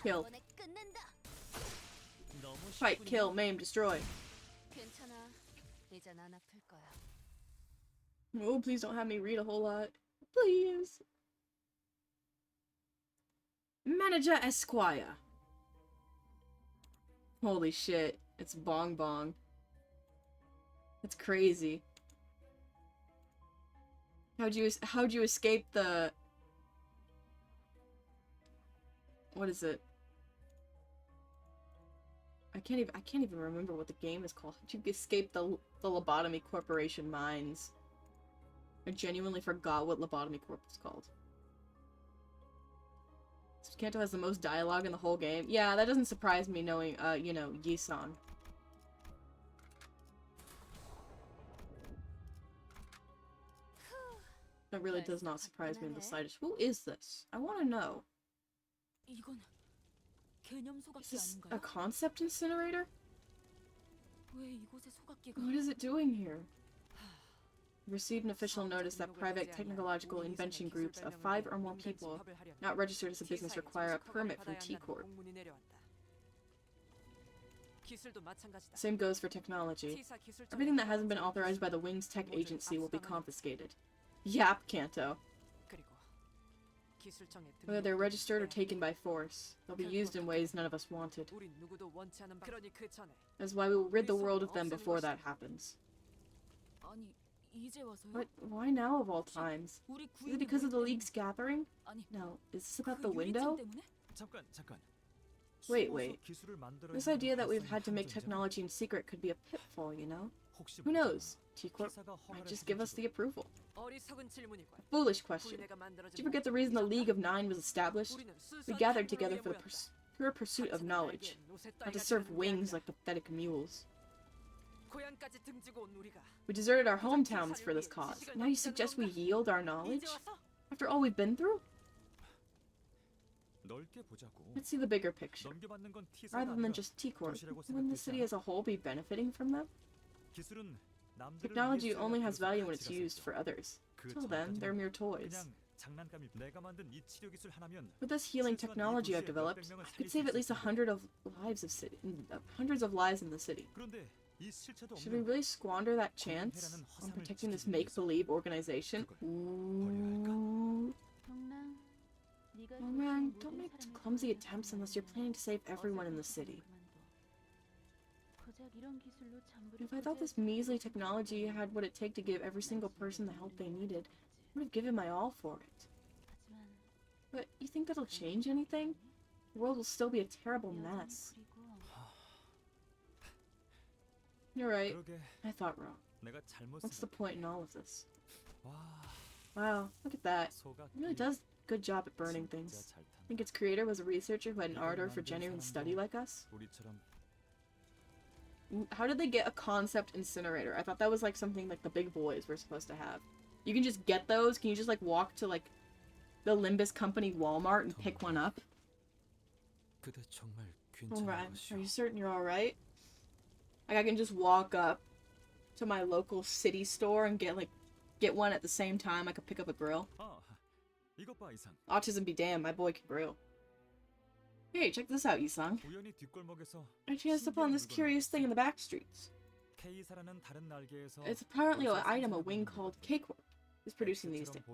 Kill. 이번에 끝낸다. 너무 Fight, 쉽군요. kill, maim, destroy. 괜찮아. 이젠 안 아플 거야. Oh, please don't have me read a whole lot. Please. Manager Esquire. Holy shit. It's Bong Bong. That's crazy. How'd you escape the... What is it? I can't even remember what the game is called. How'd you escape the Lobotomy Corporation mines? I genuinely forgot what Lobotomy Corp was called. So Kanto has the most dialogue in the whole game. Yeah, that doesn't surprise me knowing, you know, Yi-san. That really does not surprise me in the slightest. Who is this? I want to know. 이건 개념 Is 소각기 this a 아닌가요? concept incinerator? 왜 이곳에 소각기가? What is it doing here? Received an official notice that private technological invention groups of 5 or more people not registered as a business require a permit from T-Corp. Same goes for technology. Everything that hasn't been authorized by the Wings Tech Agency will be confiscated. Yap, Kanto. Whether they're registered or taken by force, they'll be used in ways none of us wanted. That's why we will rid the world of them before that happens. 아니, 이제 와서요? But why now of all times? 우리 Is it because of the League's gathering? 아니, No. Is this about 그 the 유리창 window? 때문에? 잠깐. Wait. 숨어서 기술을 만들어야 This 하는 idea that we've 발상이 had to make 함정이잖아. technology in secret could be a pitfall, you know? 혹시 Who 모르잖아. knows? T-Corp 기사가 might 허가를 just give us 해줄지도. the approval. 어리석은 질문이군. Foolish question. Did you forget the reason the League of Nine was established? We gathered together for the pure pursuit of knowledge, not to serve wings like pathetic mules. 고향까지 등지고 온 우리가 We deserted our hometowns for this cause. Now you suggest we yield our knowledge? After all we've been through? 넓게 보자고. Let's see the bigger picture. 넘겨받는 건 T사가 Rather than 아니라 just T-Corp, 도시라고 wouldn't the city 생각되지 as a whole be benefiting from them? 기술은 남들을 Technology 위해 only 쓰여야 has value when it's 가치가 used 생겨. for others. 그 Till then, they're 전까지는 mere toys. 그냥 장난감이 내가 만든 이 치료 기술 하나면 With this healing technology I've developed, I could save at least hundreds of lives in the city. 그런데 이 실체도 Should we 없는 really squander that chance on protecting this make-believe organization? Ooh. Dongrang, don't make clumsy attempts unless you're planning to save everyone in the city. If I thought this measly technology had what it take to give every single person the help they needed, I would have given my all for it. But you think that'll change anything? The world will still be a terrible mess. You're right. 그러게 I thought wrong. 내가 잘못 What's the point in all of this? 와, Wow, look at that. 소각기 It really does a good job at burning 진짜 things. 잘 탄다. Think its creator was a researcher who had an ardor for genuine study like us? 우리처럼 How did they get a concept incinerator? I thought that was like something like the big boys were supposed to have. You can just get those? Can you just like walk to like the Limbus Company Walmart and pick one up? 그대 정말 Alright, 괜찮은 are you 것이오. certain you're alright? Like I can just walk up to my local city store and get one at the same time I could pick up a grill? 아, 이것 봐 이상. Autism be damned, my boy can grill. Hey, check this out, Yusung. 우연히 뒷골목에서 I chanced upon this curious thing in the back streets. K사라는 다른 날개에서 It's apparently an item a wing called K-Corp is producing these days.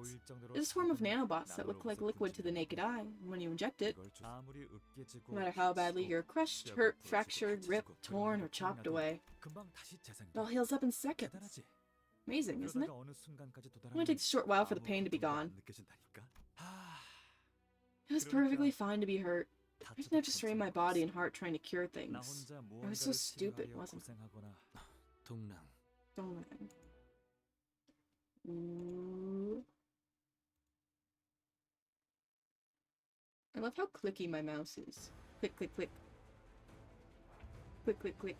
It's a swarm of nanobots that look like liquid to the naked eye. When you inject it, 아무리 으깨지고 no matter how badly you're crushed, hurt, fractured, ripped, torn, or chopped away, 금방 다시 재생돼. it all heals up in seconds. 대단하지? Amazing, isn't it? 그러다가 어느 순간까지 It only takes a short while for the pain to be gone. 느껴진다니까. 아, It was perfectly fine to be hurt. I didn't have to strain my body and heart trying to cure 나 things. 혼자 I was so 무언가를 stupid, 치료하려 wasn't I? 고생하거나 동랑. Dongrang. Ooh. I love how clicky my mouse is. Click, click, click. Click, click, click.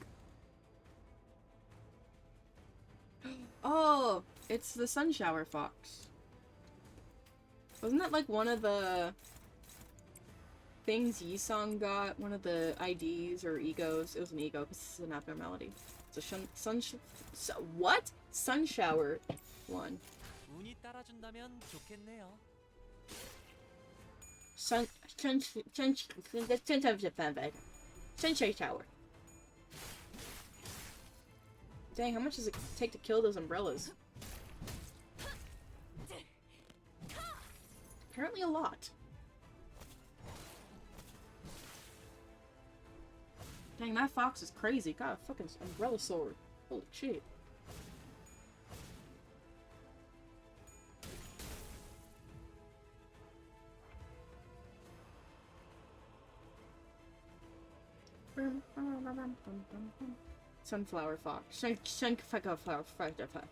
Oh, it's the sun shower fox. Wasn't that like one of the things Yisong got? One of the IDs or egos? It was an ego because this is an abnormality. It's a what? Sun shower one. 운이 따라준다면 좋겠네요. Sunshine shower. Dang, how much does it take to kill those umbrellas? Apparently a lot. Dang, that fox is crazy. Got a fucking umbrella sword. Holy shit. Sunflower fox. Sunflower fox.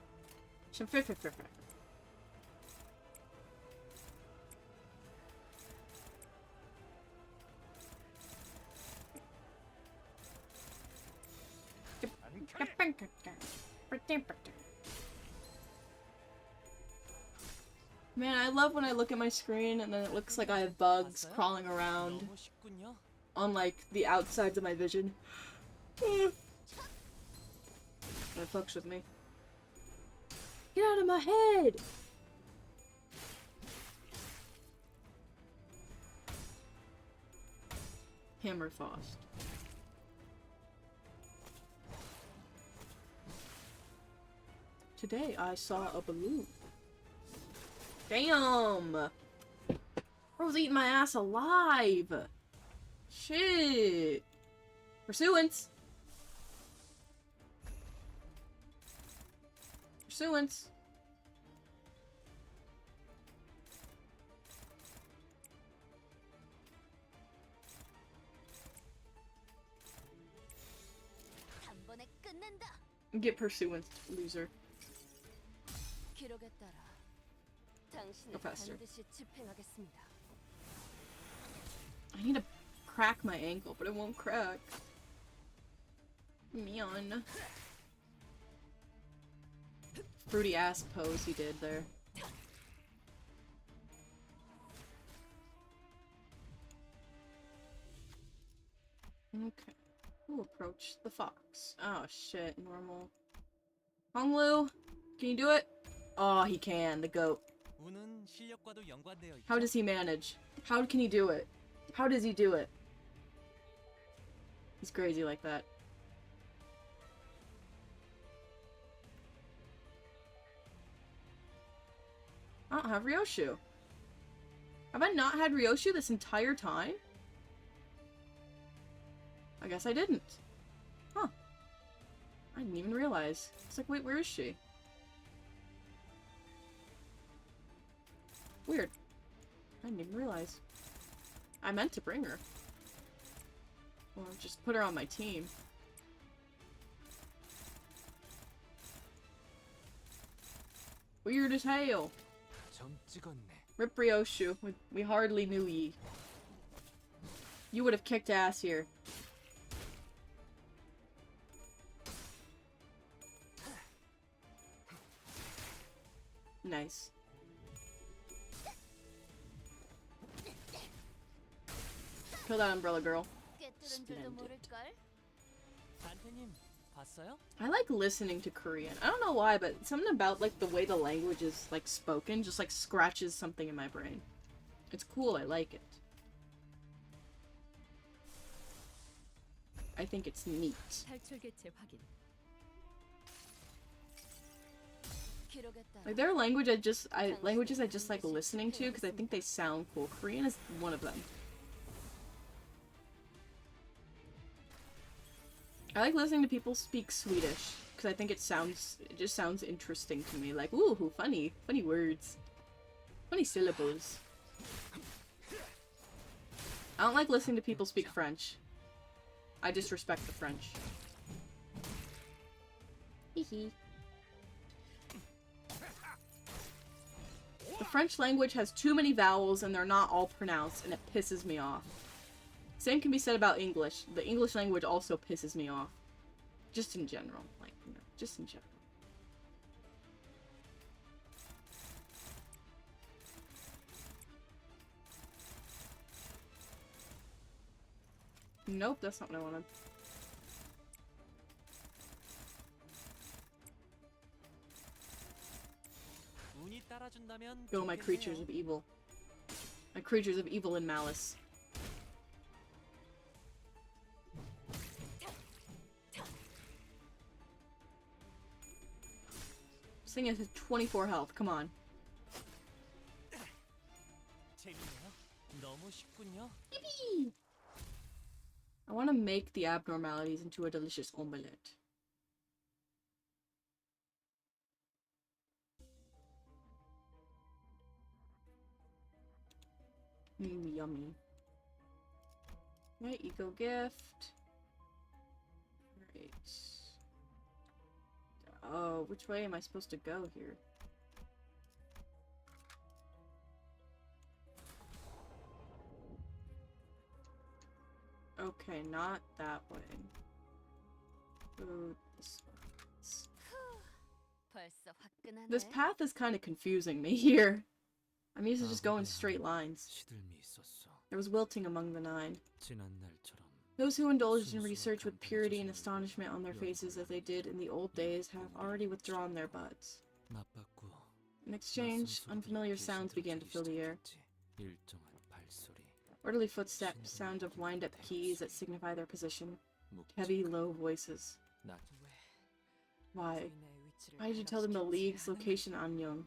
Man, I love when I look at my screen and then it looks like I have bugs crawling around 너무 쉽군요. on like the outsides of my vision. That fucks with me. Get out of my head! Hammerfrost. Today I saw a balloon. Damn! I was eating my ass alive! Shit! Pursuance! Pursuance! 단번에 끝낸다. Get pursuance, loser. 기록에 따라 당신을 Go faster. 반드시 집행하겠습니다. I need to crack my ankle, but it won't crack. Man. Fruity ass pose he did there. Okay. We'll approach the fox. Oh shit, normal. Honglu, can you do it? Oh, he can, the goat. 운은 실력과도 연관되어 있죠. How does he manage? How can he do it? How does he do it? He's crazy like that. I don't have Ryoshu. Have I not had Ryoshu this entire time? I guess I didn't. Huh. I didn't even realize. It's like, wait, where is she? Weird. I didn't even realize. I meant to bring her. Or just put her on my team. Weird as hell. 점 찍었네. Rip Ryoshu. We hardly knew ye. You would have kicked ass here. Nice. Kill that umbrella girl. 꿰뚫은 줄도 모를걸. 단테님 봤어요? I like listening to Korean. I don't know why, but something about like the way the language is like spoken just like scratches something in my brain. It's cool, I like it. I think it's neat. 탈출 개체 확인. 기록에 따라 Like there are languages I just like listening to because I think they sound cool. Korean is one of them. I like listening to people speak Swedish because I think it just sounds interesting to me. Like, ooh, funny words, funny syllables. I don't like listening to people speak French. I disrespect the French. Hee. The French language has too many vowels and they're not all pronounced and it pisses me off. Same can be said about English. The English language also pisses me off. Just in general. Like, you know, just in general. Nope, that's not what I wanted. 운이 따라준다면 Go, my creatures of evil. My creatures of evil and malice. This thing has 24 health, come on. 재밌네요. 너무 쉽군요. I want to make the abnormalities into a delicious omelette. Yummy. Right, eco gift. Right. Oh, which way am I supposed to go here? Okay, not that way. Go this way. 벌써 화끈하네. This path is kind of confusing me here. I'm used to just going straight lines. 시들미 있었어. There was wilting among the 9. 지난 날처럼 Those who indulged in research with purity and astonishment on their faces as they did in the old days have already withdrawn their buds. 나빴고 In exchange, unfamiliar sounds began to fill the air. 일정한 발소리, Orderly footsteps, sound of wind-up keys that signify their position, heavy, low voices. 나 Why? Why did you tell them the League's location, Anyong?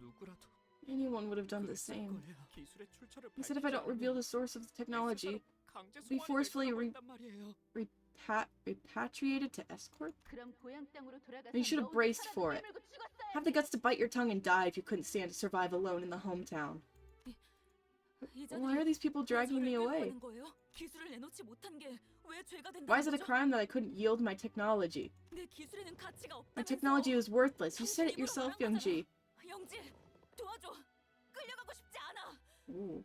누구라도 Anyone would have done the same. 기술의 출처를 He said if I don't reveal the source of the technology, 강제 be forcefully 말이에요. repatriated to escort? 그럼 고향 땅으로 돌아가서 You should have braced for it. Have the guts to bite your tongue and die if you couldn't stand to survive alone in the hometown. Why are these people dragging me away? 기술을 내놓지 못한 게 왜 죄가 된다는 Why is it a 거죠? crime that I couldn't yield my technology? 내 기술에는 가치가 My 없다면서. technology was worthless. You said it yourself, Youngji. 영지, 도와줘. 끌려가고 싶지 않아. Ooh.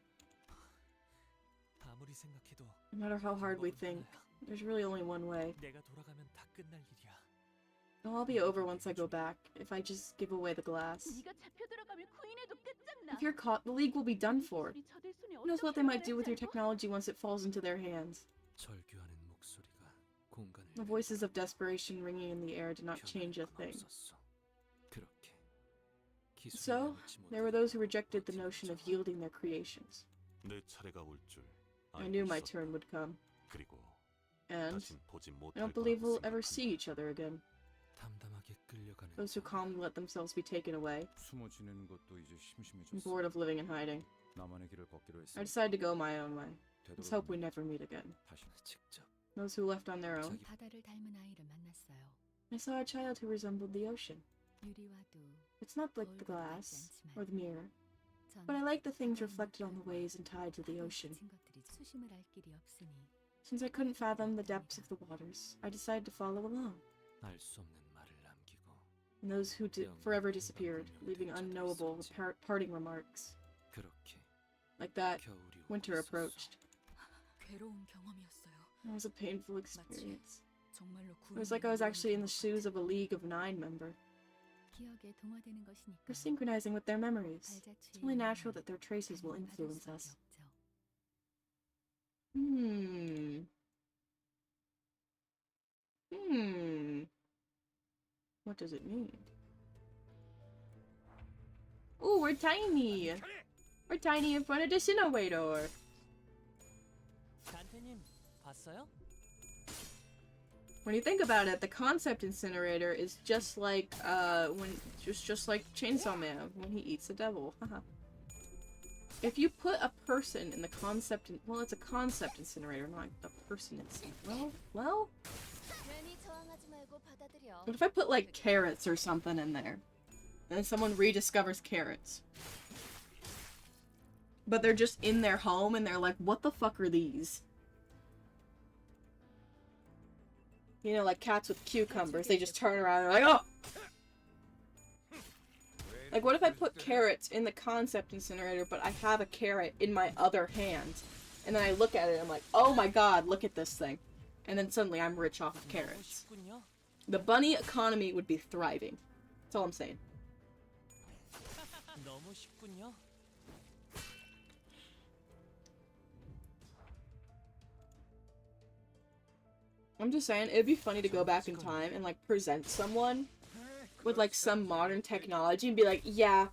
아무리 생각해도 No matter how hard we think, there's really only one way. 내가 돌아가면 다 끝날 일이야. It'll all be over once I go back, if I just give away the glass. 네가 잡혀 들어가면 구인해도 끝장나. If you're caught, the League will be done for. 기술이 저들 손에 Who knows what they 어떻게 might do with your 들어갈지 알고? technology once it falls into their hands? 절규하는 목소리가 공간을 The voices of desperation ringing in the air did not change a thing. 그렇게 So, there were those who rejected the notion of yielding their creations. 내 차례가 올 줄. I knew my turn would come. 그리고 And 다신 보지 I 못할 don't believe we'll 거라 ever see each other again. 담담하게 끌려가는 Those who calmly let themselves be taken away. 숨어 지내는 것도 이제 I'm 심심해졌어. bored of living and hiding. 나만의 길을 걷기로 했어. I decided to go my own way. Let's hope we never meet again. 다시 직접 Those who left on their own. 바다를 닮은 아이를 만났어요. I saw a child who resembled the ocean. 유리와도 It's not like the glass or the mirror, but I like the things reflected on the waves and tides of the ocean. 것들이 수심을 알 길이 없으니 Since I couldn't fathom the depths of the waters, I decided to follow along. 알 수 없는 말을 남기고 And those who forever disappeared, leaving unknowable parting remarks. 그렇게 Like that, 겨울이 winter 오고 approached. 괴로운 경험이었어요. It was a painful experience. 정말로 It was like I was actually in the shoes of a League of 9 member. 기억에 동화되는 것이니까. We're synchronizing with their memories. 발자취에 It's only natural that their traces will 받을 influence 수밖에 us. 없죠. What does it mean? Ooh, we're tiny! We're tiny in front of the incinerator! 단테님 봤어요? When you think about it, the concept incinerator is just like, just like Chainsaw Man when he eats the devil. Haha. If you put a person in the concept, well, it's a concept incinerator, not a person itself. Well? 괜히 저항하지 말고 받아들여. What if I put, like, carrots or something in there? And then someone rediscovers carrots. But they're just in their home and they're like, what the fuck are these? You know, like cats with cucumbers, they just turn around and they're like, oh! Like, what if I put carrots in the concept incinerator, but I have a carrot in my other hand? And then I look at it and I'm like, oh my god, look at this thing. And then suddenly I'm rich off of carrots. 쉽군요. The bunny economy would be thriving. That's all I'm saying. 너무 쉽군요. I'm just saying, it'd be funny to go back in time and, like, present someone with, like, some modern technology and be like, yeah,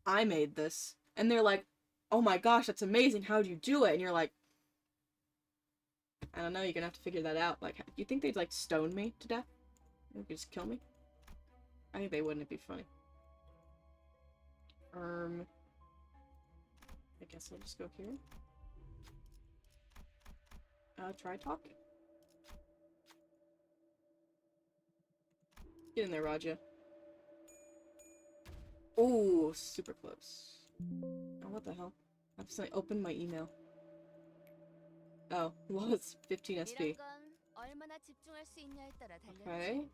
I made this. And they're like, oh my gosh, that's amazing, how'd you do it? And you're like, I don't know, you're gonna have to figure that out. Like, do you think they'd, like, stone me to death? They could just kill me? I think they wouldn't, it'd be funny. I guess I'll just go here. Try talking. Get in there, Raja. Ooh, super close. Oh, what the hell? I accidentally opened my email. Oh, well, it's 15 SP. 이런 건 얼마나 집중할 수 있냐에 따라 달렸지. Okay.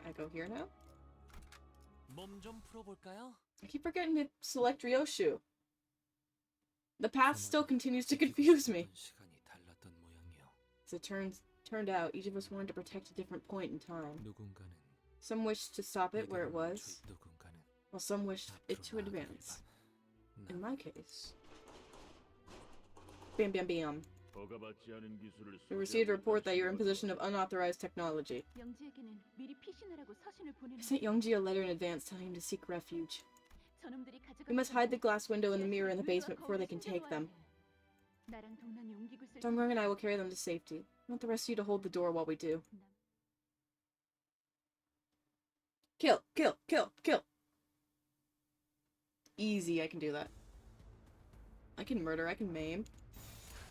I go here now? 몸 좀 풀어볼까요? I keep forgetting to select Ryoshu. The path still continues to confuse me. 시간이 달랐던 모양이요. As it turned out, each of us wanted to protect a different point in time. 누군가는 Some wished to stop it where it was, 누군가는 while some wished it to 앞으로 나아가길 advance. 바라. In my case. Bam bam bam. We received a report that you're in possession of unauthorized technology. 영지에게는 미리 피신하라고 서신을 I 보내는 sent Youngji a letter in advance telling him to seek refuge. We must hide the glass window and the mirror in the basement before they can take them. 나랑 동란 용기구 쓸 Dongrang and I will carry them to safety. I want the rest of you to hold the door while we do. Kill! Kill! Kill! Kill! Easy, I can do that. I can murder, I can maim.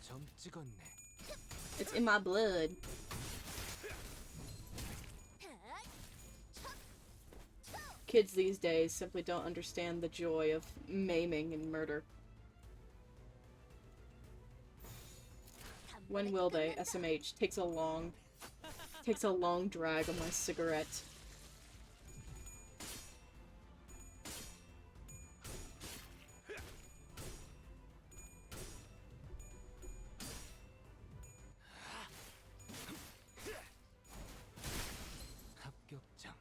점 찍었네. It's in my blood. Kids these days simply don't understand the joy of maiming and murder. When will they? SMH. Takes a long drag on my cigarette. 합격장.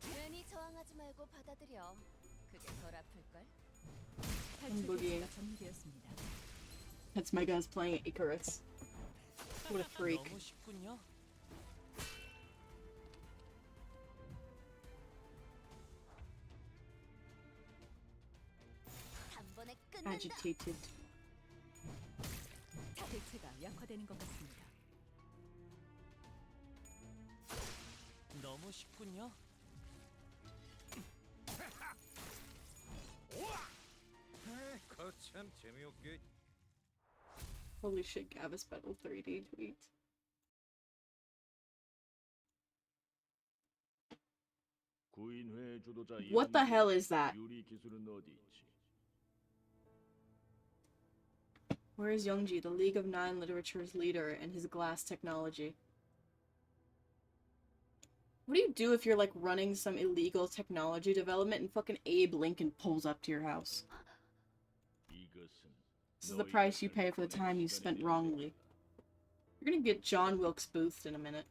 괜히 저항하지 말고 받아들여. 그게 덜 아플걸? Boogie. 탈출 정리되었습니다. That's my guys playing Icarus. What a freak. 너무 쉽군요. 단번에 끝낸다. Agitated. 대체가 약화되는 것 같습니다. 너무 쉽군요. 거참 재미없게. Holy shit, Gavis Battle 3D tweet. What the hell is that? Where is Youngji, the League of Nine Literature's leader, and his glass technology? What do you do if you're like running some illegal technology development and fucking Abe Lincoln pulls up to your house? This is the price you pay for the time you spent wrongly. You're gonna get John Wilkes Booth in a minute.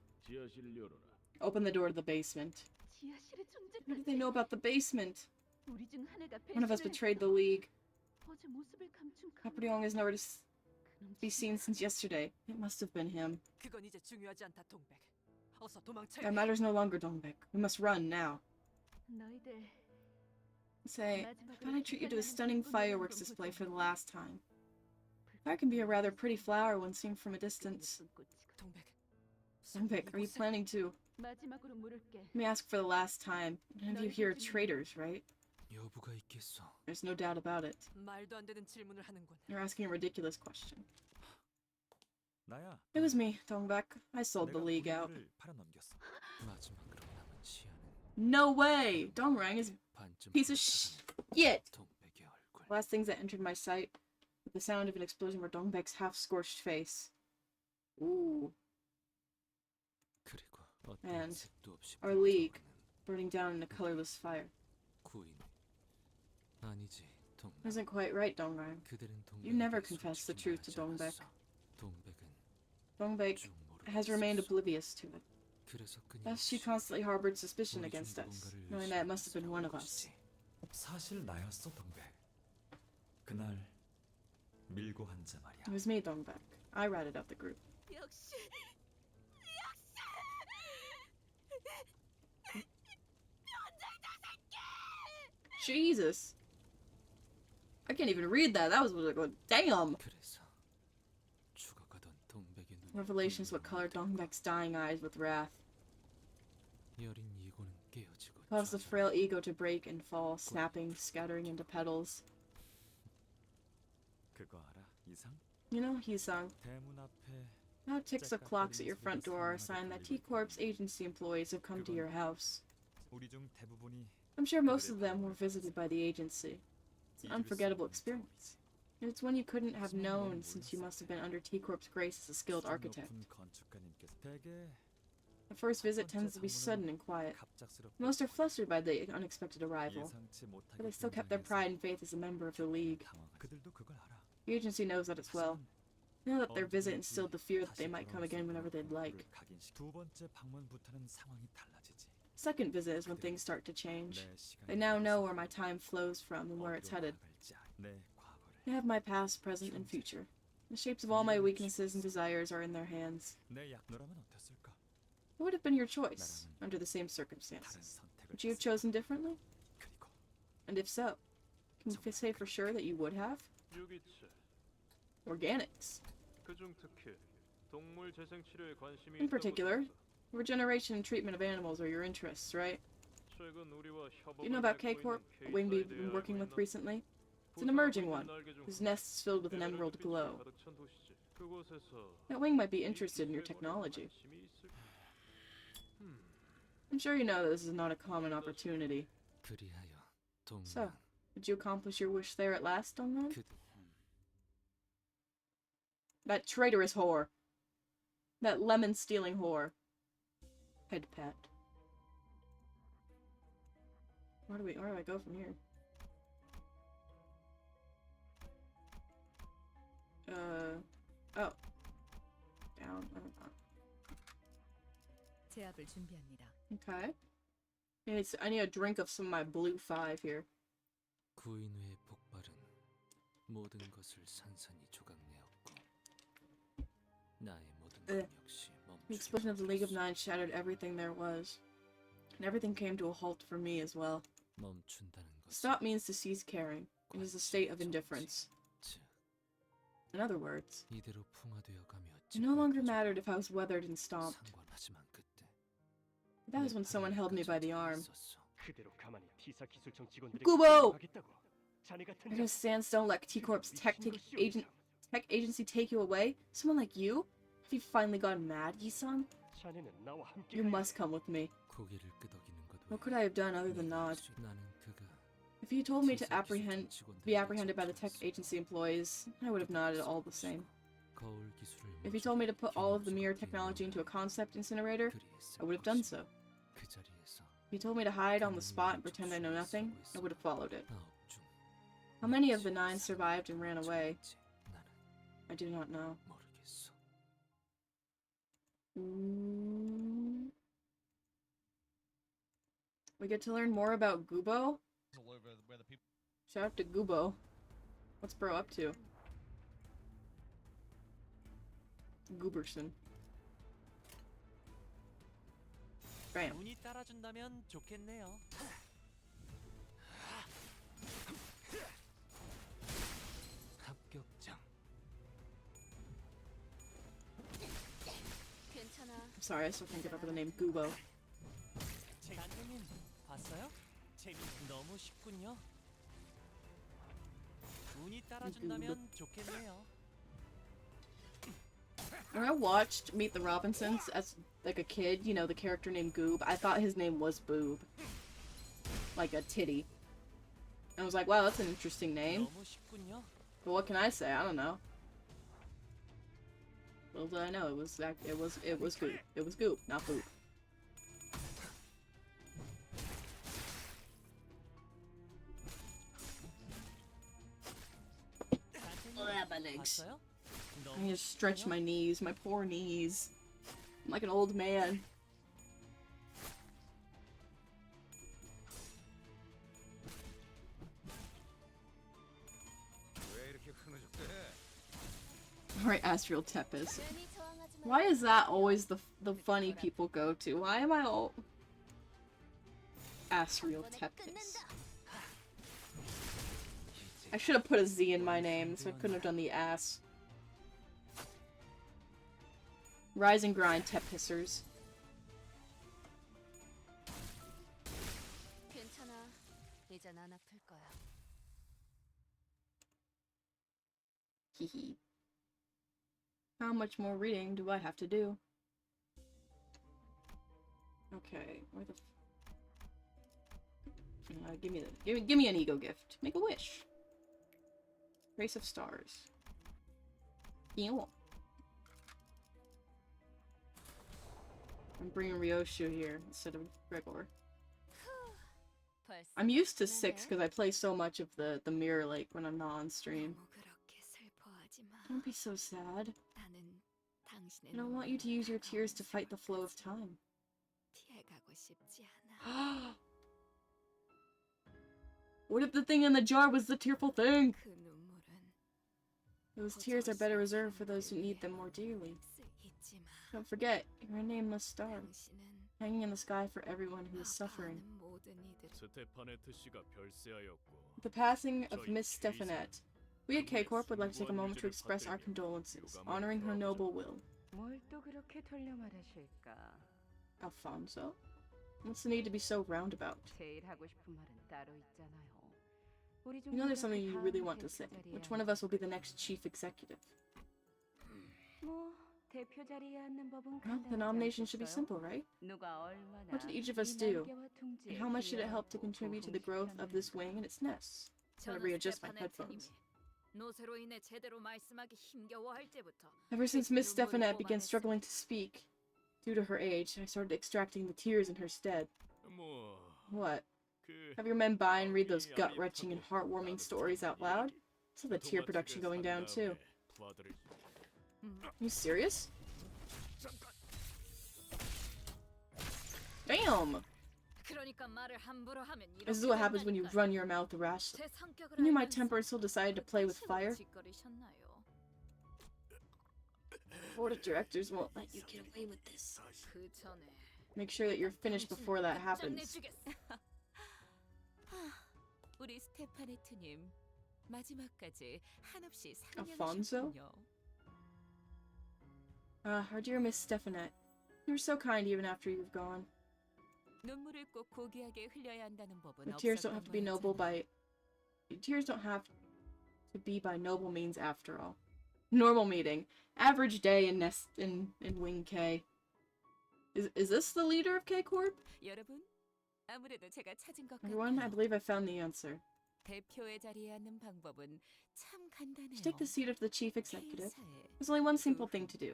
Open the door to the basement. 지하실의 What do 존재까지. they know about the basement? 우리 중 하나가 One of us 배신을 betrayed the 했어. League. 어제 모습을 감춘 그 Capriong is nowhere to 그놈 be seen since yesterday. It must have been him. 그건 이제 중요하지 않다, 동백. 어서 도망쳐야 That matters no longer, Dongbaek. We must run now. 너희들 Say, I thought I'd treat you to a stunning fireworks display for the last time. Fire can be a rather pretty flower when seen from a distance. 동백. Dongbaek, are you planning to? 마지막으로 물을게. Let me ask for the last time. None of you here are traitors, right? 여부가 있겠어. There's no doubt about it. 말도 안 되는 질문을 하는군. You're asking a ridiculous question. 나야. It was me, Dongbaek. I sold the League out. 팔아넘겼어. 마지막으로 남은 시야는 No way! Dongrang is 반쯤 piece of shit! 동백의 얼굴. Last things that entered my sight with the sound of an explosion were Dongbaek's half-scorched face. Ooh. 그리고 어떤 And 색도 없이 our league 불타오르는 burning down in a colorless fire. 구인. 아니지, 동백. Isn't quite right, Dongrang. 그들은 You never 동백에게 confessed the 솔직히 truth to 말하지 Dongbaek. 않았어. 동백은 Dongbaek 쭉 모르고 has remained 있었어. oblivious to it. 그래서 Thus, she 끊임없이 constantly harbored suspicion 우리 중 against us, 누군가를 knowing that it must have been one of us. 의심했을 사실 나였어, 동백. 그날 밀고 한자 말이야. It was me, Dongbaek. I ratted out the group. 역시 Jesus! I can't even read that. That was like, damn! 그래서 죽어가던 동백의 눈. Revelations what colored Dongbaek's dying eyes with wrath. 여린 이고는 깨어지고 Caused the 젖어. frail ego to break and fall, snapping, scattering into petals. 그거 알아? 이상? You know, Hee-sung, 대문 앞에 now ticks of clocks at your front door are a sign that T-Corp's agency employees have come to your house. 우리 중 대부분이 I'm sure most of them were visited by the agency. It's an unforgettable experience. And it's one you couldn't have known since you must have been under T-Corp's grace as a skilled architect. 높은 건축가님께서 대개 The first visit tends to be sudden and quiet. 갑작스럽게 Most are flustered by the unexpected arrival, 예상치 but they 못하게 still kept their pride and faith as a member of the League. 당황하지. 그들도 그걸 알아. The agency knows that as well. You know that their visit instilled the fear that they might come again whenever they'd like. 두 번째 방문부터는 상황이 달라지지. Second visit is when things start to change. They now know where my time flows from and where it's headed. They have my past, present, and future. The shapes of all my weaknesses and desires are in their hands. What would have been your choice, under the same circumstances? Would you have chosen differently? And if so, can you say for sure that you would have? Organics. In particular, regeneration and treatment of animals are your interests, right? You know about K-Corp, a wing we've been working with recently? It's an emerging one, whose nest is filled with an emerald glow. That wing might be interested in your technology. I'm sure you know that this is not a common opportunity. So, did you accomplish your wish there at last, Dongrang? That traitorous whore. That lemon-stealing whore. Head pat. Where do I go from here? Oh. Down. 제압을 준비합니다. Okay. I need a drink of some of my blue 5 here. 구인 후의 폭발은 모든 것을 산산이 조각내었고 나의 모든 것 역시 The explosion of the League of Nine shattered everything there was. And everything came to a halt for me as well. 멈춘다는 것은 Stop means to cease caring. It is a state of indifference. In other words, 이대로 풍화되어 가며 it no longer mattered if I was weathered and stomped. 상관하지만 그때 That was when someone held me by the arm. 구보! You're gonna Sandstone let T-Corp's tech agency take you away? Someone like you? Have you finally gone mad, Yi-san? You must come with me. 고개를 끄덕이는 것 What could I have done other than nod? 나는 그가 If he told me to be apprehended by the tech agency employees, I would have nodded all the same. 거울 기술을 If he told me to put all of the mirror technology into a concept incinerator, I would have done so. 그 자리에서 If he told me to hide on the spot and pretend I know nothing, I would have followed it. 9 중 How many of the 9 survived and ran away? 나는 I do not know. 모르겠어. We get to learn more about Gubo? Shout out to Gubo. What's bro up to? Gooberson. Bam. 운이 따라준다면 좋겠네요. 합격장. I'm sorry, I still can't get over the name Gubo. 감독님 봤어요? 재미 너무 쉽군요. 운이 따라준다면 좋겠네요. When I watched Meet the Robinsons as like a kid, you know, the character named Goob, I thought his name was Boob. Like a titty. And I was like, wow, that's an interesting name. 너무 쉽군요. But what can I say? I don't know. Little did I know, it was Goob. It was Goob, not Boob. My legs. 봤어요? I need to stretch my knees, my poor knees. I'm like an old man. Alright, Astral Tepes. Why is that always the funny people go to? Why am I all... Astral Tepes. I should have put a Z in my name, so I couldn't have done the ass. Rise and grind, Tepissers. Hehe. How much more reading do I have to do? Okay, where the give me an ego gift. Make a wish. Race of Stars. Ew. I'm bringing Ryoshu here instead of Gregor. I'm used to 6 because I play so much of the Mirror Lake when I'm not on stream. Don't be so sad. 나는 당신의 I don't want you to use your tears to fight the flow of time. 피해가고 싶지 않아. What if the thing in the jar was the tearful thing? 그 눈물은 Those tears are better reserved for those who need them more dearly. 잊지 마. Don't forget, you're a nameless star, 당신은 hanging in the sky for everyone who is suffering. 아파하는 모든 이들 스테파네트 씨가 별세하였고 With the passing of Miss Stephanette, we at K-Corp would like to take a moment to express our condolences, honoring her noble will. 뭘 또 그렇게 돌려 말하실까? Alfonso? What's the need to be so roundabout? 제일 하고 싶은 말은 따로 있잖아요. 우리 중 You know there's 누가 something 그 you 다음 really want to say. 대표 자리에 Which one of us will be the next chief executive? 뭐 대표 자리에 앉는 법은 Well, the 간단하지 nomination should be 않겠어요? simple, right? 누가 얼마나 What did each of us 이 do? 날개와 둥지에 And how much did it help to 기여하고 contribute to the growth of this wing and its nests? Gotta readjust my headphones. 노쇠로 인해 제대로 말씀하기 힘겨워할 때부터 Ever since Miss Stephanette began struggling to speak, due to her age, I started extracting the tears in her stead. 뭐 What? 그 Have your men buy and read those gut-wrenching and heartwarming stories out loud? So the tear production going down too. Are you serious? Damn! 그러니까 말을 함부로 하면 This is what happens when you run your mouth rash. 제 성격을 You knew my 알면서 temper and still decided to play with fire? 짓거리셨나요? Board of directors won't let you get away with this. 그 전에 Make sure that you're finished before that happens. 끝장내주겠어. 우리 스테파네트님 마지막까지 한없이 Alfonso? 상냥하셨군요. Our dear Miss Stephanette. You were so kind even after you've gone. 눈물을 꼭 고귀하게 흘려야 한다는 법은 Your tears don't 없었던 have to be noble 거였잖아요. by... Your tears don't have to be by noble means after all. Normal meeting. Average day in Nest in Wing K. Is this the leader of K-Corp? 여러분, 아무래도 제가 찾은 것 Everyone, I 같아요. believe I found the answer. 대표의 자리에 앉는 방법은 참 간단해요. To take the seat of the chief executive, K사에 there's only one simple thing to do.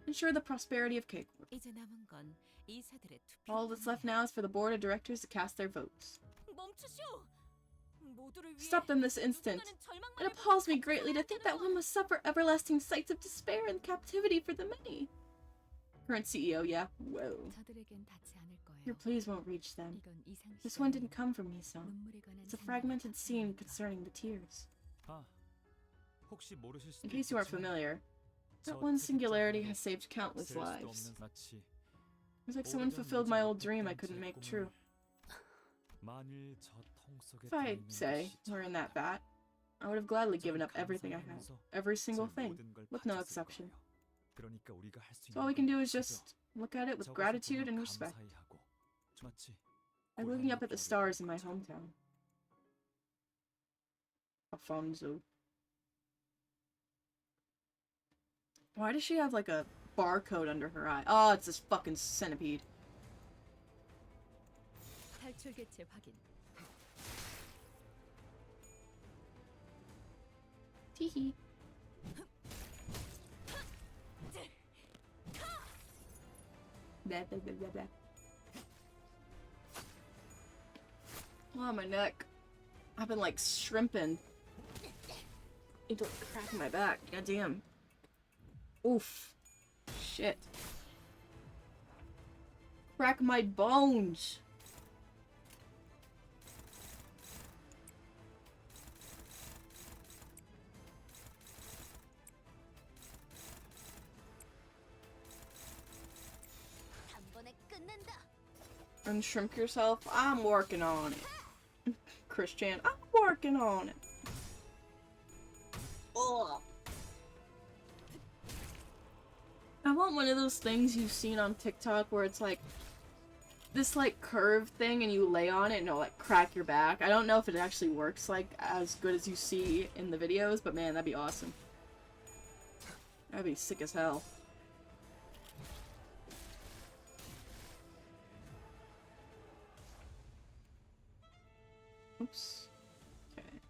Ensure the prosperity of K-Corp. 이제 남은 건 이사들의 투표. All that's left now is for the board of directors to cast their votes. 멈추시오. 모두를 위해 Stop them this instant. 누군가는 절망만을 It appalls me greatly to think that one must suffer everlasting sights of despair and captivity for the many. Current CEO, yeah. Whoa. 저들에겐 닿지 않을 거예요. Your pleas won't reach them. 이건 이상 This one didn't come from Miso. 눈물에 관한 It's a 장면을 fragmented scene 답변합니다. concerning the tears. 아, 혹시 모르실 수도 In case you aren't 있겠지만 familiar, that 저 one singularity 태극전에 has saved countless 셀 수도 lives. 없는 사치, It was like someone 오래전 fulfilled my old 이제 dream I 못했던 couldn't 제 make 꿈을 true. 만일 저 통 속에 If I 들어있는 say, 것이 we're in that 정말이라면 vat, I would have gladly given 저는 up everything I had. 감사하면서 Every 제 single thing, 모든 걸 with no 바쳤을 exception. 거예요. 그러니까 우리가 할 수 So all we 있는 can do 건 is 그저 just look at it with 저것을 gratitude 보며 and respect. 감사히 하고, 마치 Like looking up at the 고향의 stars in my 별을 hometown. Alfonso. Why does she have like a barcode under her eye? Oh, it's this fucking centipede. 탈출 개체 확인. Teehee. Blah, blah, blah, blah, blah. Oh, my neck. I've been like shrimping. Into a crack in my back. Goddamn. Oof. Shit. Crack my bones. 단번에 끝낸다. Unshrimp yourself? I'm working on it. Christian, I'm working on it. Ugh. I want one of those things you've seen on TikTok where it's like this like curved thing and you lay on it and it'll like crack your back. I don't know if it actually works like as good as you see in the videos, but man, that'd be awesome. That'd be sick as hell. Oops. Okay.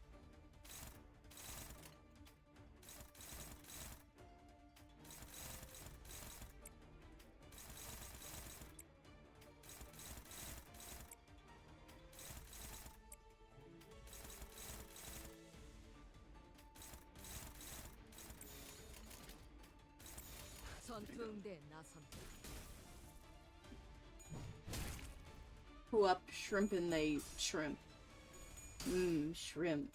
Who up shrimpin' they shrimp. Mmm, shrimp.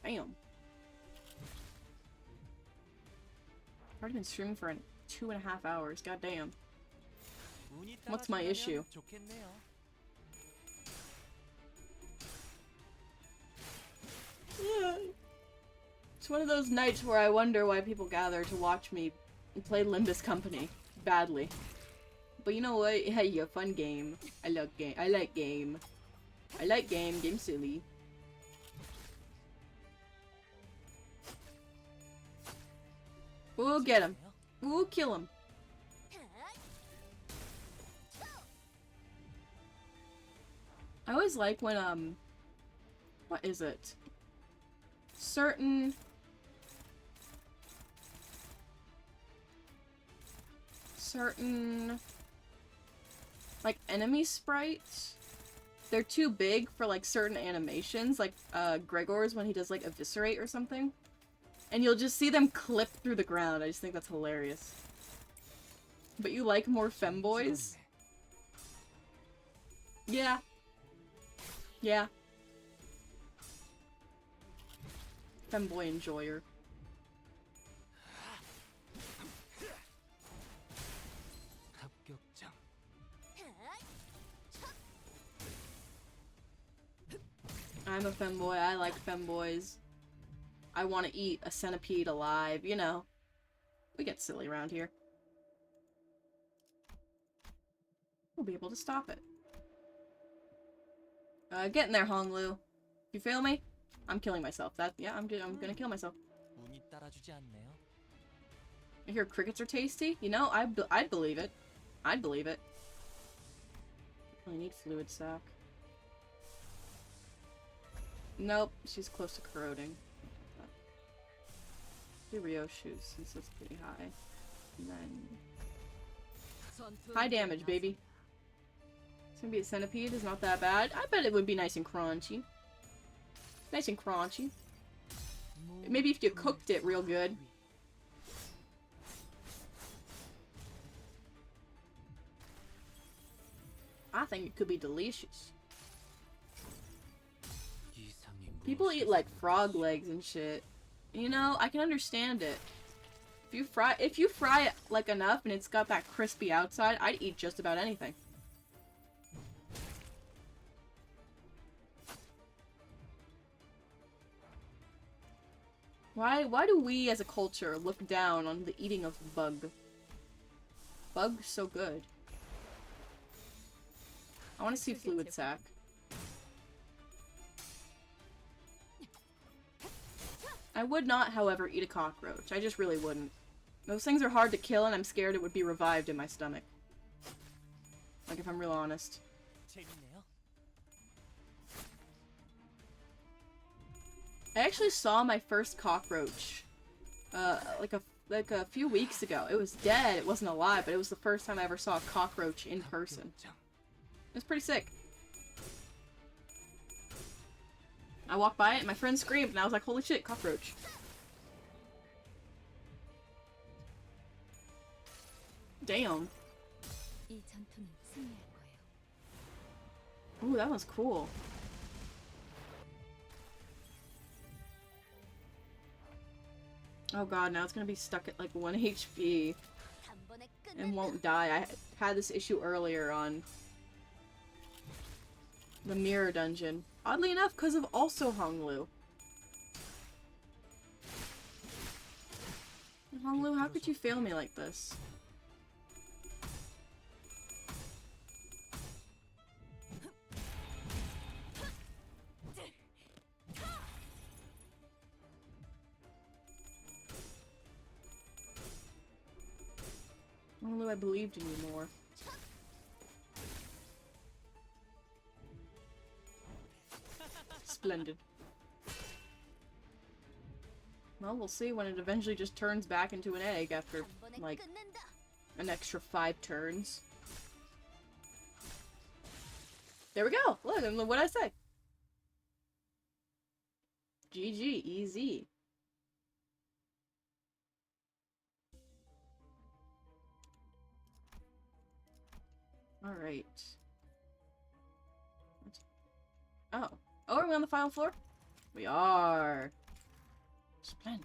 Bam. Already been streaming for 2.5 hours. God damn. What's my issue? Yeah. It's one of those nights where I wonder why people gather to watch me play Limbus Company badly. But you know what? Hey, a fun game. I like game. I like game. I like game. Game's silly. We'll get him. We'll kill him. I always like when, what is it? Certain... like, enemy sprites. They're too big for, like, certain animations. Like, Gregor's when he does, like, Eviscerate or something. And you'll just see them clip through the ground. I just think that's hilarious. But you like more femboys? Yeah. Yeah. Femboy enjoyer. I'm a femboy. I like femboys. I want to eat a centipede alive, you know. We get silly around here. We'll be able to stop it. Getting there, Honglu. You feel me? I'm killing myself. Yeah, I'm gonna kill myself. I hear crickets are tasty. You know, I'd believe it. I'd believe it. I need fluid sac. Nope, she's close to corroding. Do Ryoshu's since it's pretty high. And then... high damage, baby. It's gonna be a centipede, is not that bad. I bet it would be nice and crunchy. Nice and crunchy. Maybe if you cooked it real good. I think it could be delicious. People eat like frog legs and shit. You know, I can understand it. If you fry it like enough and it's got that crispy outside, I'd eat just about anything. Why do we as a culture look down on the eating of bug? Bug's so good. I want to see fluid sac. I would not, however, eat a cockroach. I just really wouldn't. Those things are hard to kill and I'm scared it would be revived in my stomach. Like, if I'm real honest. I actually saw my first cockroach, like a few weeks ago. It was dead, it wasn't alive, but it was the first time I ever saw a cockroach in person. It was pretty sick. I walked by it and my friend screamed and I was like, holy shit, cockroach. Damn. Ooh, that was cool. Oh god, now it's gonna be stuck at like 1 HP and won't die. I had this issue earlier on the mirror dungeon. Oddly enough, because of also Honglu. Honglu, how could you fail me like this? Honglu, I believed in you more. Splendid. Well, we'll see when it eventually just turns back into an egg after, like, an extra 5 turns. There we go. Look, what'd I say? GG, easy. Alright. Oh. Oh, are we on the final floor? We are. Splendid.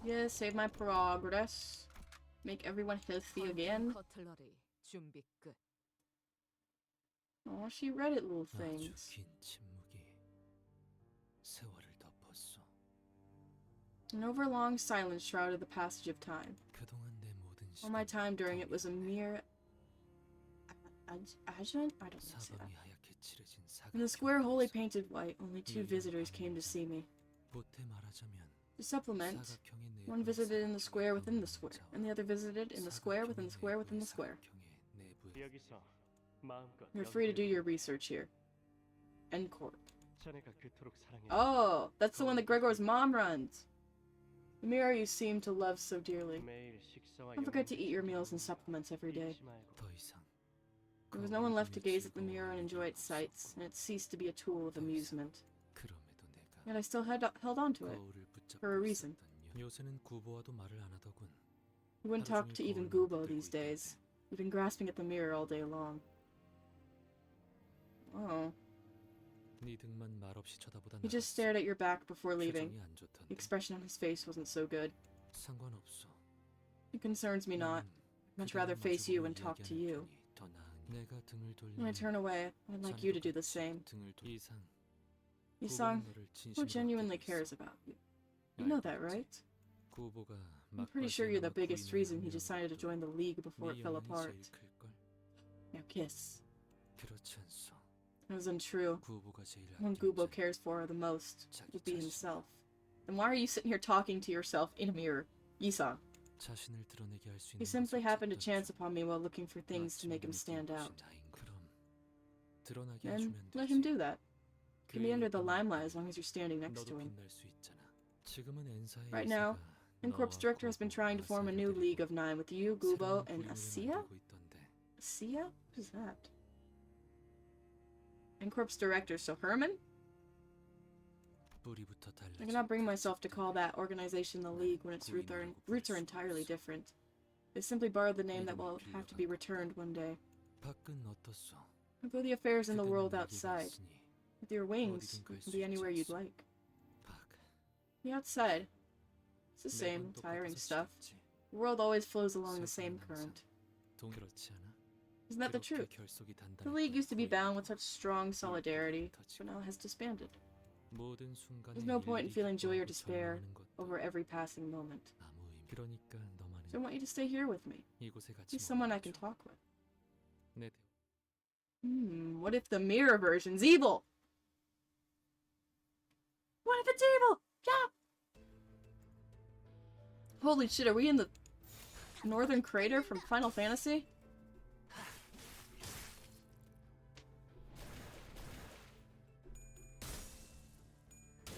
Yes, save my progress. Make everyone healthy again. 커틀러리 준비 끝. Oh, she read it, little things. 긴 침묵이 세월을 덮었어. An overlong silence shrouded the passage of time. 그동안 내 모든 All my 시간을 time during it was a mere adjunct? I don't know. 사방이 하얗게 칠해진 In the square 사각형이 wholly 있어. painted white, only 2 visitors came to see me. 보태 말하자면 To supplement, 사각형의 one 내부에서 visited in the square within the square, 자와 and the other visited in the square within the square within the square. 사각형의 내부에서 여기서 마음껏 You're free to do your research here. End court. 자네가 그토록 사랑해. Oh, that's the one that Gregor's mom runs. The mirror you seem to love so dearly. 매일 식사와 Don't forget to eat your meals and supplements every day. 잊지 말고. 더 이상 There was no one left to gaze at the mirror and enjoy its sights, and it ceased to be a tool of amusement. 그럼에도 내가 Yet I still held on to it. 거울을 붙잡고 for a reason. 있었던 요새는 구보와도 말을 안 하더군. You wouldn't talk to even Gubo these days. You've been grasping at the mirror all day long. Oh. 네 등만 말없이 쳐다보다 He just 나갔어. stared at your back before leaving. 표정이 안 The 좋던데. expression on his face wasn't so good. 상관없어. It concerns me not. I'd much rather face you and talk to you. 더 나으니. 내가 등을 When I 돌리면 turn away, I'd like you to do the same. 등을 이상 Yisang, 너를 who 진심으로 genuinely 아끼고 cares 있어. about you? You know that, right? 구보가 I'm pretty sure you're the biggest reason he decided to join the League before it fell apart. Now kiss. 그렇지 않소. It was untrue. 구보가 제일 One Gubo cares for the most would be himself. Then why are you sitting here talking to yourself in a mirror? Yisang. 자신을 드러내게 할 수 He 있는 simply 것을 happened to 찾던 chance 중 upon me while looking for things to 마침 make him 눈에 stand 띄어보신 out. 나인 거. 그럼 드러나게 Then 해주면 let him 되지. do that. He can be 그의 under the 눈에 limelight as long as you're standing next 너도 to him. 빛날 수 있잖아. 지금은 엔사의 Right now, 의사가 Incorp's 너와 director has been trying to 구보와 form a new 사이를 League of 데리고 Nine with you, Gubo, 새로운 and 부류를 Asiya? 만들고 있던데. Asiya? Who's that? Incorp's director, so Herman? 뿌리부터 달라져. I cannot bring myself to call that organization the League when its roots are entirely different. They simply borrowed the name that will have to be returned one day. 밖은 어떻소? How go the affairs in the 그대는 world 날개가 outside? 있으니 With your wings, 어디든 you 갈 can 수 be anywhere 있지 you'd 않소? like. 밖. The outside. It's the same, 매번 tiring 똑같아서 stuff. 지겹지. The world always flows along the same 세상은 current. 항상 그렇지 않아? Isn't that the 그렇게 truth? 결속이 The League used to be bound with such strong 후회가 solidarity, 터지고 but now has disbanded. 모든 순간에 There's no point in 일일이 feeling joy or 기뻐하고 despair 절망하는 것도 over every passing moment. 아무 의미. 그러니까 너만은 So I want you to stay here with me. 이곳에 같이 He's someone I can 머물러줘. talk with. 내 What if the mirror version's evil? What if it's evil? Yeah! Holy shit, are we in the northern crater from Final Fantasy?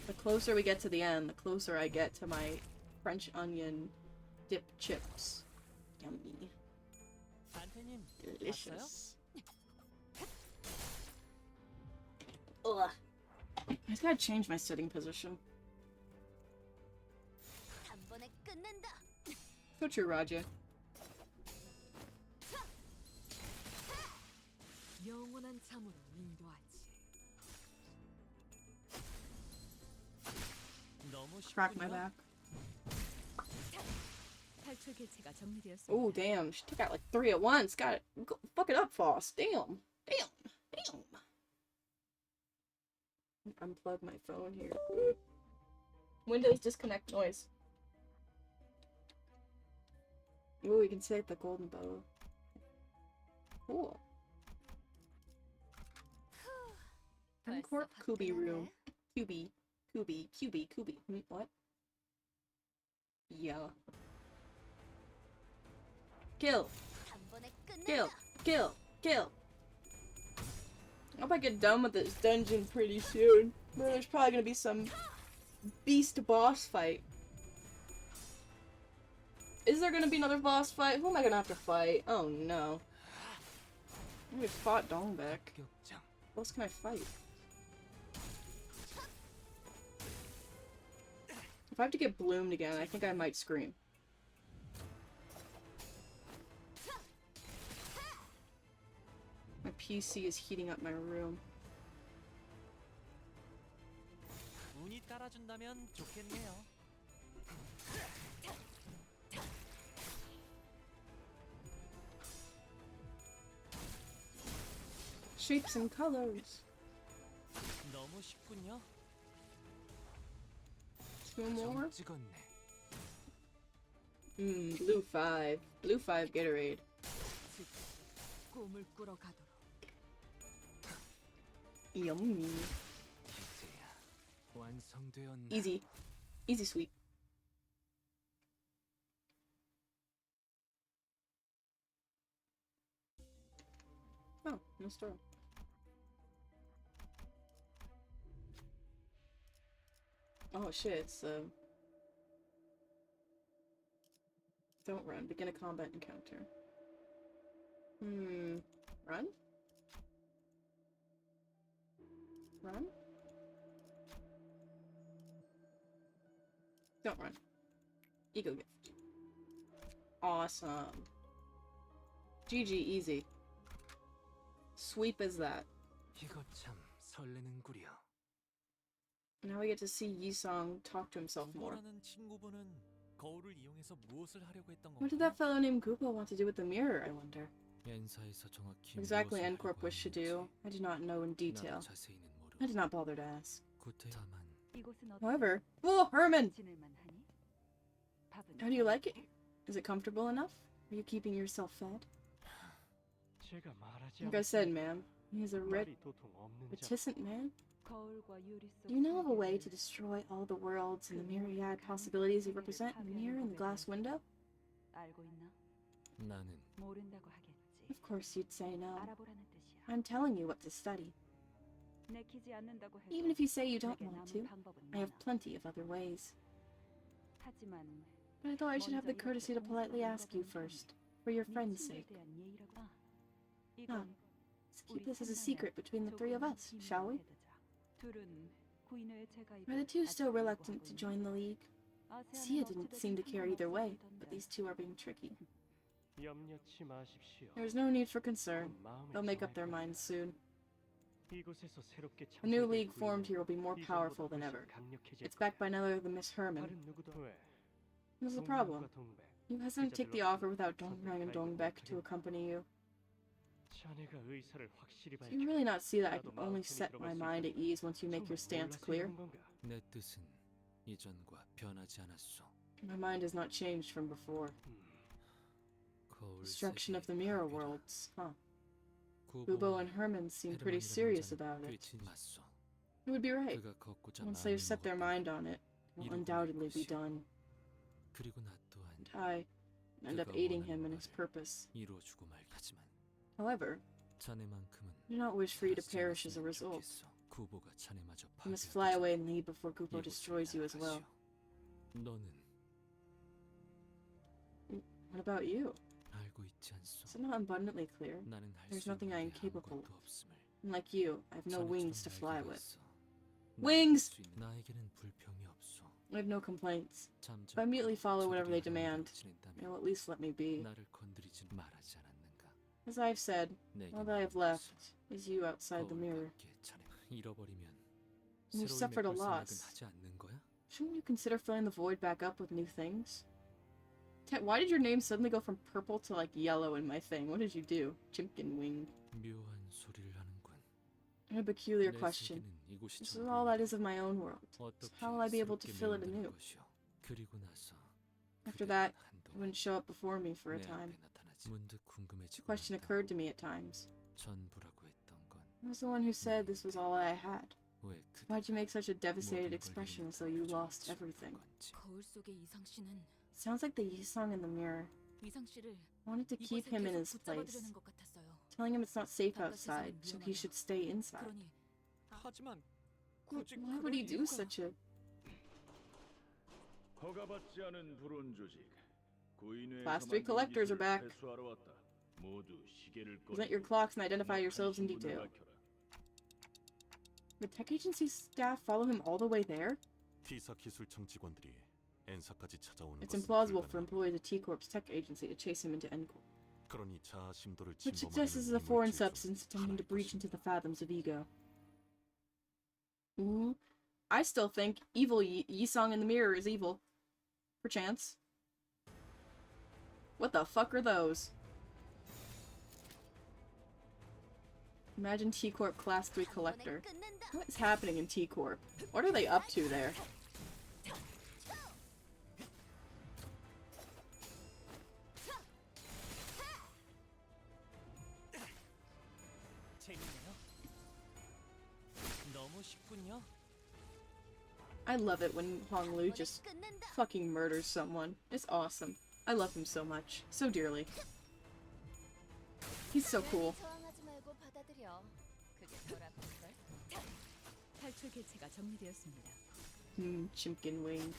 The closer we get to the end, the closer I get to my French onion dip chips. Yummy. 안태님 Delicious. Ugh. I just gotta change my sitting position. 한 번에 끝낸다. So true, Raja. 영원한 잠으로 인도하지. 너무 Crack my 쉽군요. back. 탈출 개체가 정리되었습니다. Oh, damn. She took out like 3 at once. Got it. Go, fuck it up, Foss. Damn. Damn. Damn. Unplug my phone here. Windows disconnect noise. Ooh, we can save the golden bow. Cool. Uncorp Kubi room. Kubi. Kubi. Kubi. Kubi. What? Yeah. Kill. 한 번에 Kill. 끝낸다. Kill. Kill. I hope I get done with this dungeon pretty soon. There's probably gonna be some beast boss fight. Is there gonna be another boss fight? Who am I gonna have to fight? Oh no. We fought Dongbaek. 격장. What else can I fight? If I have to get bloomed again, I think I might scream. My PC is heating up my room. 운이 따라준다면 좋겠네요. Shapes and colors. 너무 쉽군요. Two more? 찍었네. Blue 5. Blue 5 Gatorade. 꿈을 꾸러 가도록. Yummy. 이제야 완성되었나? Easy. Easy sweep. Oh, no store. Oh shit, it's don't run. Begin a combat encounter. Run? Run? Don't run. Ego gift. Awesome. GG, easy. Sweep is that. 이거 참 설레는구려. Now we get to see Yisong talk to himself more. 구보라는 친구분은 거울을 이용해서 무엇을 하려고 했던 What did 건가요? that fellow named Gupo want to do with the mirror, I wonder? 엔사에서 정확히 Exactly 무엇을 N-Corp 하려고 wished to do, I do not know in detail. 나도 자세히는 I 모르고 did not bother to ask. 구태다만 이곳은 However, oh, Herman! 지낼만 하니? 밥은 How do you like it? Is it comfortable enough? Are you keeping yourself fed? 제가 말하지 Like I said, ma'am, he is a reticent man. 거울과 유리 속 Do you know of a way to destroy all the worlds and the myriad possibilities you represent in the mirror and the glass window? 알고 있나? 나는 모른다고 하겠지. Of course you'd say no. 알아보라는 뜻이야. I'm telling you what to study. 내키지 않는다고 해도 Even if you say you don't 내게 want 남은 to, 방법은 I have 많아. plenty of other ways. 하지만 But I thought I should have the 먼저 courtesy to 이렇게 politely 공식적으로 ask you 물어보는 first, for your 네 friend's 친구에 sake. 대한 예의라고. Ah, 이건 let's keep this as a secret between the three of us, shall we? 둘은 구인의 제가이고 Are the two still 아직도 reluctant to 하고 join the 있나? league? 아세아는 Sia didn't 어찌됐든 seem to care either way, 상관없어 but 보이던데. these two are being tricky. 염려치 마십시오. There's no need for concern. 마음을 They'll make up their 정할 minds soon. 겁니다. 이곳에서 새롭게 The new 창설될 league formed 구인은 here will be more 이전보다 powerful than 훨씬 ever. 강력해질 It's backed by 거야. none other than Miss Herman. 다른 누구도 왜? What's the problem? 동랑과 동백, You hesitant to take the offer without Dongrang and Dongbaek to accompany you. 자네가 의사를 확실히 Do you 밝혀. really not see that I 나도 can only 마음 편히 set my 들어갈 수 mind at 있다고. ease once you make your 정말 stance 몰라서 clear? 이런 건가? 내 뜻은 이전과 변하지 않았소. My mind has not changed from before. 거울 Destruction of the 세계의 mirror 파괴다. worlds, huh? 구보와 Bubo and Herman seem pretty 헤르만이라는 serious 자는 about it. 꿰치지 맞소. You would be right. 그가 걷고자 Once they've set their 마음을 mind on it, it will undoubtedly be done. 그리고 나 또한 And I end up aiding him in his purpose. 이루어주고 말겠지만 However, 자네만큼은 I do not wish for you to 살아있지 perish as a 않았으면 result. 좋겠어. 구보가 자네마저 You must 파괴하기 fly away 전에 and leave before Gupo 이곳을 destroys you as well. 나가시오. 너는 What about you? 알고 있지 않소. Is it not abundantly clear? 나는 할 There's 수 nothing I am 있는 게 capable 아무것도 of. 없음을. Like you, I have no 자네처럼 wings to fly 날개가 with. 있어. Wings! 나는 할수 있는- 나에게는 불평이 없어. I have no complaints. 잠잠 If I mutely follow whatever they 저들이 demand, 하는 대로 they will 지낸다면 at least let me be. 나를 건드리지 말하지 않았는가. As I've said, 내게 all that I have left is you outside the 거울과 mirror. 함께 자네 잃어버리면 You've 새로이 suffered a 메꿀 loss. 생각은 하지 않는 거야? Shouldn't you consider filling the void back up with new things? Why did your name suddenly go from purple to like yellow in my thing? What did you do? Chimkin wing. 묘한 소리를 하는군. I have a peculiar 내 question. 세계는 이곳이 This is all that is of my own world. So 어떻게 how will I be able to 새롭게 fill it 만드는 anew? 것이오. 그리고 나서 After 그대는 that, you 한동안 wouldn't show up before me for a 내 time. 앞에 나타나지. 문득 The 궁금해지고 question 한다. occurred to me at times. 전부라고 했던 건 I was the one who said this was all I had. 왜 그대가 Why'd you make such a devastated 모든 걸 expression 잃은 as though you 것처럼 lost 지금 everything? 건지. 거울 속의 이상 씨는 Sounds like the Yisong in the mirror. 이상 씨를 I wanted to keep 이곳에 him in 계속 his place, 붙잡아두려는 것 같았어요. telling him it's not safe 바깥 outside, 세상은 so he should stay inside. 그러니 하지만 Why 굳이 would he do 이유가- such a... 허가받지 않은 불온 조직. 구인회에서 Class 3 만든 collectors are 기술을 back. 회수하러 왔다. Present your clocks and identify yourselves in detail. The tech agency staff follow him all the way there? T사 기술청 직원들이 N사까지 찾아오는 It's 것은 implausible for 불가능해. employees of T-Corp's tech agency to chase him into N-Corp. 그러니 자아 심도를 Which suggests this is a 침범하는 foreign 이물질 중 substance attempting to 하나일 breach 것이다. into the fathoms of ego. Ooh. I still think evil Yisung in the mirror is evil. Perchance. What the fuck are those? Imagine T-Corp Class 3 Collector. What is happening in T-Corp? What are they up to there? 재밌네요. 너무 쉽군요. I love it when Hong Lu just fucking murders someone. It's awesome. I love him so much. So dearly. He's so cool. 저항하지 말고 받아들여. 그게 덜 아플걸? 탈출 개체가 정리되었습니다. Chimkin wing.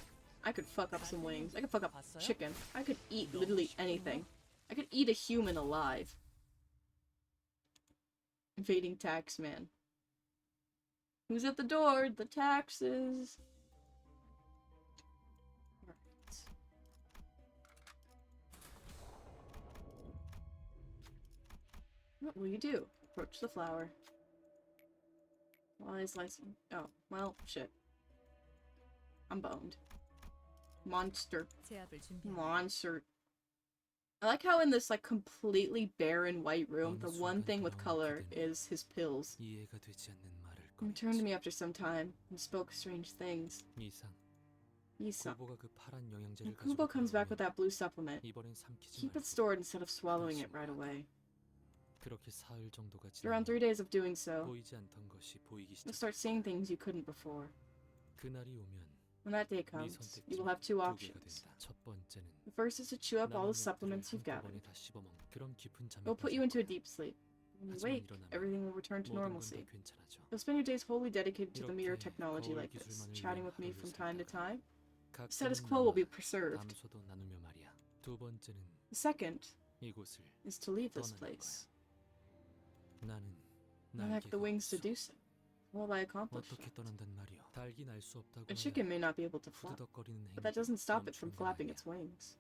I could fuck up some wings. I could fuck up chicken. I could eat literally anything. I could eat a human alive. Invading taxman. Who's at the door? The taxes. Right. What will you do? Approach the flower. While he's slicing. Oh, well, shit. I'm boned. Monster. 제압을 준비합니다. Monster. I like how in this, like, completely barren white room, the one thing with color is his pills. 이해가 되지 않는 말을 He turned to me after some time and spoke strange things. 이상 Yisung. 고보가 그 파란 영양제를 When Kubo 가지고 comes back 돌아오면 with that blue supplement, 이번엔 삼키지 keep it 말고 stored instead of swallowing it right away. 그렇게 사흘 정도가 Around 3 지나면 days of doing so, 보이지 않던 것이 보이기 you'll 시작. start seeing things you couldn't before. 그날이 오면 When that day 네 comes, 선택 you 중 will have two 두 개가 options. 된다. 첫 번째는 The first is to chew up all the 남은 supplements you've 약들을 gathered. 한꺼번에 다 씹어먹는 그런 깊은 잠에 It will put you into a 빠질 deep sleep. When you 하지만 wake, 일어나면 everything will return to 거야. 모든 건 다 normalcy. 괜찮아져. You'll spend your days wholly dedicated to the mirror 이렇게 technology 거울 like this, 기술만을 chatting 위해 with me 하루를 from time to 살다가 time. 가끔은 Status quo will be 나와 preserved. 담소도 나누며 말이야. 두 번째는 The second 이곳을 is to leave this 떠나는 place. 나는 I lack the 날개가 wings to 없어. do so. How will I accomplish 어떻게 that? 떠난단 말이오. 달기 날 수 없다고 A 하면 chicken may not be able to fly, 후드덕거리는 but that 행위도 doesn't stop it from 멈추는 건 flapping 아니야. its wings.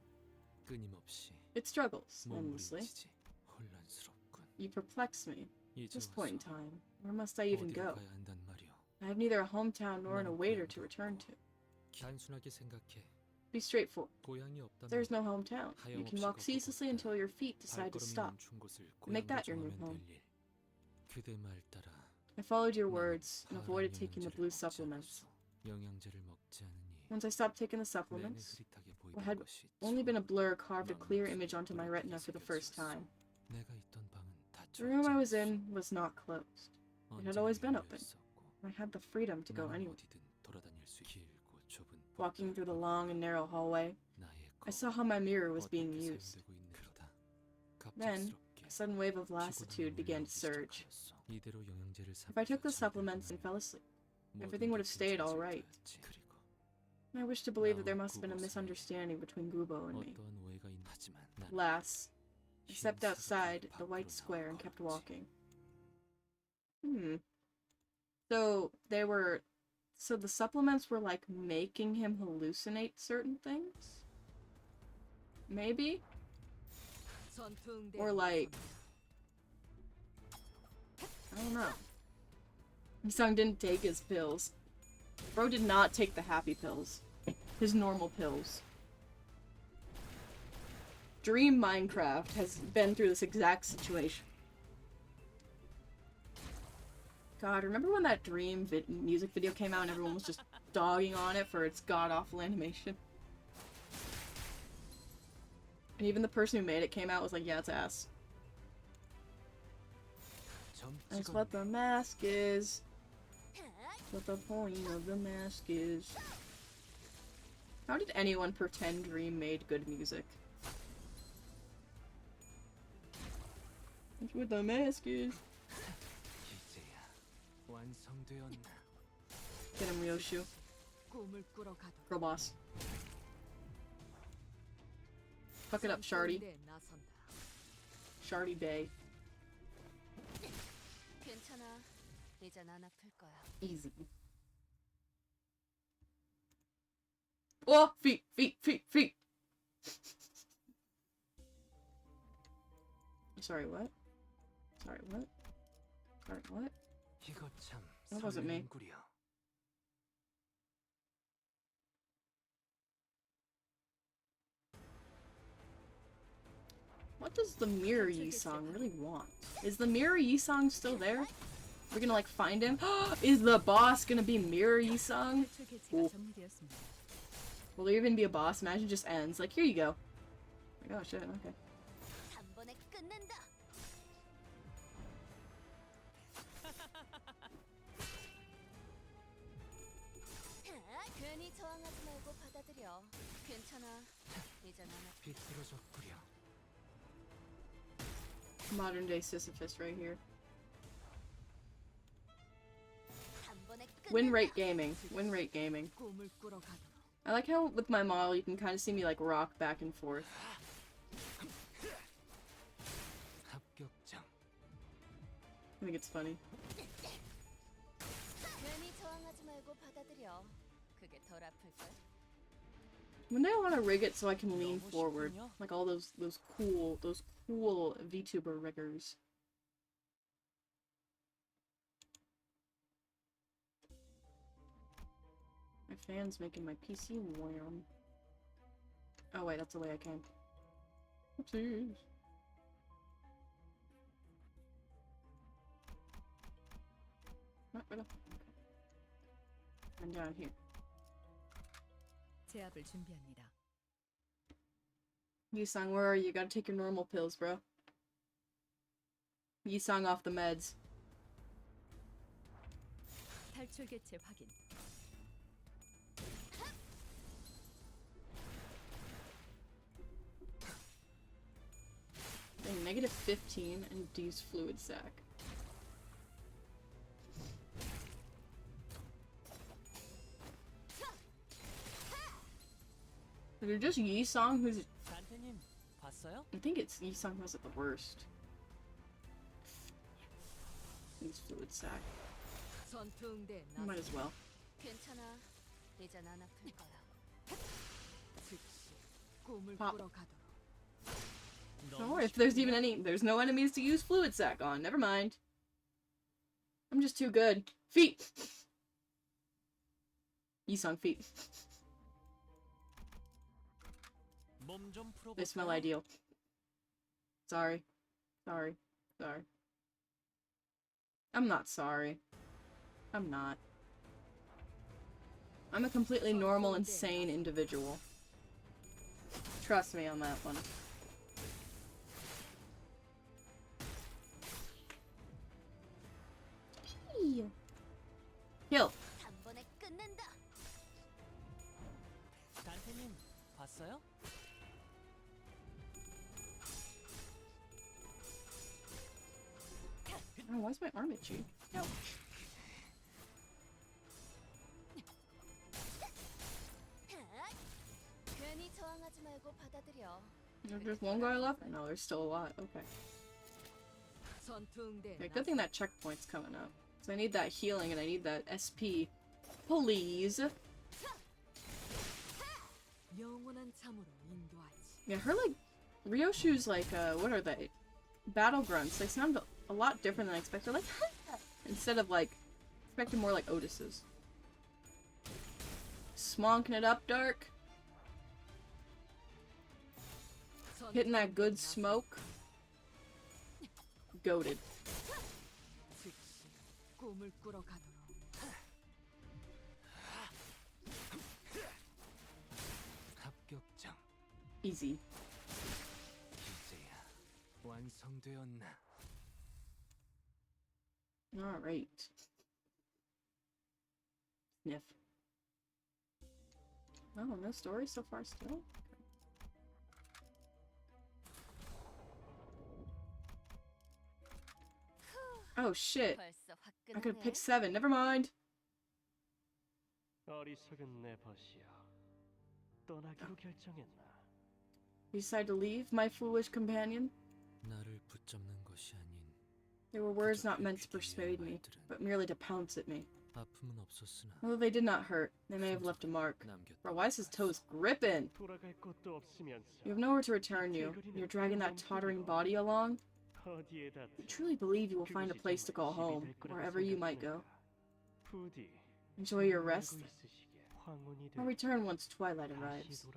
끊임없이 It struggles endlessly. 몸부림치지. 혼란스럽군. You perplex me. At 이제 this point in 와서 time, where must I even 어디로 go? 가야 한단 말이오. I have neither a hometown nor a 난 waiter 고향도 to return 없고. to. 단순하게 생각해. Be straightforward. 고향이 없다면 There's no hometown. You can walk 하염없이 ceaselessly 걷고 until your feet decide to 발걸음이 stop. 멈춘 곳을 Make 고향으로 that your new 정하면 home. 될 일. 그대 말 따라 I followed your 나는 words and 파란 avoided taking the 영양제를 blue 먹지 supplements. 않았어. 영양제를 먹지 않으니 Once I stopped taking the 내내 supplements, 흐릿하게 what 보이던 had 것이 only been a blur carved a 넌 clear 모습이 image onto my 또렷하게 retina for the first 새겨지었어. time. 내가 있던 방은 The room I was 닫혀있지 in was not closed. 않았어. It had always been 언제나 open. 열려있었고 I had the freedom to go 나는 anywhere. 어디든 돌아다닐 수 길고 좁은 Walking through the 복도를 long and narrow hallway, 나의 I saw how my mirror was being 어떻게 used. 사용되고 있는 그러다 Then, 갑작스럽게 a sudden wave of 피곤함이 lassitude began to 몰려오기 surge. 시작하였어. 이대로 영양제를 If I took the 삼키다 supplements and 잠들면 fell asleep, 모든 everything would have 게 stayed all 괜찮아질 right. 거였지. 그리고 I wish to believe that there 나와 must have been a 구보 사이에 misunderstanding between Gubo and me. 어떠한 오해가 있나 하지만 난 Alas, I 흰 stepped 사각의 outside the 밖으로 white 나와 square and kept 걸었지. walking. So they were. So the supplements were like making him hallucinate certain things? Maybe? Or like. I don't know. Sung didn't take his pills. Bro did not take the happy pills. His normal pills. Dream Minecraft has been through this exact situation. God, remember when that Dream music video came out and everyone was just dogging on it for its god-awful animation? And even the person who made it came out was like, yeah, it's ass. That's what the mask is. What the point of the mask is. How did anyone pretend Dream made good music? That's what the mask is. 이제야 완성되었나. Get him, Ryoshu. 꿈을 꾸러 가도 Girl boss. Fuck it up, Shardy. 선대에 나선다. Shardy Bay. 괜찮아. 이젠 안 아플 거야. Easy. Oh, feet, feet, feet, feet. Sorry, what? Sorry, what? Sorry, what? 이거 참 That wasn't me. 설레는구려. What does the Mirror Yi song really want? Is the Mirror Yi song still there? We're gonna like find him? Is the boss gonna be Mirror Yi song? 탈출 개체가 정리되었습니다. Will there even be a boss? Imagine it just ends. Like, here you go. Like, oh shit, okay. 단번에 끝낸다. 괜히 저항하지 말고 받아들여. 괜찮아. 이젠 안 아플 비틀어졌구려. Modern day Sisyphus right here. 단번에 Win rate gaming. Win rate gaming. 꿈을 꾸러 가도록. I like how with my model you can kind of see me like rock back and forth. 합격장. I think it's funny. 괜히 저항하지 말고 받아들여. 그게 덜 아플 걸. One day I want to rig it so I can lean forward, like all those cool VTuber riggers. My fan's making my PC warm. Oh wait, that's the way I came. Oopsies. Right up. And down here. 제압을 준비합니다. Yisang, where are you? You gotta take your normal pills, bro. Yisang off the meds. 탈출 개체 확인. Dang, negative 15 and D's fluid sac. Is it just Yisang who's... 단테님 봤어요? I think it's Yisang who has it the worst. D's fluid sac. 전투응대 Might as well. 괜찮아. 이젠 안 아플 거야. 즉시 꿈을 Pop. 꾸러 가도록. Oh, if there's even any... There's no enemies to use fluid sac on. Never mind. I'm just too good. Feet! Yisang feet. 몸 좀 They smell 풀어볼까요? ideal. Sorry. Sorry. Sorry. I'm not sorry. I'm not. I'm a completely normal, insane individual. Trust me on that one. Heal. 단번에 끝낸다. 단테님 봤어요? Oh, why is my arm itchy? No. 괜히 저항하지 말고 받아들여. There's just one guy left? No, there's still a lot. Okay. 전투응대 Yeah, good thing that checkpoint's coming up. So I need that healing and I need that SP. Please. 영원한 잠으로 인도하지. Yeah, her like Ryoshu's like what are they? Battle grunts. They sound a lot different than I expected. Like instead of like expected more like Otis's. Smonking it up, Dark. Hitting that good smoke. Goated. 즉시 꿈을 꾸러 가도록. 합격장. Easy. 이제야 완성되었나? Alright. Sniff. Oh, no story so far still? Oh shit. 벌써 I could 화끈하네. pick 7. Never mind. 어리석은 내 벗이여. 떠나기로 결정했나? You decide to leave, my foolish companion? 나를 붙잡는 것이 아닌 They were words not meant to persuade me, but merely to pounce at me. 아픔은 없었으나 Although they did not hurt, they may have left a mark. Bro, why is his toes gripping? You have nowhere to return you. You're dragging that tottering body along. You truly believe you will find a place to call home, wherever you might go. Enjoy your rest. I'll return once twilight arrives.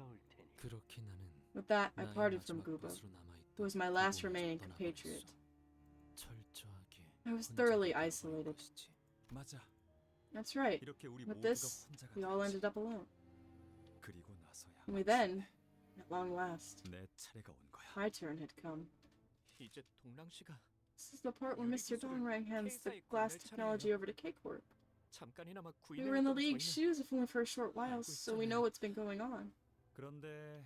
그렇게 나는 With that, I 나의 parted from 마지막 Gubo, 것으로 남아있던 who was my last 구보마저 remaining 떠나버렸어. compatriot. 철저하게 I was 혼자 thoroughly 있다고 isolated. 것이지. 맞아. That's right. 이렇게 우리 With 모두가 this, 혼자가 we all 됐지. ended up alone. 그리고 나서야 Only then, at long last, 내 차례가 온 거야. my turn had come. 이제 동랑 씨가 This is the part where Mr. Dongrang hands the glass technology over to Cakework. 잠깐이나마 We were in the 구인했던 league's 저희는 shoes if only for a short while, so we know what's been going on. 그런데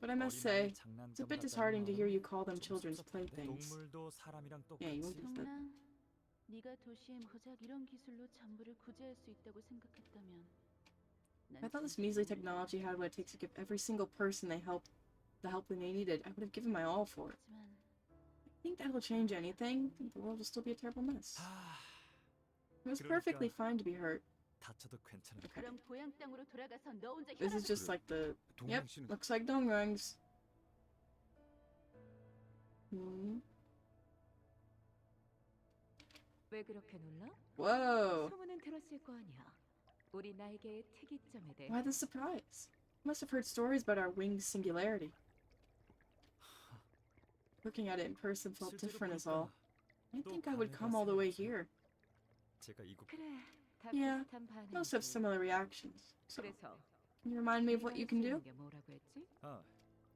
But I must say, it's a bit disheartening to hear you call them children's playthings. 동물도 사람이랑 Yeah, you 똑같이 won't do that. 동랑, 네가 도시의 무작 이런 기술로 전부를 구제할 수 있다고 생각했다면 I thought this measly technology had what it takes to give every single person the help they needed. I would have given my all for it. 하지만 Think that'll change anything? The world will still be a terrible mess. 아, It was perfectly fine to be hurt. 다쳐도 괜찮은 Okay. 그럼 고향 땅으로 돌아가서 너 혼자 This is just like the... Yep, 동양 씨는 looks like Dongrang's. Hmm. 왜 그렇게 놀라? Whoa! 소문은 들었을 거 아니야. 우리 나에게의 특이점에 대해. Why the surprise? You must have heard stories about our winged singularity. Looking at it in person felt different as all. I didn't think I would come all the way here. 제가 이곳 그래, 다 Yeah, 비슷한 반응이지. Most have similar reactions. So, 그래서 can you remind me of what you can do? 게 뭐라고 했지? 아,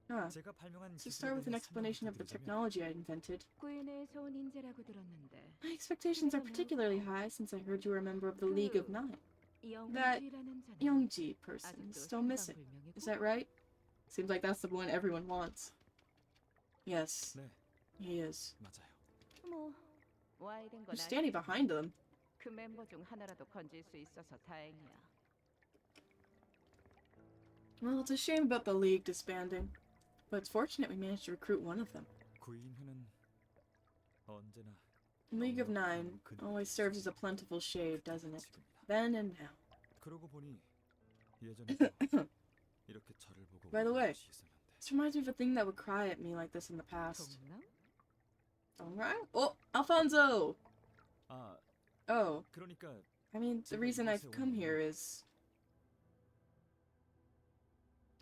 Huh. 제가 발명한 So start with an 기술에 explanation of the 대해서 technology I invented. 구인에서 온 인재라고 들었는데. My expectations are particularly high since I heard you were a member of the League of Nine. That 영지라는 자는 Youngji person is 아직도 still missing. 행방불명이고. Is that right? Seems like that's the one everyone wants. Yes, 네, he is. 맞아요. 뭐 와이든 건 Who's standing behind them? 그 멤버 중 하나라도 건질 수 있어서 다행이야. Well, it's a shame about the League disbanding. But it's fortunate we managed to recruit one of them. 구인회는 언제나 League of Nine always serves as a plentiful shade, doesn't it? 지금이다. Then and now. 그러고 보니 예전에도 이렇게 저를 보고 By the 울던 way, 것이 있었는데 This reminds me of a thing that would cry at me like this in the past. 동남? Dongrang? Oh, Alfonso! 아, Oh, 그러니까 I mean, the reason I've come here is...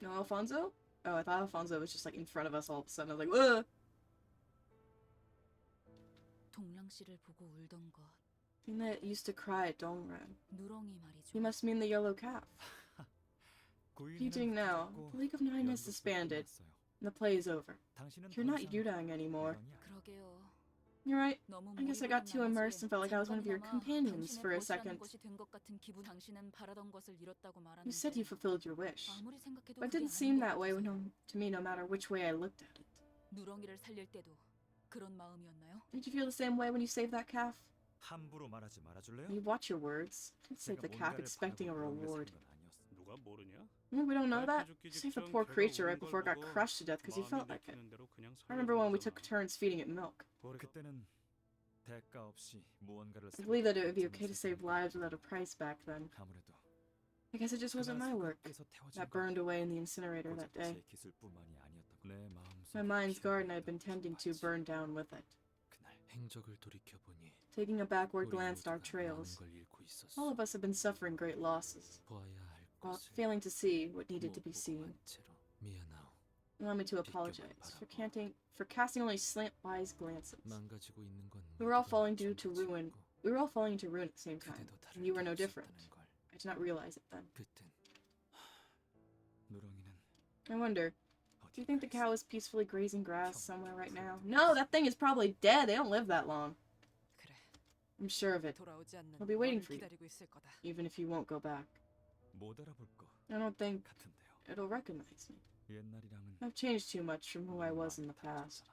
No, Alfonso? Oh, I thought Alfonso was just like in front of us all of a sudden. I was like, ugh! 동랑 씨를 보고 울던 것 Thing that used to cry at Dongrang. 누렁이 말이죠. You must mean the yellow calf. What are you doing now? The League of Nine has disbanded, and the play is over. You're not Yudang anymore. 그러게요. You're right. 너무 I guess I got too immersed and felt like I was one of your companions for a second. 것이 된 것 같은 기분. 당신은 바라던 것을 이뤘다고 말하는데 You said you fulfilled your wish. 아무리 생각해도 But it 그게 didn't 아닌 seem 것 that way 같아서. to me no matter which way I looked at it. 누렁이를 살릴 때도 그런 마음이었나요? Did you feel the same way when you saved that calf? 함부로 말하지 말아줄래요? You watch your words. Don't save the calf expecting a reward. 누가 모르냐? We don't know that. You saved the poor creature right before it got crushed to death because you felt like it. I remember when we took turns feeding it milk. 그때는 대가 없이 무언가를 I believe that it would be okay to save lives without a price back then. 아무래도 I guess it just wasn't my work. That burned away in the incinerator that day. 제 기술뿐만이 아니었던 내 마음속 My mind's garden I'd been tending to burned down with it. 그날 행적을 돌이켜보니 Taking a backward 우리 glance at our 모두가 trails, 많은 걸 잃고 있었어. all of us have been suffering great losses, 보아야 할 while 것을 failing to see what needed to 못 be 보고 seen. 만 채로. 미안하오. Allow me to apologize for casting only slant-wise glances. 망가지고 있는 건 We were all 모두가 falling due to 마찬가지고 ruin. We were all falling into ruin at the same time, 그대도 다를 and you were 게 no different. 없었다는 걸. I did not realize it then. 그땐 누렁이는 I wonder, do you think the 어디가 cow is peacefully grazing grass somewhere right now? No, that thing is probably dead. They don't live that long. 그래. I'm sure of it, 돌아오지 않는 I'll be waiting 너를 for you. 기다리고 있을 거다. even if you won't go back. 못 알아볼 것 I don't think 같은데요. it'll recognize me. 옛날이랑은 I've changed too much from who I was in the past.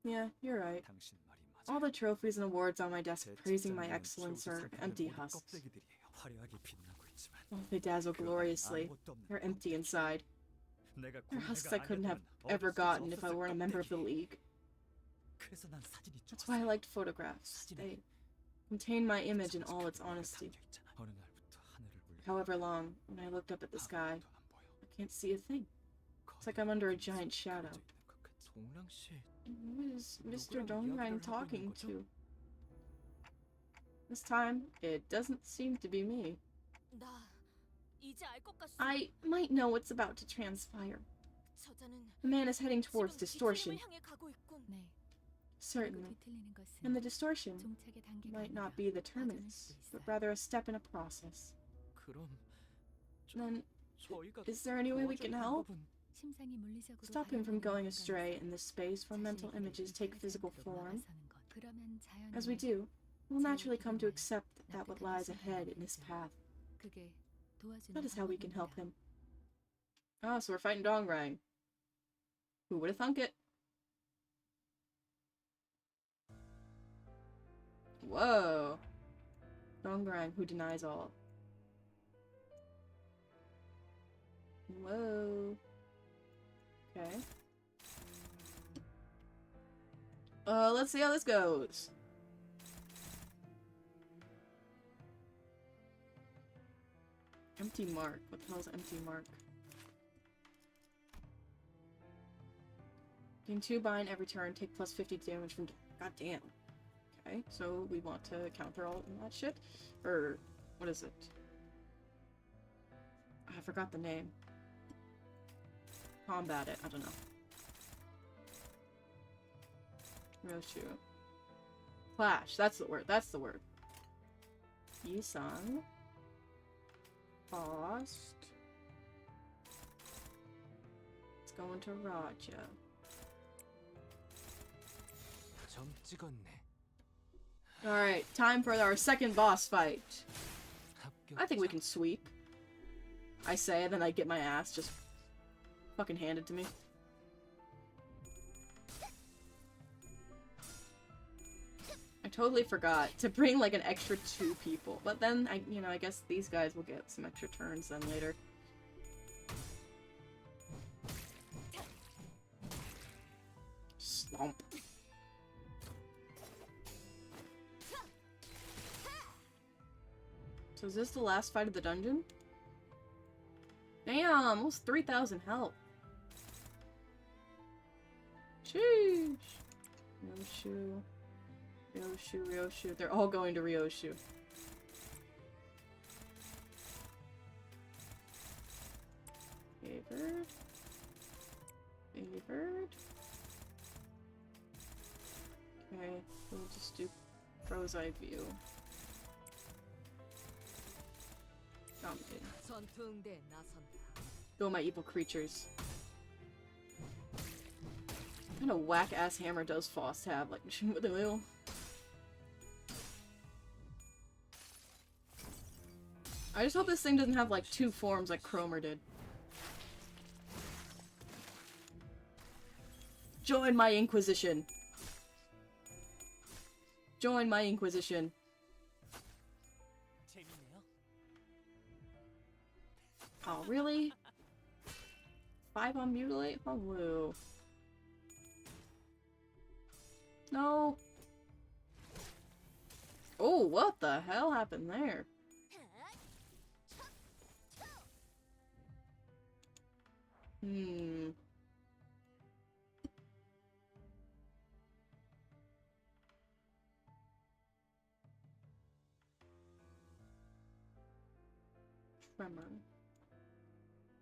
Yeah, you're right. 당신 말이 맞아요. All the trophies and awards on my desk 제 praising my 책장에는 excellence 최우수 are 상품의 empty 모든 husks. 껍데기들이에요. 화려하게 빛나고 있지만 Oh, they dazzle 그 안에 gloriously. 아무것도 없는 They're empty inside. 내가 They're 고민해가 husks I couldn't have 아니었다면 ever 얻을 수 gotten if I 없었을 weren't a member of the 껍데기. League. 그래서 난 사진이 That's why I 좋았어. liked photographs. They contain my image in all its honesty. 어느 날부터 하늘을 울려 However long, when I looked up at the sky, 아무것도 안 보여. I can't see a thing. It's like I'm under a giant shadow. 동랑 씨, Who is Mr. 누구랑 Dongrang 이야기를 하고 talking 있는 거죠? to? This time, it doesn't seem to be me. 나 이제 알 것 같소. I might know what's about to transpire. 저자는 The man is heading towards 지금 distortion. 뒤틀림을 향해 가고 있군. 네. Certainly. 뒤틀리는 것은 And the distortion 종착의 단계가 might not 아니라 be the 과정일 terminus, 수도 but 있어요. rather a step in a process. 그럼 Then, 저희가 is there any way we can help? 방법은 심장이 물리적으로 Stop him from 발현하는 going 공간에서 astray in this space where mental 자신의 images 길을 take physical 상태로 form. 막아서는 것. 그러면 As we 자연히 do, we'll naturally come to accept that what lies ahead in this path. 그게 도와주는 That is how we can help 방법입니다. him. Ah, so we're fighting Dongrang. Who would have thunk it? Whoa. Dongrang, who denies all. Whoa. Okay. Let's see how this goes. Empty mark. What the hell's empty mark? Gain 2 bind every turn, take plus 50 damage from... God damn. Okay, so we want to counter all that shit? Or, what is it? I forgot the name. Combat it, I don't know. Roshu. Clash, that's the word, that's the word. Yisang. Cost. Let's go into Raja. 점 찍었네. Alright, time for our second boss fight. I think we 합격자. can sweep. I say, then I get my ass just fucking handed to me. I totally forgot to bring like an extra 2 people, but then I guess these guys will get some extra turns then later. Slump. So is this the last fight of the dungeon? Damn, almost 3,000 health. Sheesh. Ryoshu. Ryoshu, Ryoshu. They're all going to Ryoshu. Favored. Favored. Okay, we'll just do Crow's Eye View. Dominated. 전투응대에 나선다. Go my evil creatures. What kind of whack-ass hammer does Faust have? Like, machine with the wheel? I just hope this thing doesn't have, like, 2 forms like Cromer did. Join my Inquisition! Join my Inquisition. 재밌네요. Oh, really? 5 on Mutilate? Oh, woo. No. Oh, what the hell happened there? Hmm. Tremor.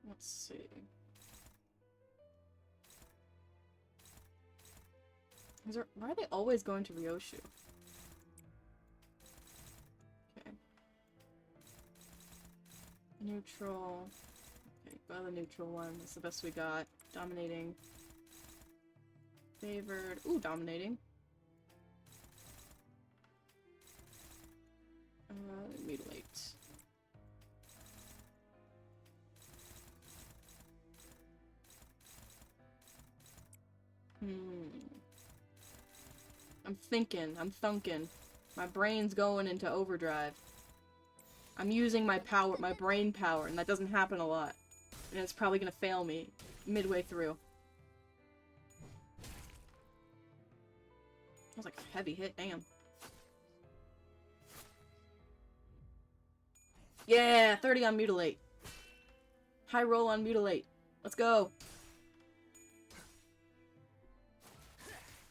Let's see. Why are they always going to Ryoshu? Okay. Neutral. Okay, go to the neutral one. That's the best we got. Dominating. Favored. Ooh, dominating. Mutilate. I'm thinking. I'm thunking. My brain's going into overdrive. I'm using my power, my brain power, and that doesn't happen a lot. And it's probably gonna fail me. midway through. That was like a heavy hit, damn. Yeah, 30 on Mutilate. High roll on Mutilate. Let's go.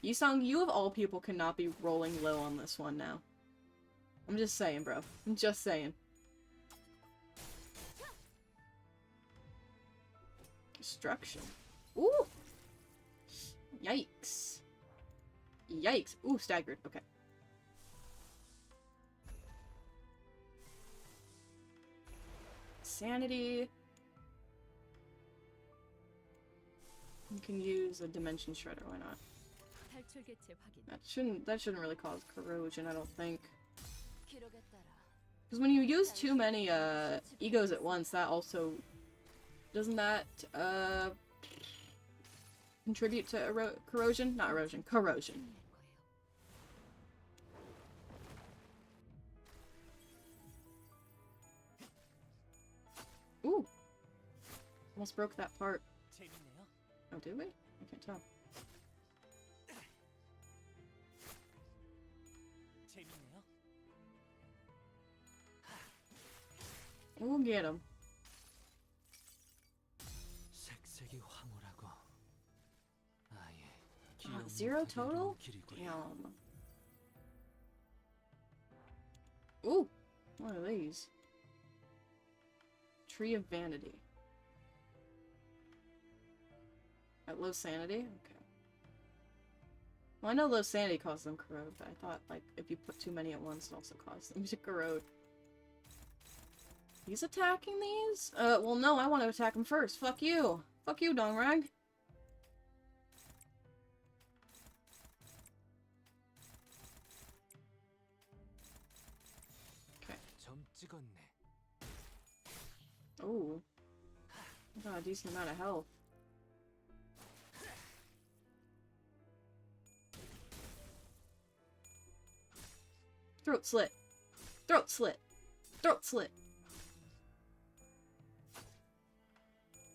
Yisung, you of all people cannot be rolling low on this one now. I'm just saying, bro. I'm just saying. Destruction. Ooh! Yikes. Yikes. Ooh, staggered. Okay. Sanity. You can use a Dimension Shredder, why not? 탈출 개체 확인. That shouldn't really cause corrosion, I don't think. 기록에 따라 Because when you use too many egos at once, that also doesn't that contribute to corrosion? Not erosion, corrosion. Ooh, almost broke that part. 재밌네요. Oh, did we? I can't tell. 재밌네요. We'll get him. 색색이 황홀하고 아예 Zero total? Damn. Ooh, what are these? Tree of Vanity. At low sanity? Okay. Well, I know low sanity causes them corrode, but I thought, like, if you put too many at once, it also causes them to corrode. He's attacking these? Well, no, I want to attack him first. Fuck you. Fuck you, Dongrang. Okay. 점 찍었네. Oh. Got a decent amount of health. Throat slit. Throat slit. Throat slit.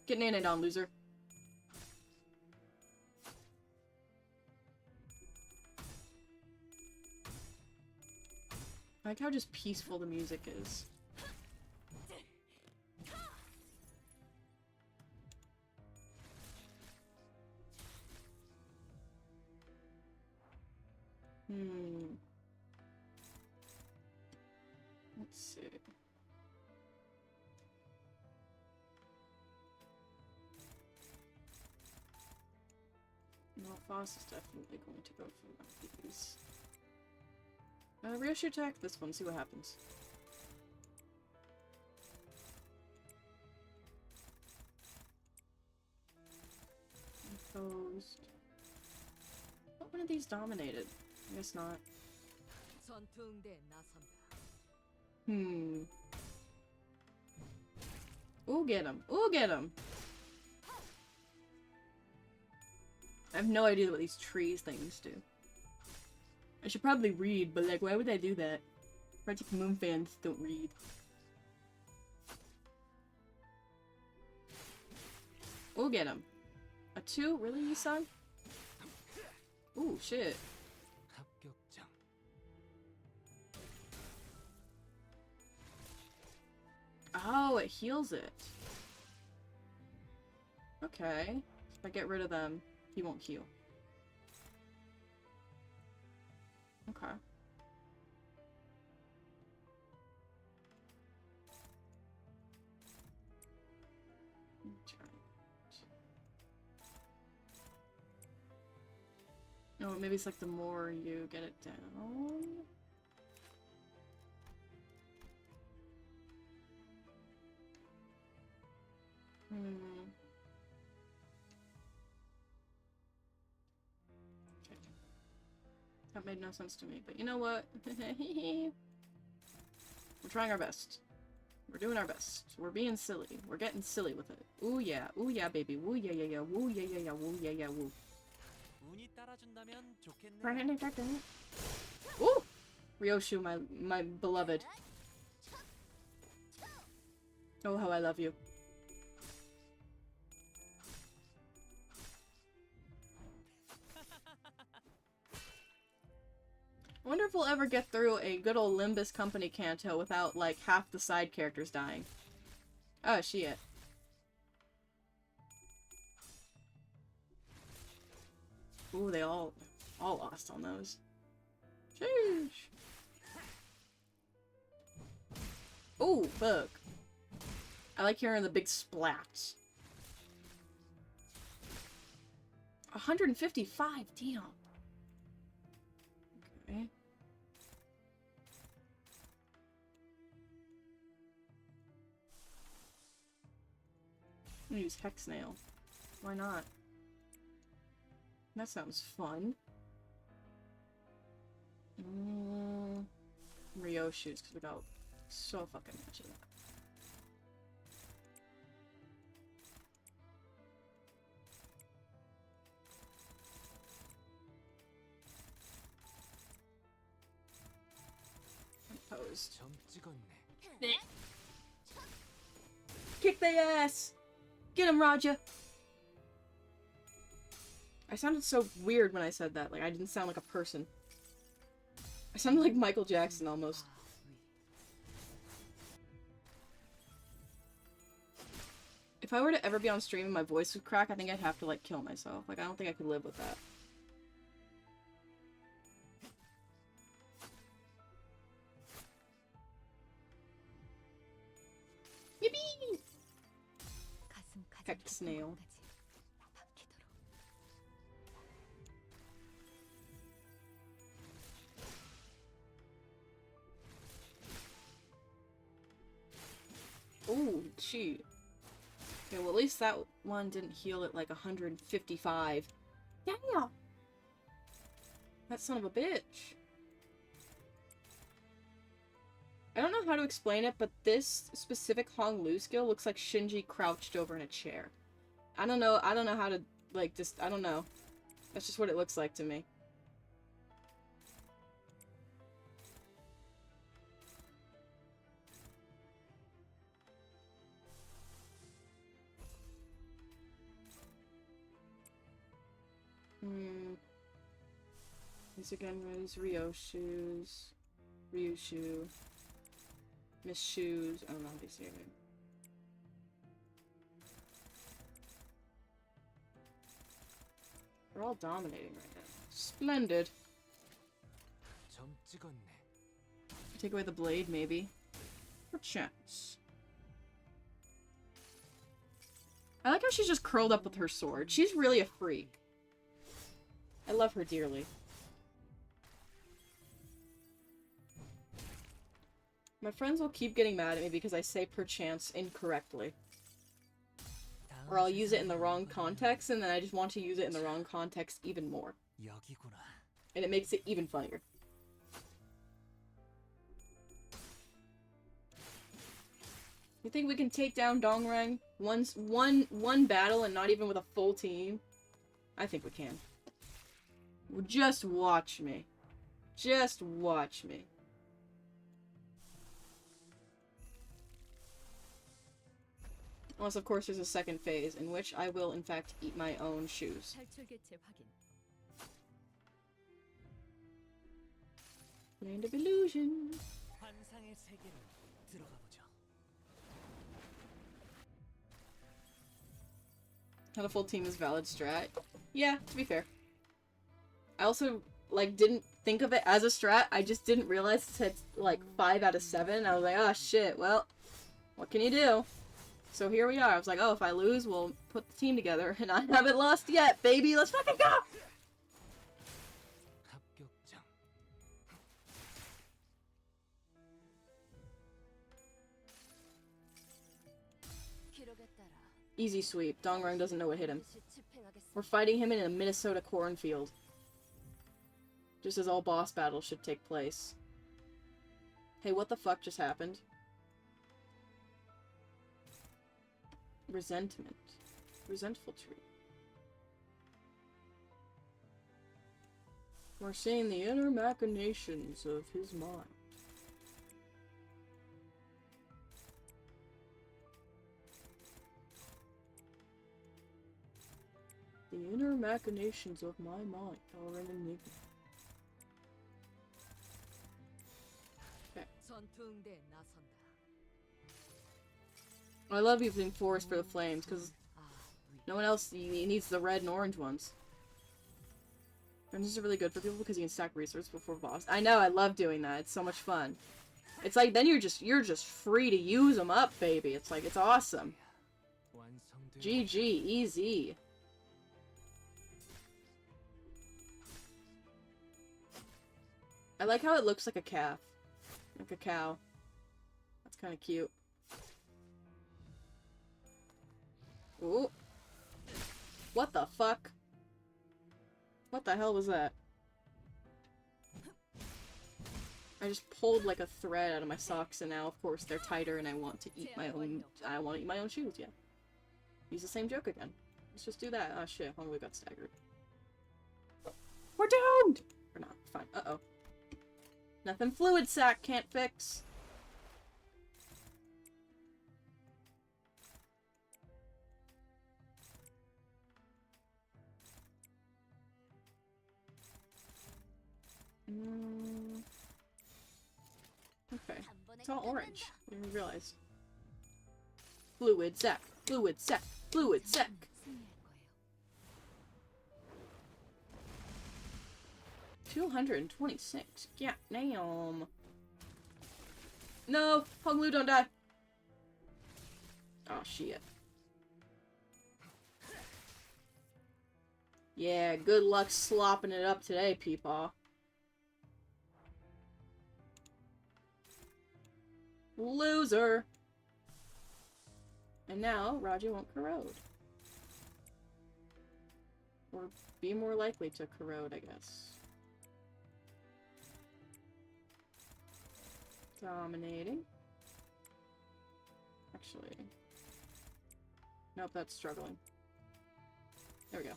Get nanted on, loser. I like how just peaceful the music is. Let's see. No, Foss is definitely going to go for one of these. Ryoshi attack this one, see what happens. Opposed. What one of these dominated? I guess not. 전투응대에 나선다. Ooh, get him. Ooh, get him. I have no idea what these trees things do. I should probably read, but like, why would I do that? Project Moon fans don't read. We'll get him. A 2? Really, you son? Ooh, shit. 합격점. Oh, it heals it. Okay. If I get rid of them, he won't heal. Okay. No, maybe it's like the more you get it down. Okay. That made no sense to me, but you know what? We're trying our best. We're doing our best. We're being silly. We're getting silly with it. Ooh yeah, baby. Woo yeah yeah yeah. Woo yeah yeah yeah. Woo yeah yeah woo. 운이 따라준다면 좋겠네요. Ooh! Ryoshu, my beloved. Oh, how I love you. I wonder if we'll ever get through a good old Limbus Company canto without, like, half the side characters dying. Oh, shit. Ooh, they all lost on those. Sheesh. Ooh, fuck. I like hearing the big splats. 155, damn. Okay. I'm gonna use Hex Nail. Why not? That sounds fun. Rio shoots because we got so fucking much of that. Opposed. 점 찍었네. Kick their ass! Get him, Roger! I sounded so weird when I said that. Like, I didn't sound like a person. I sounded like Michael Jackson, almost. If I were to ever be on stream and my voice would crack, I think I'd have to, like, kill myself. Like, I don't think I could live with that. Yippee! Hex Nail. Ooh, shoot. Okay, well at least that one didn't heal at like 155. Damn! That son of a bitch. I don't know how to explain it, but this specific Hong Lu skill looks like Shinji crouched over in a chair. I don't know how to, like, just, I don't know. That's just what it looks like to me. These again was Rio shoes. Ryu shoe. Miss shoes. I don't know how to say it. They're all dominating right now. Splendid. 점 찍었네. Take away the blade, maybe. Perchance. I like how she's just curled up with her sword. She's really a freak. I love her dearly. My friends will keep getting mad at me because I say perchance incorrectly. Or I'll use it in the wrong context, and then I just want to use it in the wrong context even more. 여기구나. And it makes it even funnier. You think we can take down Dongrang? One battle and not even with a full team? I think we can. Just watch me. Just watch me. Unless, of course, there's a second phase, in which I will, in fact, eat my own shoes. Land of Illusion. 환상의 세계로 들어가 보죠. Not a full team is valid strat. Yeah, to be fair. I also, like, didn't think of it as a strat. I just didn't realize it said, like, 5 out of 7. I was like, oh, shit, well, what can you do? So here we are. I was like, oh, if I lose, we'll put the team together. And I haven't lost yet, baby! Let's fucking go! 합격장. 기록에 따라 Easy sweep. Dongrang doesn't know what hit him. 즉시 집행하겠습니다. We're fighting him in a Minnesota cornfield. Just as all boss battles should take place. Hey, what the fuck just happened? Resentment. Resentful tree. We're seeing the inner machinations of his mind. The inner machinations of my mind are an enigma. 전투 응대에 나선다. I love using forest for the flames because no one else needs the red and orange ones. Dungeons are really good for people because you can stack resources before boss. I know, I love doing that. It's so much fun. It's like then you're just free to use them up, baby. It's like it's awesome. GG, easy. I like how it looks like a calf. Like a cow. That's kind of cute. Ooh. What the fuck? What the hell was that? I just pulled like a thread out of my socks and now of course they're tighter and I want to eat my own shoes, yeah. Use the same joke again. Let's just do that. Oh shit, Honglu got staggered. We're doomed! Or not, fine. Uh-oh. Nothing fluid sack can't fix. Okay. It's all orange. I didn't realize. Fluid sack. Fluid sack. Fluid sack. $226. Yeah, damn. No! Honglu, don't die! Oh, shit. Yeah, good luck slopping it up today, peepaw. Loser! And now, Raja won't corrode. Or be more likely to corrode, I guess. Dominating. Actually. Nope, that's struggling. There we go.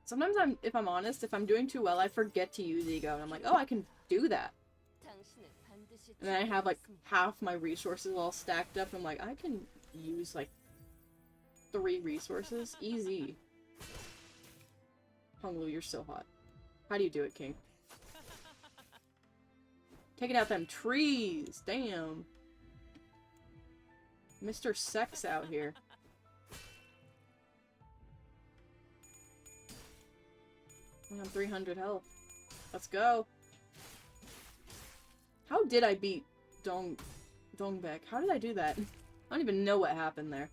Sometimes if I'm honest, if I'm doing too well, I forget to use ego, and I'm like, oh, I can do that. And then I have like half my resources all stacked up, and I'm like, I can use like 3 resources. Easy. Honglu, you're so hot. How do you do it, King? Taking out them trees! Damn! Mr. Sex out here. I'm on 300 health. Let's go! How did I beat Dongbaek? How did I do that? I don't even know what happened there.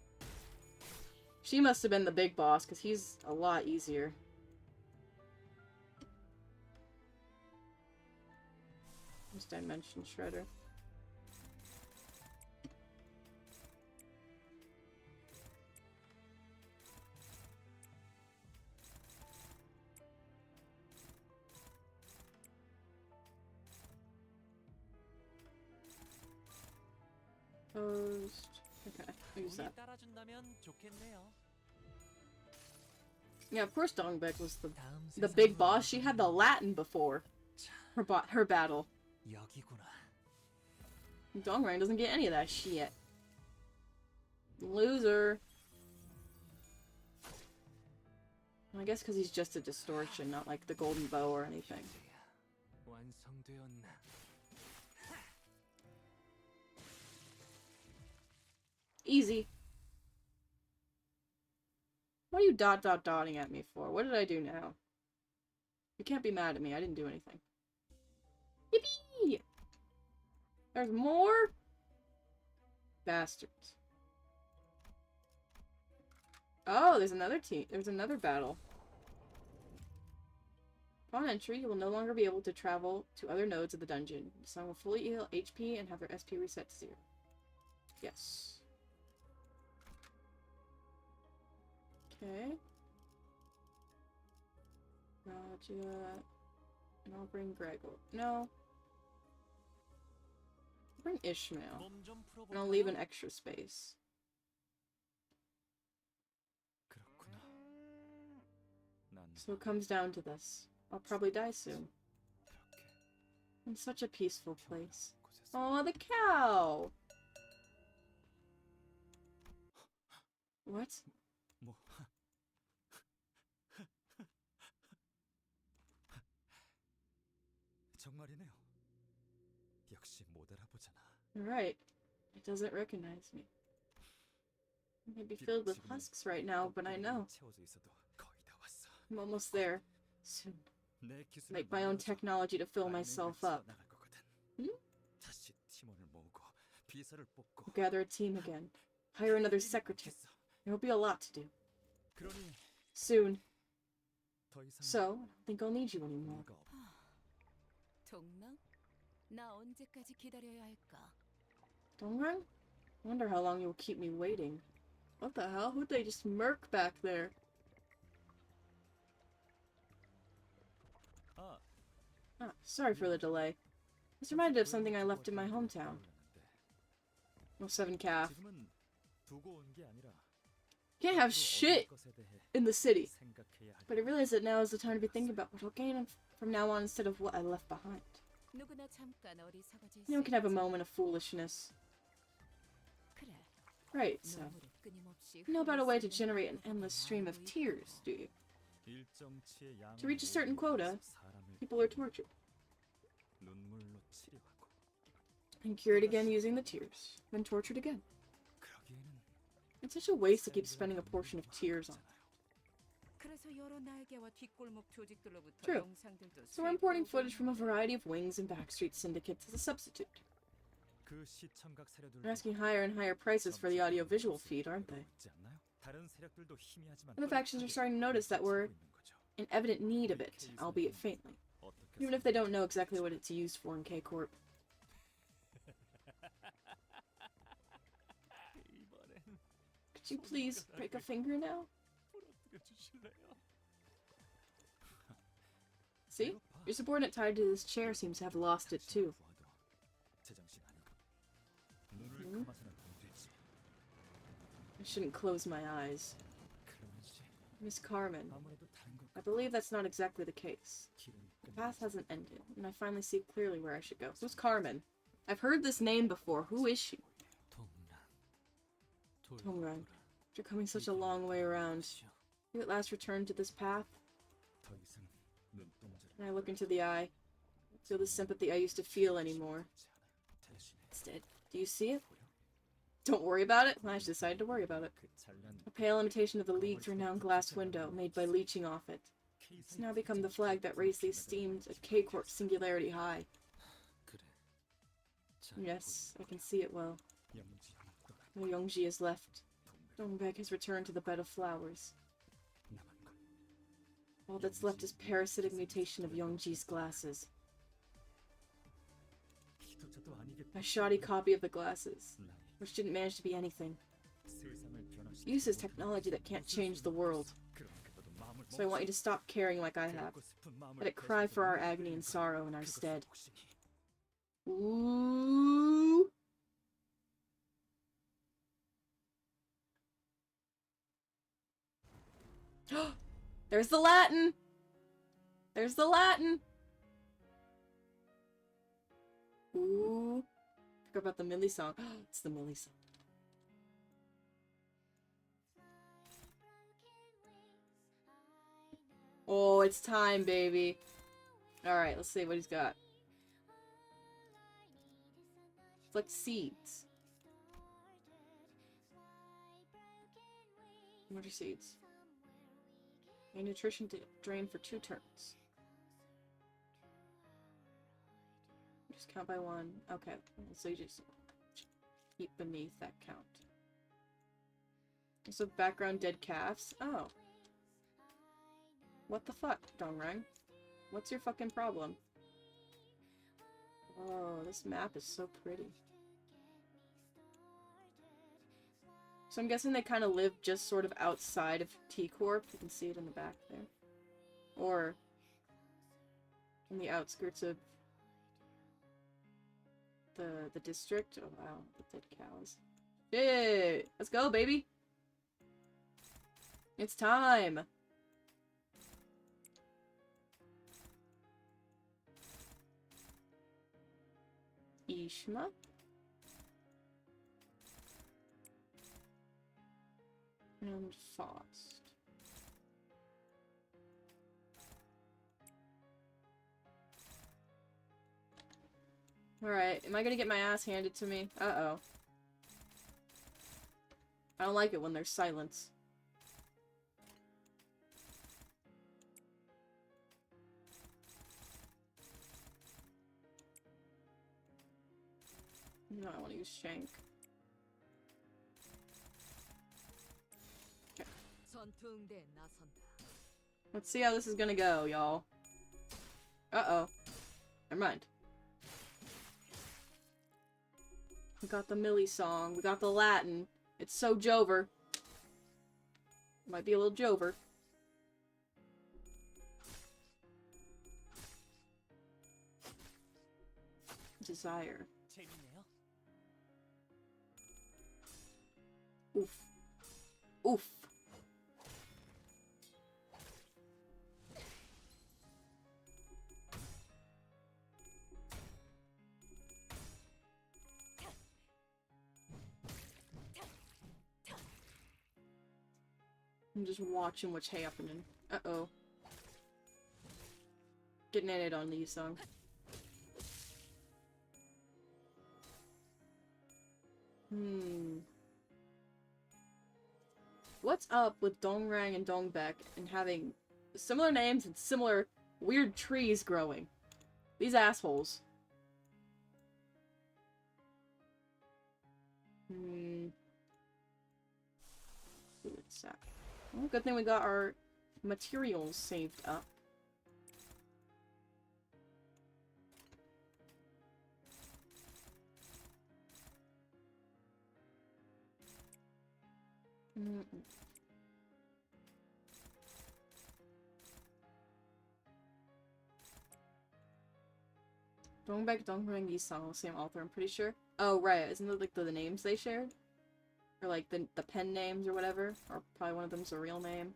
She must have been the big boss, because he's a lot easier. This Dimension Shredder. Posed. Okay, I'll use that. Yeah, of course Dongbaek was the big boss. She had the Latin before her battle. Dongrang doesn't get any of that shit. Loser. I guess because he's just a distortion, not like the golden bow or anything. Easy. What are you dotting at me for? What did I do now? You can't be mad at me. I didn't do anything. Yippee! There's more? Bastards. Oh, there's another team. There's another battle. Upon entry, you will no longer be able to travel to other nodes of the dungeon. Some will fully heal HP and have their SP reset to 0. Yes. Okay. Raja. And I'll bring Gregor. No. Bring Ishmael. And I'll leave an extra space. So it comes down to this. I'll probably die soon. In such a peaceful place. Oh, the cow! What? 정말이네요. 역시 못 알아보잖아. You're right. It doesn't recognize me. It may be filled with husks right now, but I know. 채워져 있어도 거의 다 왔어. I'm almost there. Soon. 내 기술을 Make my own 만들어서 technology to fill 발명을 myself up. 나갈 거거든. Hmm? 다시 팀원을 모으고 비서를 뽑고. Gather a team again. Hire another secretary. There will be a lot to do. 그러니 Soon. 더 이상 So, I don't think I'll need you anymore. 의미가 없- 동랑? 나 언제까지 기다려야 할까? Dongrang? I wonder how long you'll keep me waiting. What the hell? Who'd they just murk back there? 아, Sorry for the delay. I was reminded of something I left in my hometown. Oh, 7 calf. 지금은 두고 온 게 아니라 Can't have shit 것에 대해 in the city. 생각해야 할 But I realize that now is the time to be thinking about what I'll gain from now on instead of what I left behind. 누구나 잠깐 어리석어질 수 Anyone can have a 있지. moment of foolishness. 그래. Right, so. 눈물이 끊임없이 You know about a way to 흐르는 generate an endless stream of 마음이 tears, do you? 일정치의 양을 To reach a certain quota, 사람을 people are tortured. 눈물로 치료하고 And cured again using the tears. Then tortured again. 그러기에는 It's such a waste to keep spending a portion of tears on. 그래서 여러 날개와 뒷골목 조직들로부터 True. 영상들도 So we're importing footage from a variety of wings and backstreet syndicates as a substitute. 그 시청각 사료들도 They're asking higher and higher prices for the audio-visual feed, aren't they? 있지 않나요? 다른 세력들도 희미하지만 And the factions are starting to notice that we're in evident need of it, albeit faintly. Even if they don't know exactly what it's used for in K-Corp. 이번엔 Could you please break a finger now? 부러뜨려 주실래요? See? Your subordinate tied to this chair seems to have lost it too. 제정신 아니고 눈을 감아서는 안 되지. I shouldn't close my eyes. 그러면서 Miss Carmen, 아무래도 다른 것 I believe that's not exactly the case. 길은 The path hasn't ended, and I finally see clearly where I should go. Who's Carmen? I've heard this name before. Who is she? Dongrang. After coming such a long way around, you at last returned to this path, 더 이상 눈동자를 and I look into the eye. I don't feel the sympathy I used to feel anymore. 대신에 Instead, do you see it? Don't worry about it? I just decided to worry about it. 그 잘난 A pale imitation of the League's renowned glass window, made by leeching off it. It's now become the flag that raised the esteemed K-Corp singularity high. 그래. Yes, I can see it well. 영지 아무도 No Yongji is left. Dongbaek has returned to the bed of flowers. 남은 건 All that's left is parasitic mutation of Yongji's glasses. 기도자도 아니게 A shoddy copy of the glasses, 나의 which didn't manage to be anything. 세상을 변화시키는 Uses technology that can't change the world. 그러니까 너도 마음을 So I want you to stop caring like I have. 먹고 싶은 마음을 Let it cry for our 대신해서 agony and sorrow in our 그것을 stead. 혹시니 Ooh. There's the Latin! There's the Latin! Ooh. Forgot about the Millie song. It's the Millie song. Oh, it's time, baby. Alright, let's see what he's got. Select seeds. What are seeds? A nutrition drain for 2 turns. Just count by 1. Okay, so you just keep beneath that count. So background dead calves. Oh. What the fuck, Dongrang? What's your fucking problem? Oh, this map is so pretty. So I'm guessing they kind of live just sort of outside of T-Corp. You can see it in the back there. Or in the outskirts of the district. Oh wow, the dead cows. Yay! Let's go, baby! It's time! Ishma? And Faust. Alright, am I gonna get my ass handed to me? Uh-oh. I don't like it when there's silence. No, I want to use Shank. Okay. Let's see how this is gonna go, y'all. Uh-oh. Never mind. We got the Millie song. We got the Latin. It's so Jover. Might be a little Jover. Desire. 재밌네요. Oof. Oof. I'm just watching what's happening. Uh-oh. Getting at it on these songs. What's up with Dongrang and Dongbaek and having similar names and similar weird trees growing? These assholes. What's that? Well, good thing we got our materials saved up. Dongbaek, Dongrang, Yisang, same author, I'm pretty sure. Oh, right. Isn't it like the names they shared? Or like the pen names or whatever? Or probably one of them's a real name.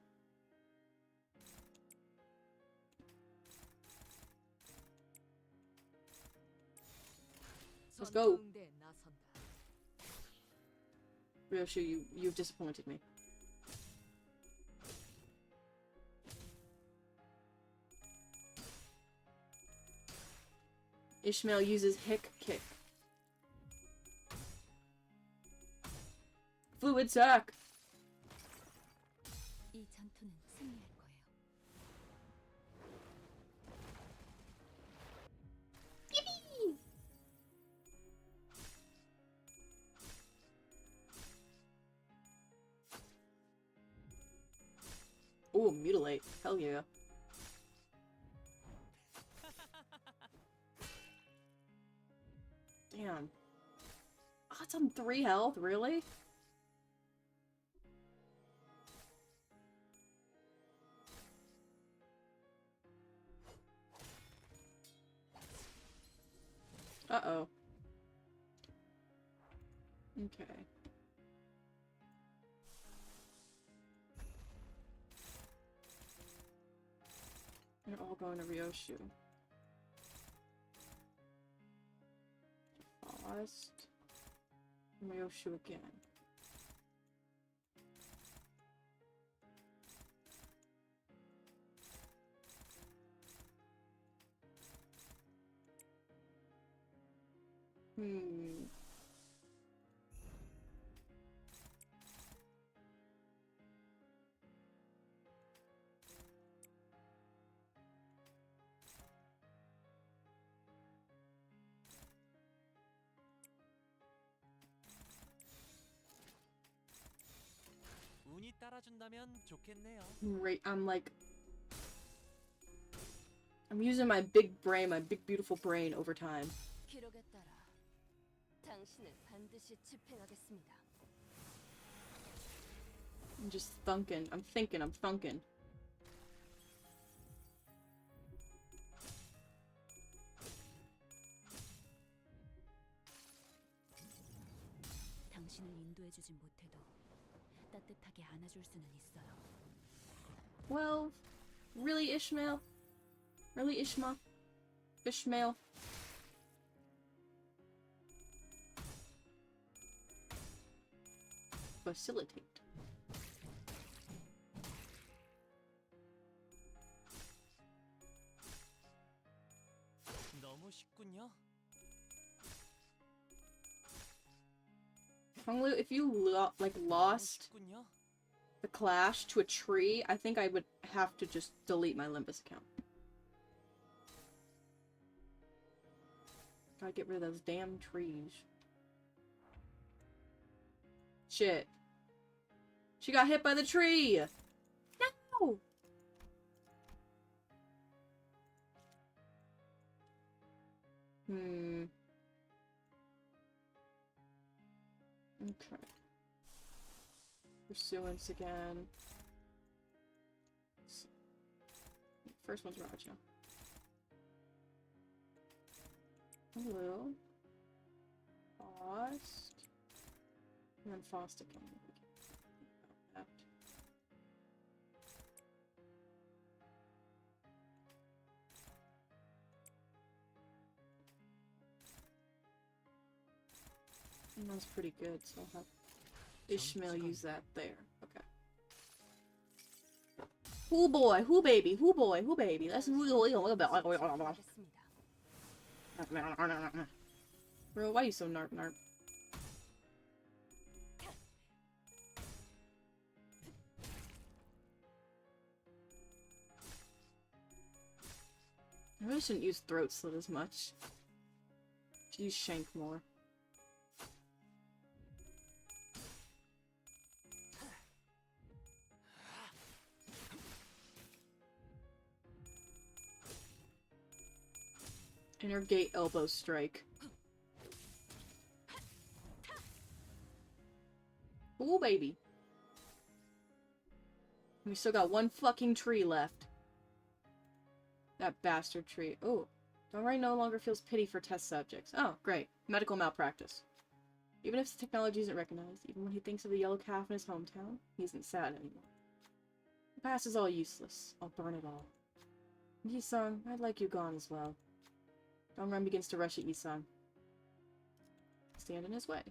Let's go! Ryoshu, you've disappointed me. Ishmael uses hick kick. Fluid sack! 이 전투는 승리할 거예요. Yippee! Ooh, mutilate. Hell yeah. Damn. Oh, it's on 3 health? Really? Uh-oh. Okay. They're all going to Ryoshu. Lost. Ryoshu again. 운이 따라준다면 좋겠네요. Right, I'm using my big brain, my big beautiful brain over time. 기록에 따라 당신을 반드시 집행하겠습니다. I'm just thunking. I'm thinking. I'm thunking. 당신을 인도해주진 못해도 따뜻하게 안아줄 수는 있어요. Well, really, Ishmael? Really, Ishmael? Ishmael? Facilitate. 너무 쉽군요. Honglu, if you lost 쉽군요. the clash to a tree, I think I would have to just delete my Limbus account. Gotta get rid of those damn trees. Shit. She got hit by the tree! No! Okay. Pursuance again. First one's Raja. Hello. Faust. And then Faust again. That. And that's pretty good, so I'll have Ishmael use that there. Okay. Who boy, who baby, who boy, who baby. That's who. Bro, why are you so narp narp? I really shouldn't use throat slit as much. Should use shank more. Inner gate elbow strike. Ooh, baby. We still got one fucking tree left. That bastard tree. Oh. Dongrang no longer feels pity for test subjects. Oh, great. Medical malpractice. Even if his technology isn't recognized, even when he thinks of the yellow calf in his hometown, he isn't sad anymore. The past is all useless. I'll burn it all. Yi-sung, I'd like you gone as well. Dongrang begins to rush at Yi-sung. Stand in his way.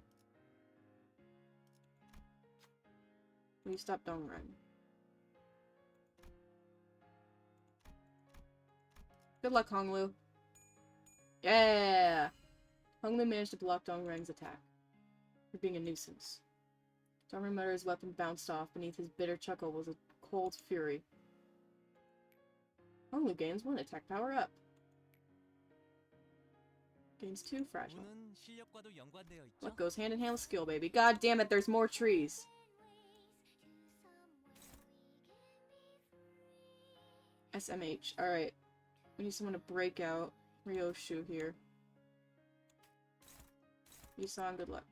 Will you stop Dongrang? Good luck, Honglu. Yeah! Honglu managed to block Dongrang's attack. For being a nuisance. Dongrang muttered his weapon bounced off. Beneath his bitter chuckle was a cold fury. Honglu gains 1 attack power up. Gains 2 fragile. What goes hand in hand with skill, baby? God damn it, there's more trees. SMH. Alright. We need someone to break out. Ryoshu here. Yi-san, good luck.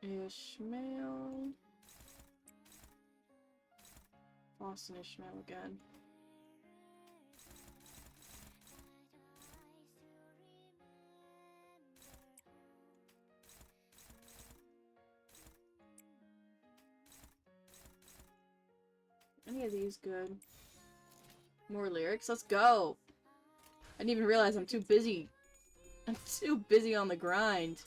Ishmael. Boston Ishmael again. Any of these good? More lyrics? Let's go! I didn't even realize I'm too busy. I'm too busy on the grind.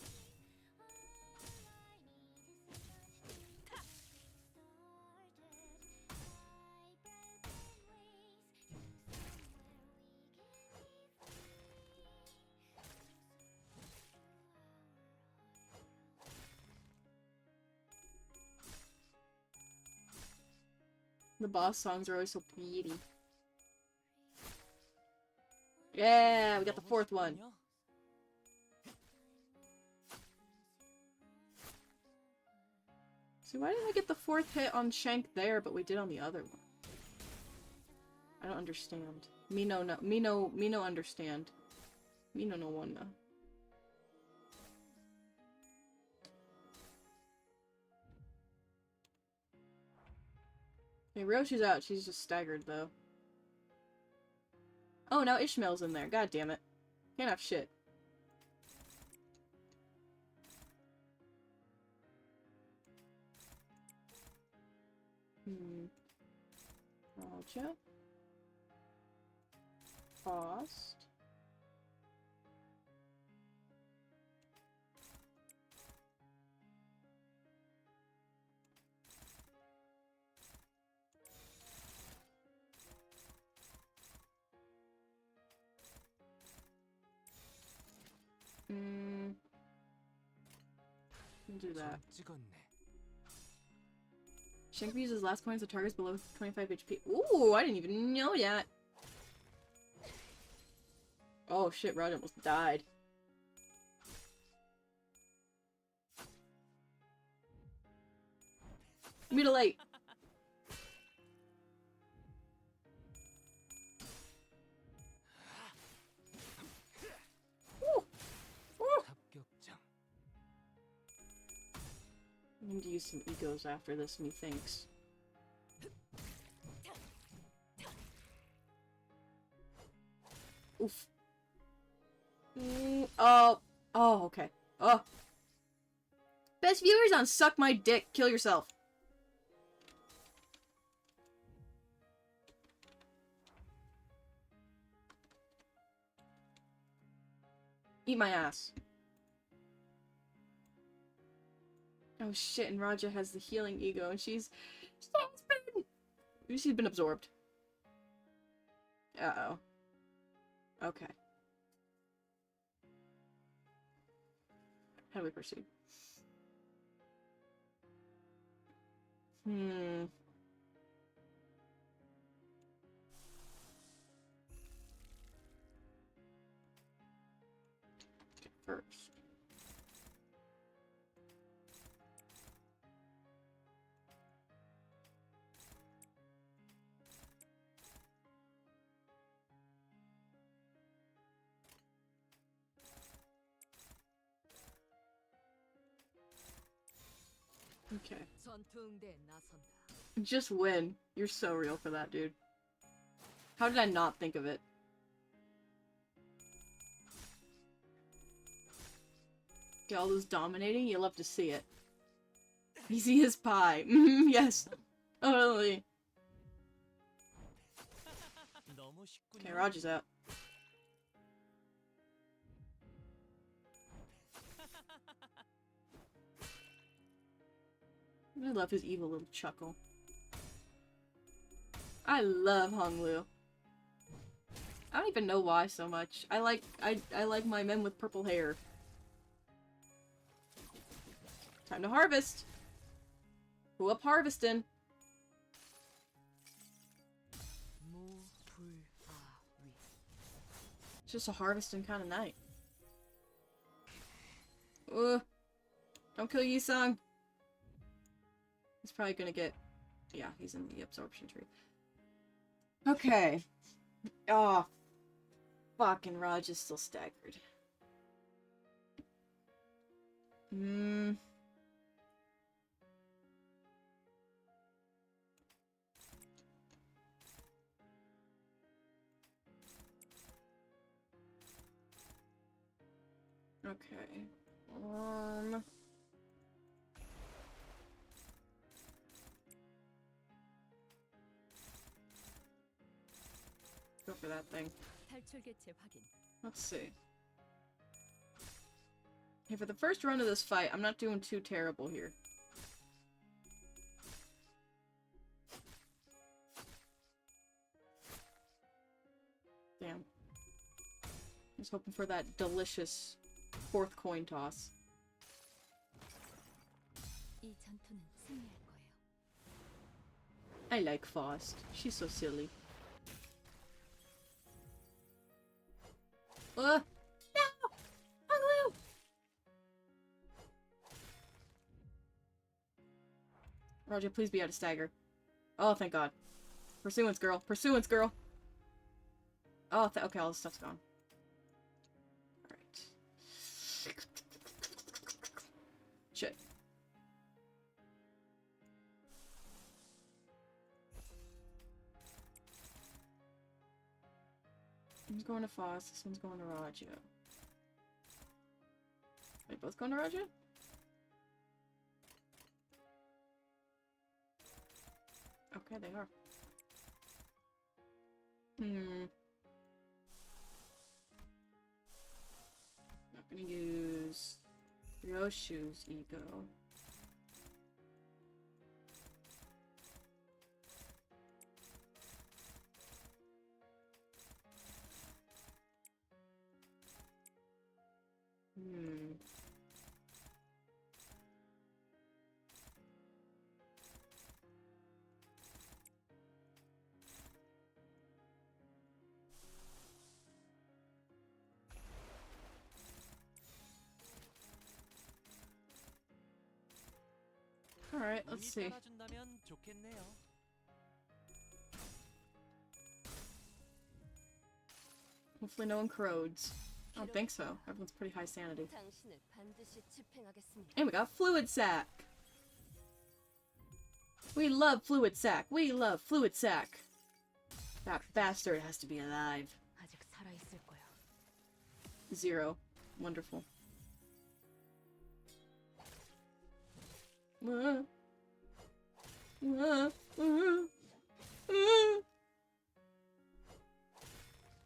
The boss songs are always so pretty. Yeah, we got the 4th one. See, why didn't I get the 4th hit on Shank there, but we did on the other one? I don't understand. Me no understand. Me no one. Okay, Ryoshi's out. She's just staggered, though. Oh, now Ishmael's in there. God damn it. Can't have shit. Raja. Faust. We'll do that. 점 찍었네. Shank uses last coins of targets below 25 HP. Ooh, I didn't even know that. Oh shit, Rod almost died. Mutilate. 합격장. I need to use some egos after this, methinks. Oof. Oh. Oh, okay. Oh. Best viewers on Suck My Dick. Kill yourself. Eat my ass. Oh shit, and Raja has the healing ego, and she's been absorbed. Uh-oh. Okay. How do we proceed? First. Okay. Just win. You're so real for that, dude. How did I not think of it? Okay, all those dominating, you love to see it. Easy as pie. Yes. Totally. Okay, Roger's out. I love his evil little chuckle. I love Honglu. I don't even know why so much. I like my men with purple hair. Time to harvest. Who up harvesting? It's just a harvesting kind of night. Ugh. Don't kill Yisung. He's probably gonna get... Yeah, he's in the absorption tree. Okay. Oh. Fucking Raj is still staggered. Okay. Go for that thing. Let's see. Okay, for the first run of this fight, I'm not doing too terrible here. Damn. I was hoping for that delicious fourth coin toss. I like Faust. She's so silly. No! Honglu! Roger, please be out of stagger. Oh, thank God. Pursuance, girl. Pursuance, girl! Oh, okay, all this stuff's gone. Alright. Shit. One's going to Foss, this one's going to Raja. Are they both going to Raja? Okay, they are. Not gonna use Ryoshu's ego. Alright, let's see. 따라준다면 좋겠네요. Hopefully no one corrodes. I don't think so. Everyone's pretty high sanity. 당신을 반드시 집행하겠습니다. And we got fluid sac. We love fluid sac. We love fluid sac. That bastard has to be alive. 아직 살아 있을 거야. 0. Wonderful.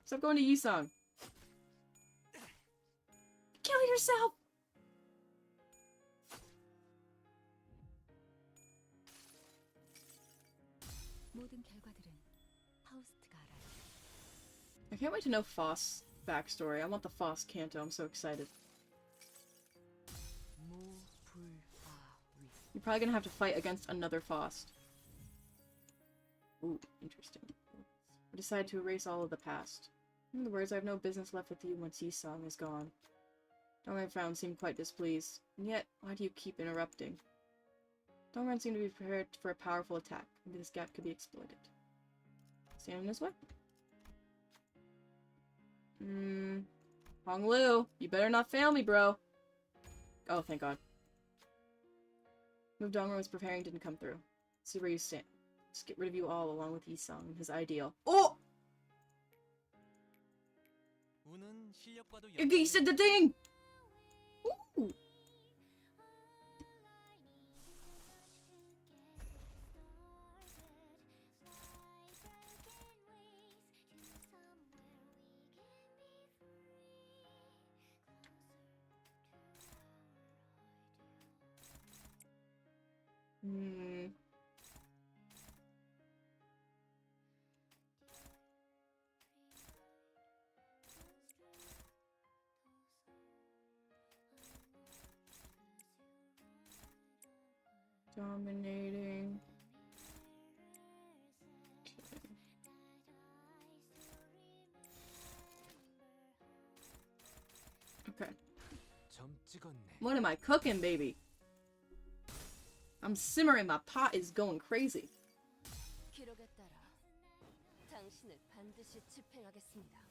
Stop going to Yisung. Kill yourself! 모든 결과들은 파우스트가 알아요. I can't wait to know Foss' backstory. I want the Foss Kanto. I'm so excited. You're probably gonna have to fight against another Foss. Ooh, interesting. I decided to erase all of the past. In other words, I have no business left with you once Yisung is gone. Dongrang frown seemed quite displeased. And yet, why do you keep interrupting? Dongrang seemed to be prepared for a powerful attack. Maybe this gap could be exploited. Stand in his way? Honglu, you better not fail me, bro. Oh, thank God. Move Dongrang was preparing didn't come through. See where you stand. Just get rid of you all along with Yisung and his ideal. Oh! 운은 실력과도 He said the thing! Ooh! Dominating. Okay. 점 찍었네. What am I cooking, baby? I'm simmering. My pot is going crazy. 기록에 따라 당신을 반드시 집행하겠습니다.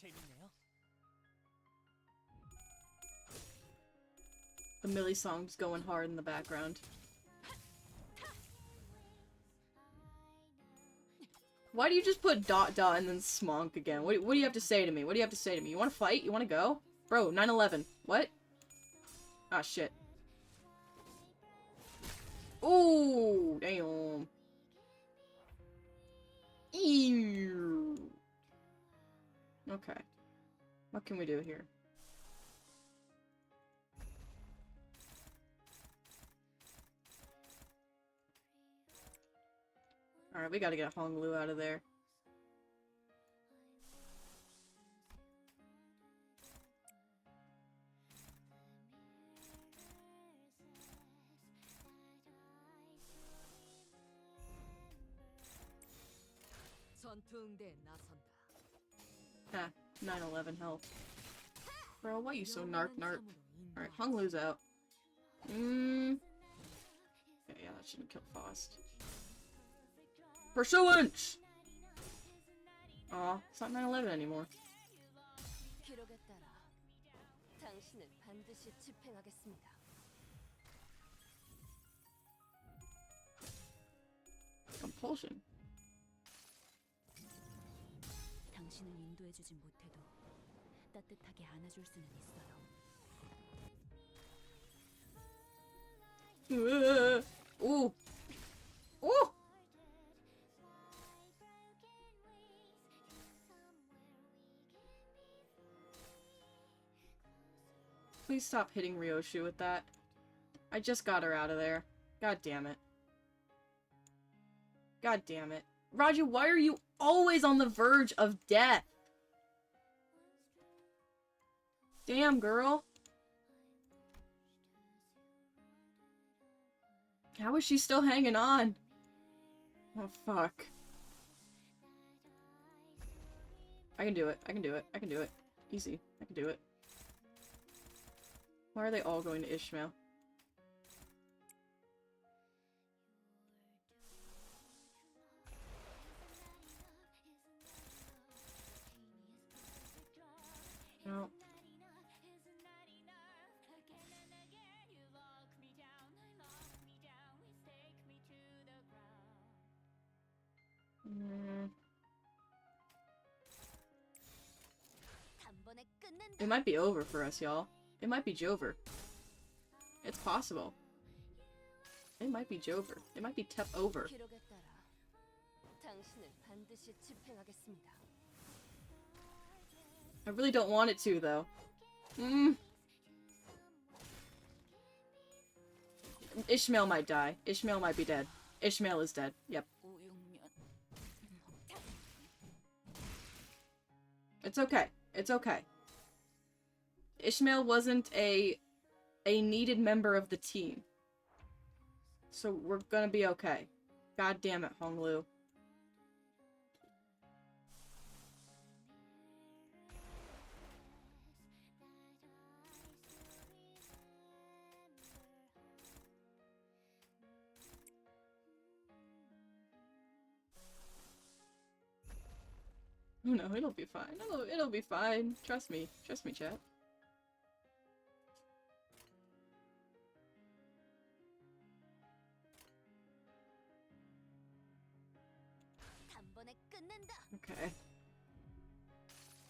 재밌네요. The Millie song's going hard in the background. Why do you just put ... and then smonk again? What do you have to say to me? What do you have to say to me? You want to fight? You want to go? Bro, 9/11. What? Ah, shit. Ooh, damn. Ew. Okay. What can we do here? Alright, we gotta get Honglu out of there. 전투응대에 나선다. Ah, 9/11 help. Bro, why you so narc? Alright, Honglu's out. Okay, yeah, that shouldn't kill Faust. Pursuance! Aw, it's not 9/11 anymore. 기록에 따라 당신을 반드시 집행하겠습니다. Compulsion. 당신을 인도해주진 못해도 따뜻하게 안아줄 수는 있어요. Ooh! Ooh! Please stop hitting Ryoshu with that. I just got her out of there. God damn it. God damn it. Raju, why are you always on the verge of death? Damn, girl. How is she still hanging on? Oh, fuck. I can do it. I can do it. I can do it. Easy. I can do it. Why are they all going to Ishmael? No. It might be over for us, y'all. It might be Jover. It's possible. It might be Jover. It might be Tep over. I really don't want it to, though. Ishmael might die. Ishmael might be dead. Ishmael is dead. Yep. It's okay. It's okay. Ishmael wasn't a needed member of the team. So we're gonna be okay. God damn it, Honglu. Oh no, it'll be fine. It'll be fine. Trust me. Trust me, chat. Okay.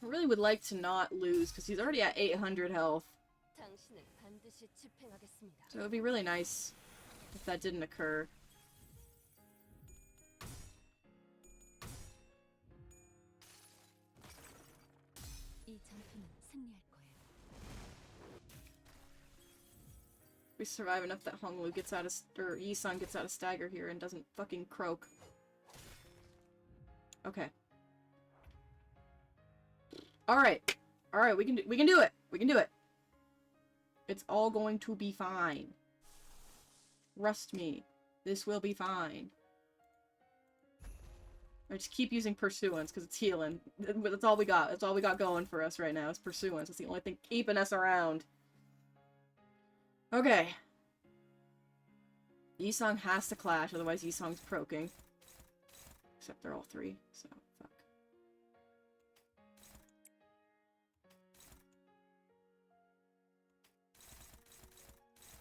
I really would like to not lose, because he's already at 800 health. So it would be really nice if that didn't occur. We survive enough that Honglu gets out of, or Yi-san gets out of stagger here and doesn't fucking croak. Okay. Alright. Alright, we can do it! We can do it! It's all going to be fine. Trust me. This will be fine. I just keep using Pursuance because it's healing. That's all we got. That's all we got going for us right now is Pursuance. It's the only thing keeping us around. Okay. Yi-sung has to clash, otherwise Yi-sung's proking. Except they're all three, so fuck.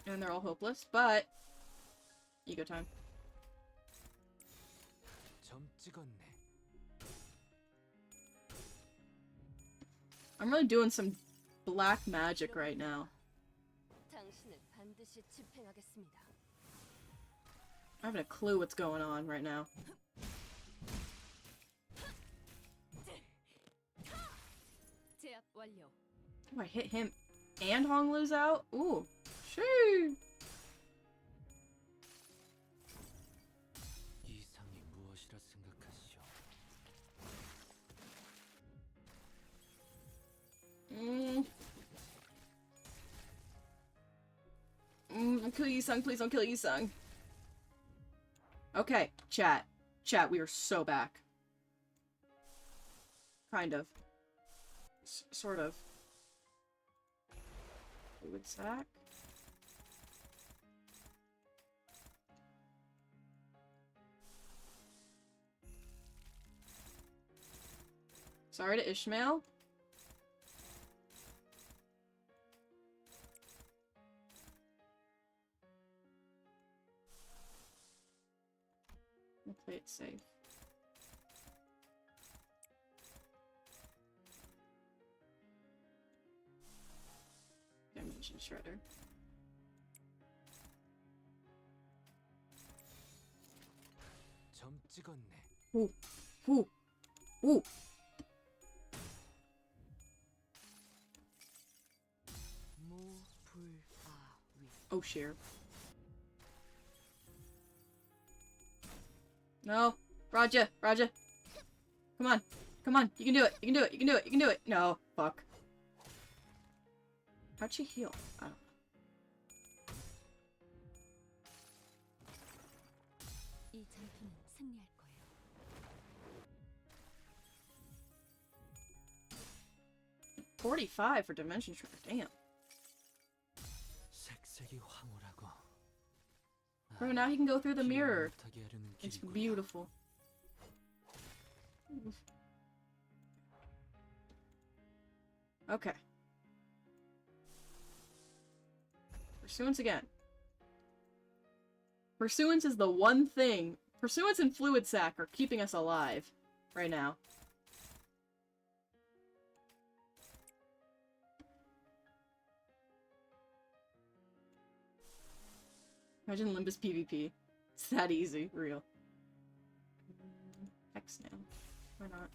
And they're all hopeless, but ego time. I'm really doing some black magic right now. I haven't a clue what's going on right now. Oh, I hit him and Honglu's out? Ooh. Shoo! Kill Yi-sung, please don't kill Yi-sung. Okay, chat. Chat, we are so back. Kind of. Sort of. Fluid sack? Sorry to Ishmael. We'll play it safe. Dimension Shredder. Ooh. Ooh. Ooh. Oh, share. No. Raja. Raja. Come on. Come on. You can do it. You can do it. You can do it. You can do it. No. Fuck. How'd she heal? I don't know. 45 for Dimension Shredder. Damn. 색색이 황홀하고. Bro, now he can go through the mirror. 못하게 하려는 It's 길이구나. beautiful. Okay. Pursuance again. Pursuance is the one thing. Pursuance and Fluid Sac are keeping us alive right now. Imagine Limbus PvP. It's that easy, real. X now. Why not?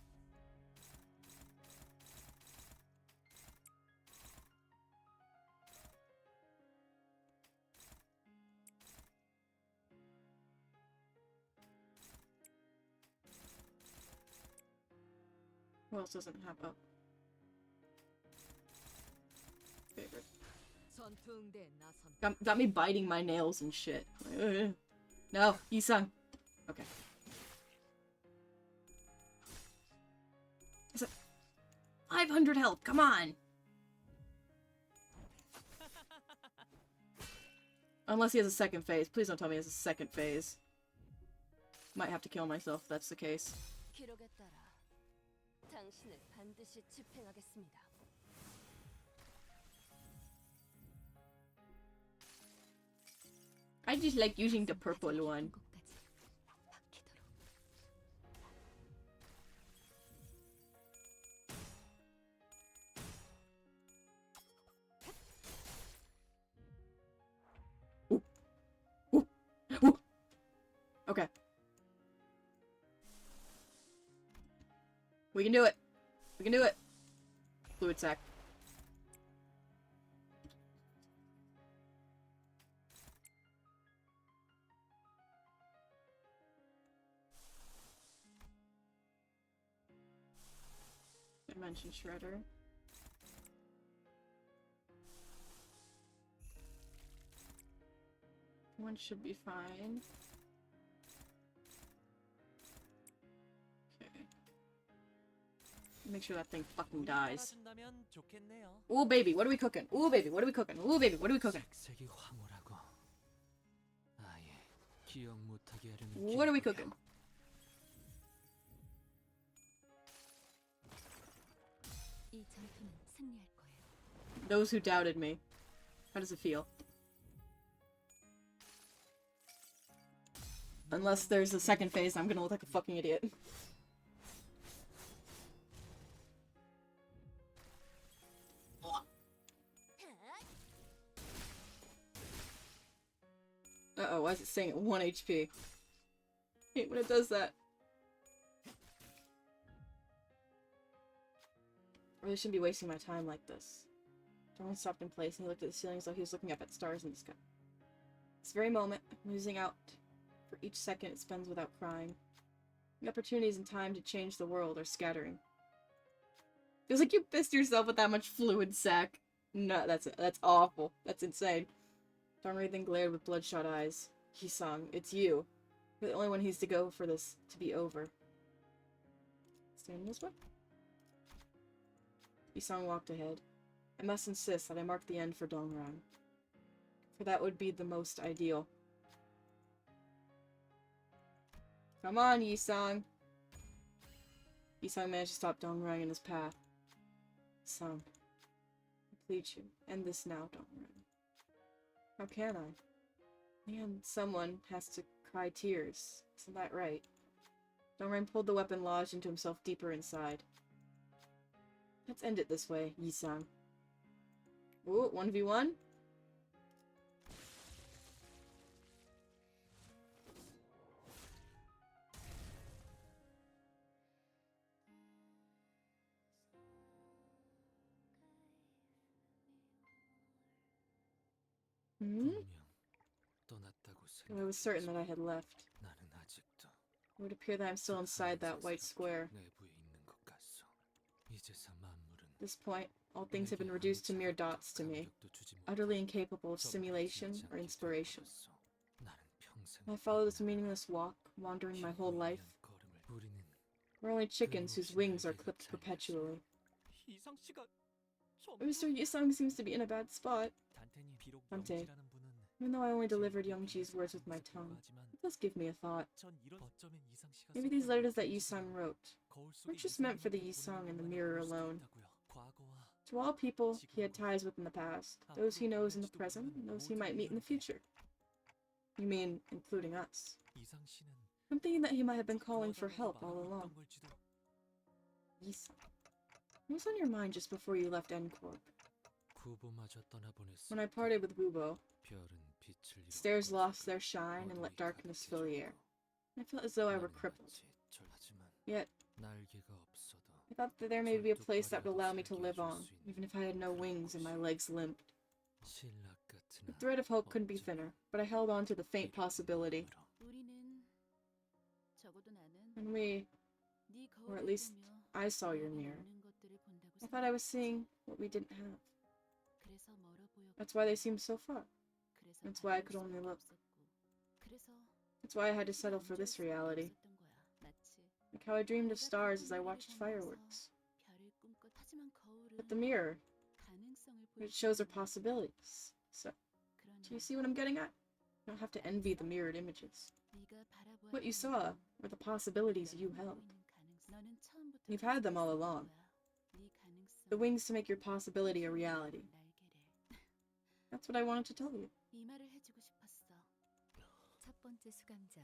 Who else doesn't have up? Favorite. Got me biting my nails and shit. Ugh. No, Yi-sung. Okay. Is it 500 health? Come on! Unless he has a second phase. Please don't tell me he has a second phase. Might have to kill myself if that's the case. 기록에 따라 당신을 반드시 집행하겠습니다. I just like using the purple one. Ooh. Ooh. Ooh. Okay. We can do it. We can do it. Fluid sac. Dimension Shredder. One should be fine. Okay. Make sure that thing fucking dies. Ooh baby, what are we cooking? Ooh baby, what are we cooking? Ooh baby, what are we cooking? 색색이 황홀하고. 아예 기억 못하게 하려는 What are we cooking? 이 전투는 승리할 거예요. Those who doubted me. How does it feel? Unless there's a second phase, I'm gonna look like a fucking idiot. Uh-oh, why is it saying at 1 HP? I hate when it does that. I really shouldn't be wasting my time like this. Dongrang stopped in place and he looked at the ceiling as though he was looking up at stars in the sky. This very moment, I'm losing out for each second it spends without crying. The opportunities and time to change the world are scattering. Feels like you pissed yourself with that much fluid sac. No, that's awful. That's insane. Dongrang then glared with bloodshot eyes. Yi-sung, it's you. You're the only one who needs to go for this to be over. Stand this way? Yi-sung walked ahead. I must insist that I mark the end for Dongrang. For that would be the most ideal. Come on, Yi-sung! Yi-sung managed to stop Dongrang in his path. Son, I plead you, end this now, Dongrang. How can I? Man, someone has to cry tears. Isn't that right? Dongrang pulled the weapon lodged into himself deeper inside. Let's end it this way, Yi-sung. Ooh, 1v1? I was certain that I had left. It would appear that I'm still inside that white square. At this point, all things have been reduced to mere dots to me, utterly incapable of simulation or inspiration. I follow this meaningless walk, wandering my whole life. We're only chickens whose wings are clipped perpetually. Mr. Yisung seems to be in a bad spot. 단테님 비록 단테. 영지라는 분은 Even though I only delivered Youngji's words with my tongue, it does give me a thought. 전 이런 어쩌면 이상 씨가 Maybe these 썼던 letters that 편지들은 Yisung wrote 거울 속의 weren't just meant for the 이상한테 Yisung in the 보내는 mirror 것만이 볼 수도 alone. 있다고요. 과거와 To all people he had ties with in the past, those he knows in the present, and those he might meet in the future. You mean, including us. 이상 씨는 I'm thinking that he might have been calling for help all along. 걸지도. Yisung. What was on your mind just before you left N-Corp? 구보마저 떠나보냈어. When I parted with Wubo, 별은 빛을 stairs 잃었고 lost their shine and let darkness fill the air. I felt as though I were crippled. 하지만 Yet, 날개가 없어도 I thought that there may be a place that would allow me to live on, even if I had no wings and my legs limped. 신락 같은 The thread of hope couldn't be thinner, but I held on to the faint possibility. 우리는 적어도 나는 And we, 네 or at 거울을 least 보며 I saw your 우리가 mirror. 없는 것들을 본다고 I thought I was 생각했어. seeing what we didn't have. 그래서 멀어 보였고, That's why they seemed so far. 그래서 That's why I 바라볼 could only 수밖에 look. 없었고, 그래서 That's why I had to settle for this 수밖에 reality. 없었던 거야. 마치 Like how I dreamed of 내가 stars as I 태풍 watched 소리를 fireworks. 보면서 별을 꿈꿨. 하지만 거울은 But the mirror, 가능성을 it shows our 보여주는 possibilities. So, 그러나 do you see what I'm getting at? You don't have to envy the mirrored images. 네가 바라보았던 What you saw were the possibilities you held. 너는 처음부터 You've had them all 가지고 along. 있었던 거야. 네 가능성, The wings to make your possibility a reality. 날개를. That's what I wanted to tell you. 이 말을 해주고 싶었어. 첫 번째 수감자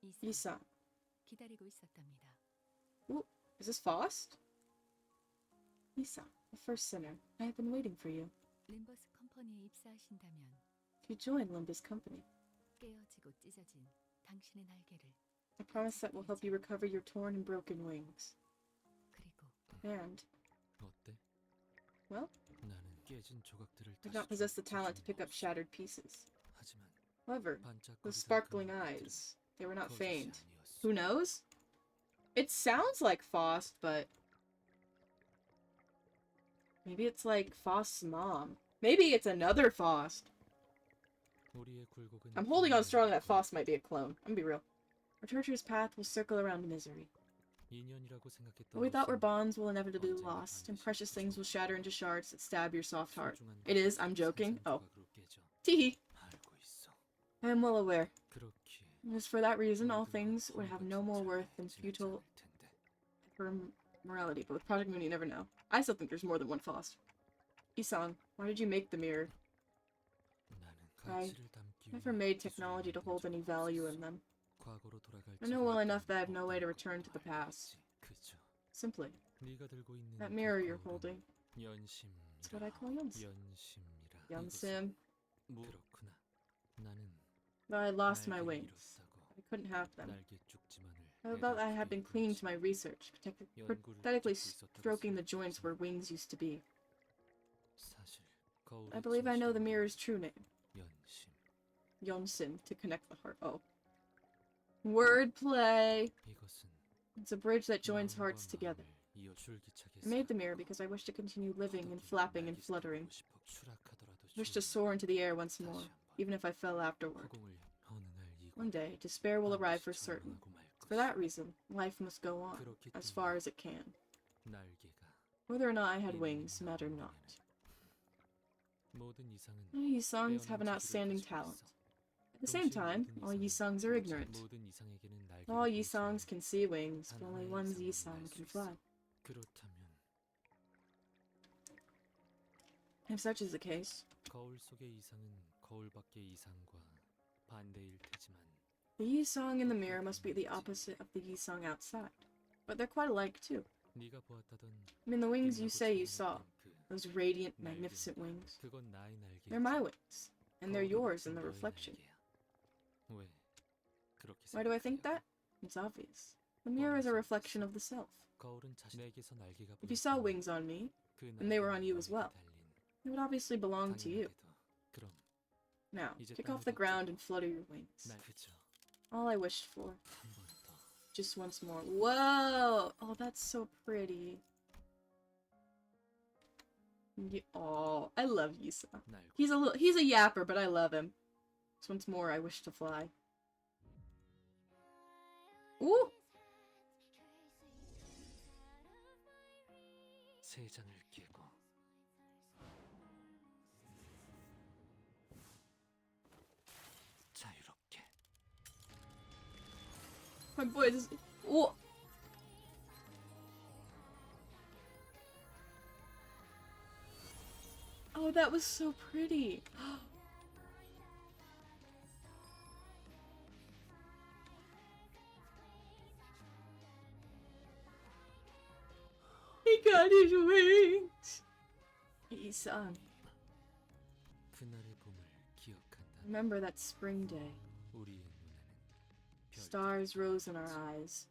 이상 Yisung. 기다리고 있었답니다. Ooh, is this Faust? Yisung, the first sinner. I have been waiting for you. 림버스 컴퍼니에 입사하신다면 If you join Limbus Company, 깨어지고 찢어진 당신의 날개를 I promise that will help you recover your torn and broken wings. 그리고 And, 어때? well, 나는 깨진 조각들을 I did not possess the talent to pick up shattered pieces. 하지만 However, 반짝거리던 those sparkling 그 eyes, they were not 거짓이 feigned. 아니었어. Who knows? It sounds like Faust, but maybe it's like Faust's mom. Maybe it's another Faust. 우리의 굴곡은 I'm holding on strong that Faust might be a clone. I'm gonna be real. Our tortuous path will circle around misery. 인연이라고 생각했던 But we thought our 것은 bonds will inevitably be 언젠가 lost, and 반드시 precious things will shatter into shards that stab your soft heart. 소중한 It is, I'm 것들이 joking. 산산 Oh. 조각으로 깨져. Teehee. 알고 있어. I am well aware. 그렇기에 It is for that reason all 모든 things 건 would have 헛것 no more 진짜에 worth than 지나지 futile 않을 텐데. morality. But with Project Moon, you never know. I still think there's more than one Faust. Isang, why did you make the mirror? 나는 I 가치를 담기 never 위해 made 기술을 technology to 만든 hold 적 any value 없었어. in them. 과거로 돌아갈 I know well 자가 enough that I have no way to 없다는 return to the 것도 past. 알겠지. 그저 Simply, 네가 들고 있는 that 그 mirror you're 거울은 holding. 연심이라. That's what I call Yonsim. 연심이라. Yonsim. 이것은 그렇구나. 나는 Though I lost my 날개를 wings, 잃었다고. I couldn't have them. 날개 쭉지만을 I thought I had been clinging to my research, pathetically stroking the joints where wings used to be. 사실 I believe I know the mirror's true name. 연심. Yonsim, to connect the heart. Oh. Wordplay! 이것은 It's a bridge that joins 마음과 hearts together. 마음을 이어 줄기차게 I made the 쌓아. mirror because I wish to continue living and flapping and fluttering. 싶어. 추락하더라도 I wish to 좋으니 soar into the air once 다시 more, 한번 even if I fell afterward. 허공을 어느 날 이고 One day, despair will arrive for 반드시 certain. 절망하고 말 For that reason, life must go on, 그렇기 as 때문에 far as it can. 날개가 Whether or not I had 이 wings 몸이 mattered 나오는 not. 모든 이상은 All ye songs have an 빼어난 outstanding 재주를 가지고 talent. 있어. At the same 동시에 time, 모든 all ye 이상은 songs are ignorant. 모든 이상에게는 날개가 All ye 보이지만 songs can see wings, but 단 only 하나의 one 이상만 ye 날 song 수 can 있어. fly. 그렇다면 If such is the case, 거울 속의 이상은 거울 밖의 이상과 반대일 테지만 the ye song in the mirror must be the opposite of the ye song outside. But they're quite alike, too. 네가 보았다던 I mean, the wings you 빛나고 say you saw, 찬란했던 그 those radiant, 날개는 magnificent wings, 그건 나의 날개. they're my wings, and they're yours in the reflection. 왜 그렇게 Why do I think 생각하냐? that? It's obvious. The mirror is a reflection of the self. 거울은 내게서 날개가 If you saw 보였다면 wings on me, 그 and they were on you as 날개는 well, 너에게 달린 they would obviously belong to you. 당연하게도 그럼 Now, 이제 kick 땅을 off the 걷자. ground and flutter your wings. 날 그저 All I wished for. 한 번 더 Just once more. Whoa! Oh, that's so pretty. Oh, I love Yisa. 날 He's a yapper, but I love him. Just once more, I wish to fly. Ooh! 세 장을 깨고 My boy is. Oh. Oh, that was so pretty. He got his wings. Isan. 그날의 봄을 기억한다. Remember that spring day. 우리의 눈에는 별 Stars rose in our eyes.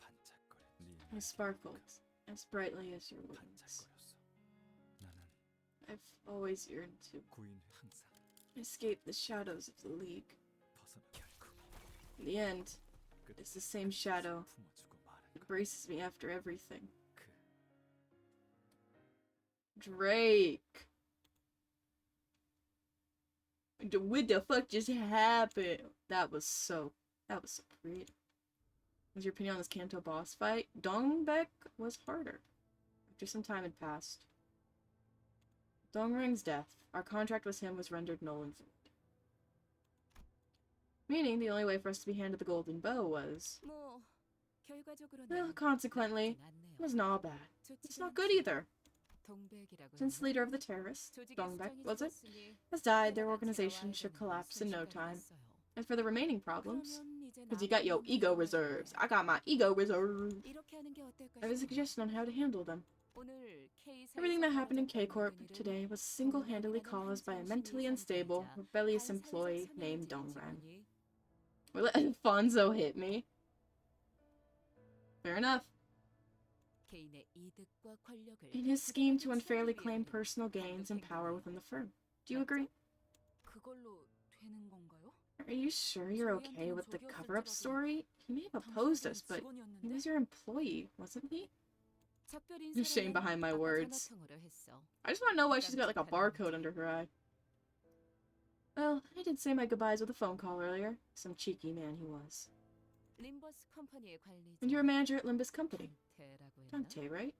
반짝거렸지. I sparkled as brightly as your wings. 반짝거렸어. 나는 I've always yearned to 구인 항상 escape the shadows of the League. 벗어나 결국 In the end, it's the same shadow 품어주고 말은 that embraces me after everything. 그 Drake! What the fuck just happened? That was so creative. What's your opinion on this Kanto boss fight? Dongbaek was harder. After some time had passed. Dongrang's death, our contract with him was rendered null and void. Meaning the only way for us to be handed the golden bow was... 뭐 결과적으로는 Well, consequently, it 좋진 was 않네요. not bad. It's not good either. Since the leader of the terrorists, Dongbaek, was it, has died, their organization should collapse in no time. As for the remaining problems, because you got your ego reserves, I got my ego reserves. I have a suggestion on how to handle them. Everything that happened in K-Corp today was single-handedly caused by a mentally unstable, rebellious employee named Dongrang. We're letting Fonzo hit me. Fair enough. In his scheme to unfairly claim personal gains and power within the firm. Do you agree? 그걸로 되는 건가요? Are you sure you're okay with the cover-up story? He may have opposed us, but he was your employee, wasn't he? Shame behind my words. I just want to know why she's got like a barcode under her eye. Well, I did say my goodbyes with a phone call earlier. Some cheeky man he was. 림버스 컴퍼니의 관리자 And you're a manager at Limbus Company. 단테라고 했나? Dante, right?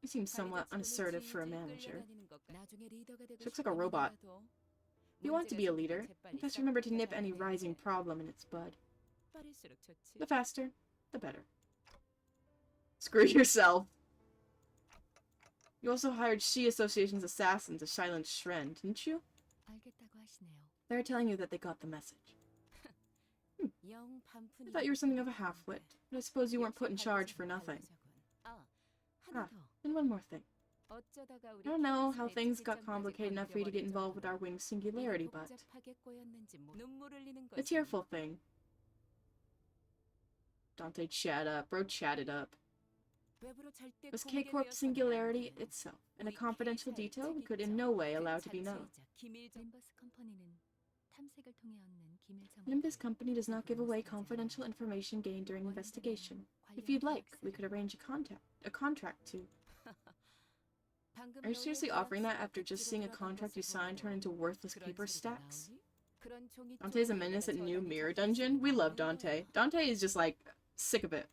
He seems somewhat unassertive for a manager. 나중에 리더가 되고 She looks like a robot. 싶은 If you want to be a 문제가 leader, 생기면 you best 재빨리 remember to nip any 시작하는 rising 게 problem in its bud. 빠를수록 좋지. The faster, the better. Screw yourself. You also hired She Association's assassins to silence Shren, didn't you? 알겠다고 하시네요. They're telling you that they got the message. 영 I thought you were something of a half-wit, but I suppose you weren't put in charge for nothing. 아, Ah, 하나 더. and one more thing. 어쩌다가 우리 I don't know how 케이스의 things got 특이점까지 complicated enough for you to get 건드려버릴 involved with our 정도로 wing's singularity, 이렇게 but 복잡하게 꼬였는지 눈물 흘리는 the 거지. tearful thing. Dante, chat up. Bro, chat it up. 외부로 절대 Was 공개되어서는 K-Corp 안 singularity 되는 itself, and a 우리 confidential K사의 detail we could in 특이점, no way 그 allow to be known. 자체이자 기밀 정- 림버스 컴퍼니는 탐색을 통해 얻는 기밀 정보. Limbus Company does not give away confidential information gained during investigation. If you'd like, we could arrange a contract to... 방금 Are you seriously 너의 offering that 기억수가 after just seeing a 들어간 contract you 것을 signed turn into 보고 worthless 그런 paper 소리가 stacks? 나오니? 그런 종이 Dante's a 쪽지를 menace at 내가 New 전화기 Mirror 접수를 Dungeon? We love 하는 Dante. 거야. Dante is just like, sick of it.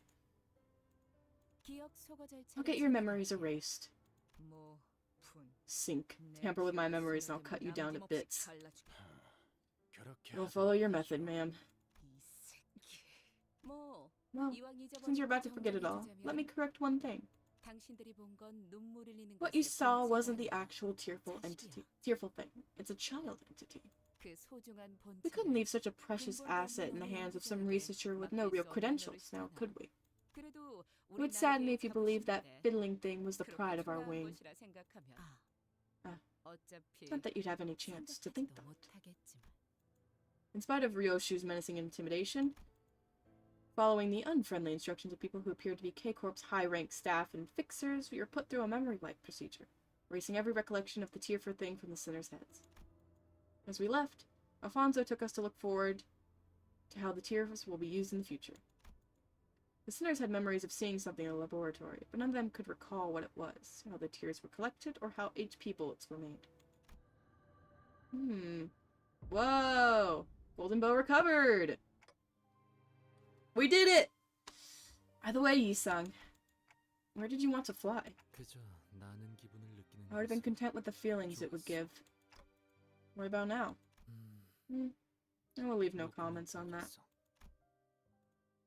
기억 소거절차를 I'll get your memories 진행해. erased. 뭐, 분, Sink. 내 Tamper with my 기억 memories and I'll 수를 cut you down to 남김없이 bits. 갈라줄게. 그렇게 We'll follow your method, ma'am. 이 새끼. 뭐, Well, 이왕 since you're 잊어버리고 about to forget it all, let me 정정해주자면 correct one thing. 당신들이 본 건 눈물 흘리는 What you 것의 saw 본체가 wasn't the 아니라 actual tearful 자식이야. entity. Tearful thing. It's a child entity. 그 소중한 We couldn't 본체를 leave such a precious asset in the hands of some researcher with no real credentials, now could we? 그래도 It would 우리 sadden me 나이에 if you believed that 자부심인데 fiddling thing was the 그렇게 pride of our 초라한 wing. 곳이라 생각하면 Ah. 어차피 Not that you'd have any chance to think 생각하지도 that. 못하겠지만. In spite of Ryoshu's menacing intimidation, following the unfriendly instructions of people who appeared to be K-Corp's high-ranked staff and fixers, we were put through a memory wipe procedure, erasing every recollection of the Tearful thing from the sinners' heads. As we left, Alfonso took us to look forward to how the tears will be used in the future. The sinners had memories of seeing something in the laboratory, but none of them could recall what it was, how the tears were collected, or how HP bullets were made. Whoa! Golden bow recovered! We did it! By the way, Yi-sung, where did you want to fly? 그저 나는 기분을 느끼는 I would have been 것은 content with the feelings it would give. What about now? I will leave no comments on that.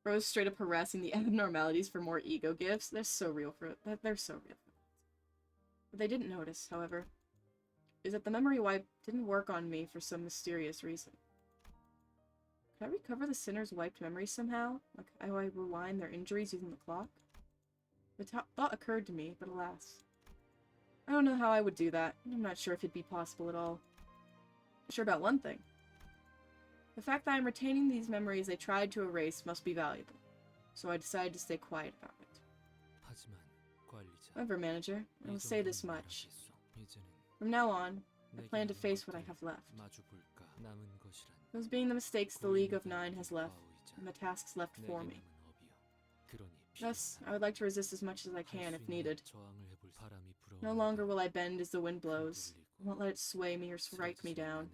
Bro's straight up harassing the abnormalities for more ego gifts. They're so real for it. They're so real. What they didn't notice, however, is that the memory wipe didn't work on me for some mysterious reason. Could I recover the sinner's wiped memories somehow? Like how I rewind their injuries using the clock? The thought occurred to me, but alas. I don't know how I would do that. I'm not sure if it'd be possible at all. I'm sure about one thing. The fact that I'm retaining these memories they tried to erase must be valuable. So I decided to stay quiet about it. However, manager, I will say this much. From now on, I plan to face what I have left. Those being the mistakes the League of Nine has left, and the tasks left for me. Thus, I would like to resist as much as I can if needed. No longer will I bend as the wind blows. I won't let it sway me or strike me down.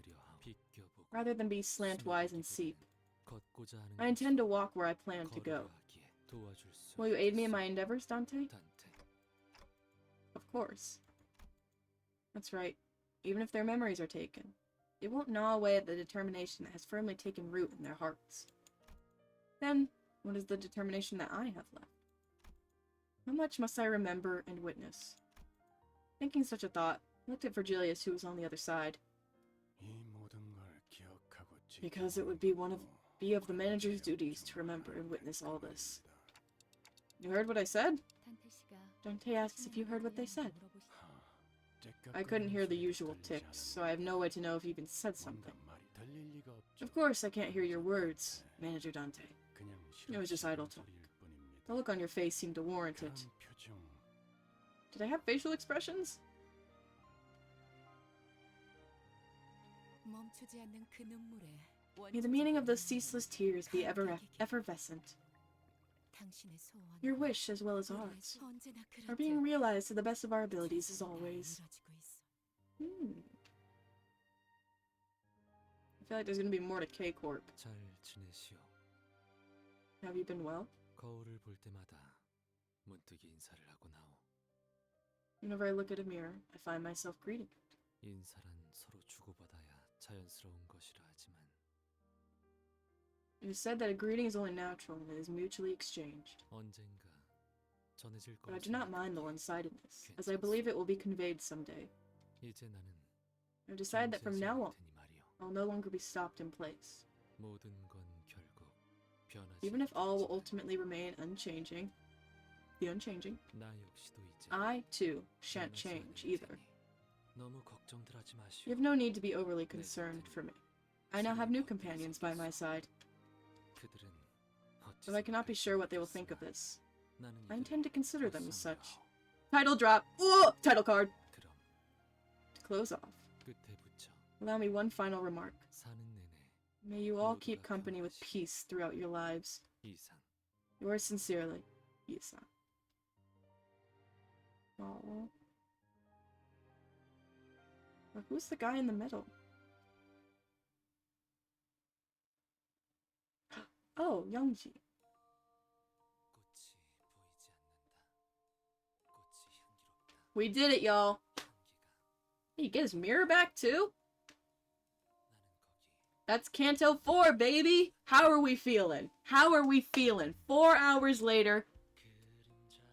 Rather than be slantwise and seep. I intend to walk where I plan to go. Will you aid me in my endeavors, Dante? Of course. That's right. Even if their memories are taken, it won't gnaw away at the determination that has firmly taken root in their hearts. Then, what is the determination that I have left? How much must I remember and witness? Thinking such a thought, I looked at Virgilius, who was on the other side. Because it would be of the manager's duties to remember and witness all this. You heard what I said? Dante asks if you heard what they said. I couldn't hear the usual ticks, so I have no way to know if you even said something. Of course I can't hear your words, Manager Dante. It was just idle talk. The look on your face seemed to warrant it. Did I have facial expressions? May the meaning of those ceaseless tears be effervescent. Your wish, as well as ours, are being realized to the best of our abilities as always. I feel like there's gonna be more to K-Corp. Have you been well? Whenever I look at a mirror, I find myself greeting it. It is said that a greeting is only natural when it is mutually exchanged. But I do not mind the one-sidedness, as I believe it will be conveyed someday. I've decided that from now on, I'll no longer be stopped in place. Even if all will ultimately remain unchanging, the unchanging, I, too, shan't change either. You have no need to be overly concerned for me. I now have new companions by my side. But I cannot be sure what they will think of this. I intend to consider them as such. Title drop! Ooh! Title card! To close off, allow me one final remark. May you all keep company with peace throughout your lives. Yours sincerely, Isa. Aww. But who's the guy in the middle? Oh, Youngji. We did it, y'all. Hey, you get his mirror back, too? That's Canto 4, baby! How are we feeling? How are we feeling? 4 hours later.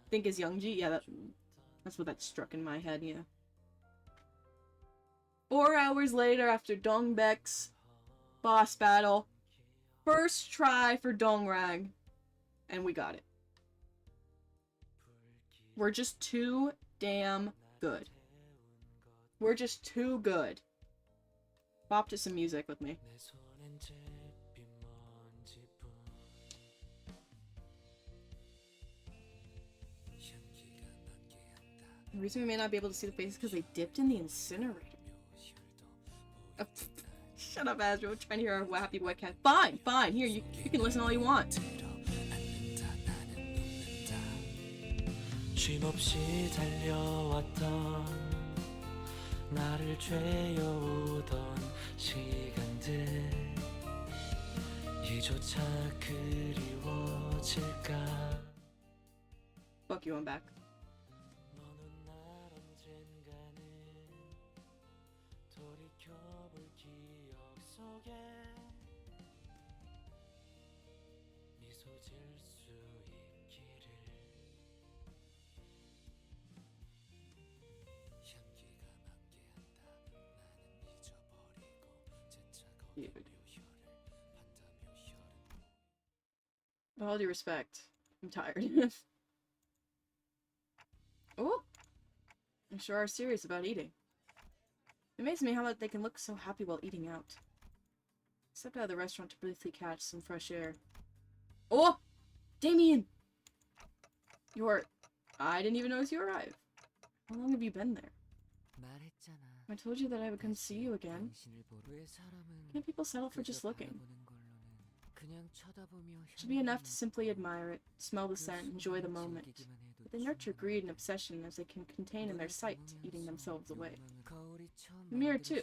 Think is Youngji? Yeah, that's what that struck in my head, yeah. 4 hours later after Dongbaek's boss battle. First try for Dongrang. And we got it. We're just too damn good. We're just too good. Bop to some music with me. The reason we may not be able to see the faces is because they dipped in the incinerator. Oh, shut up, Astro. Trying to hear our happy wet cat. Fine, fine. Here, you can listen all you want. 쉼없이 달려왔던 나를 죄어오던 시간들 이조차 그리워질까. Fuck you, I'm back. 너는 날 언젠가는 돌이켜볼 기억 속에 미소 지을 수 있기를 향기가 만개한다 나는 잊어버리고 재차 거리며 혀를 판다며 혀를 With all due respect, I'm tired. Oh, they sure are serious about eating. It amazes me how much they can look so happy while eating out. Stepped out of the restaurant to briefly catch some fresh air. Oh! Damien! I didn't even notice you arrived. How long have you been there? I told you that I would come see you again. Can't people settle for just looking? It should be enough to simply admire it, smell the scent, enjoy the moment. But they nurture greed and obsession as they can contain in their sight, eating themselves away. The mirror, too,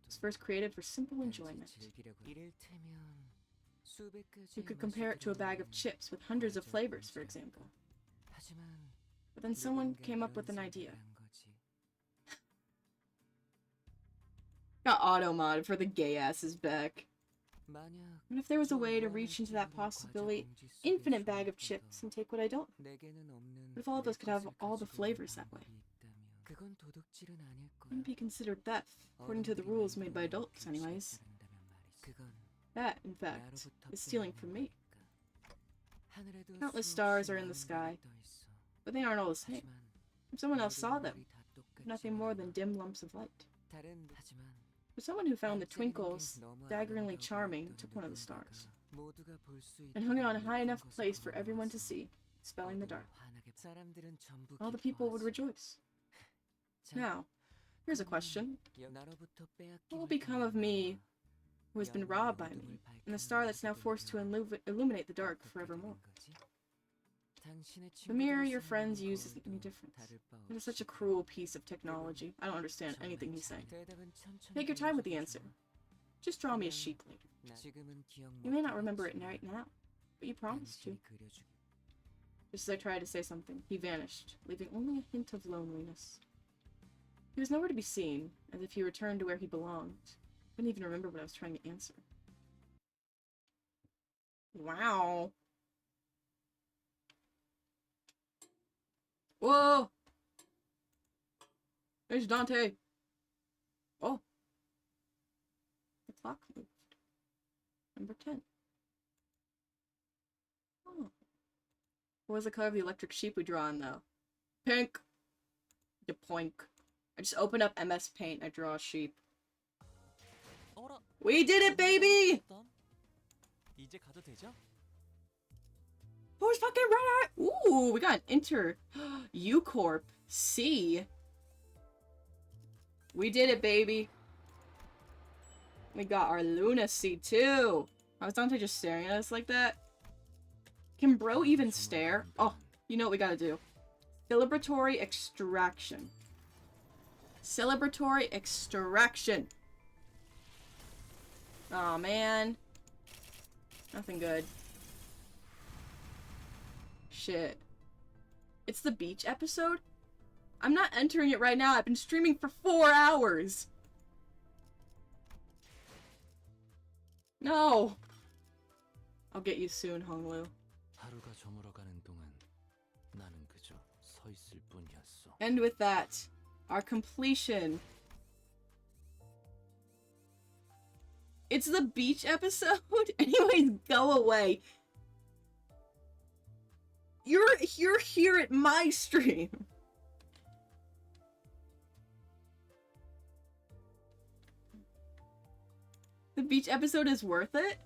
was first created for simple enjoyment. You could compare it to a bag of chips with hundreds of flavors, for example. But then someone came up with an idea. Got auto-mod for the gay asses back. What if there was a way to reach into that possibly infinite bag of chips and take what I don't? What if all of us could have all the flavors that way? Wouldn't be considered theft, according to the rules made by adults anyways. That, in fact, is stealing from me. Countless stars are in the sky, but they aren't all the same. If someone else saw them, they're nothing more than dim lumps of light. For someone who found the twinkles staggeringly charming, took one of the stars and hung it on a high enough place for everyone to see, dispelling the dark. All the people would rejoice. Now, here's a question. What will become of me who has been robbed by me, and the star that's now forced to illuminate the dark forevermore? The mirror your friends use isn't any different. It is such a cruel piece of technology. I don't understand anything he's saying. Take your time with the answer. Just draw me a sheep later. You may not remember it right now, but you promised to. Just as I tried to say something, he vanished, leaving only a hint of loneliness. He was nowhere to be seen, as if he returned to where he belonged. I couldn't even remember what I was trying to answer. Wow. Whoa! There's Dante! Oh! The clock moved. Number 10. Oh. What was the color of the electric sheep we draw on, though? Pink! Depoink. I just open up MS Paint, I draw a sheep. We did it, baby! 이제 가도 되죠? Who's fucking right? Ooh, we got an Inter U Corp C. We did it, baby. We got our Luna C too. How was Dante just staring at us like that? Can bro even stare? Oh, you know what we gotta do. Celebratory extraction. Celebratory extraction. Aw, man. Nothing good. Shit. It's the beach episode? I'm not entering it right now. I've been streaming for 4 hours. No. I'll get you soon, Honglu. 하루가 저물어가는 동안 나는 그저 서 있을 뿐이었어. And with that, our completion. It's the beach episode? Anyways, go away. You're here at my stream. The beach episode is worth it?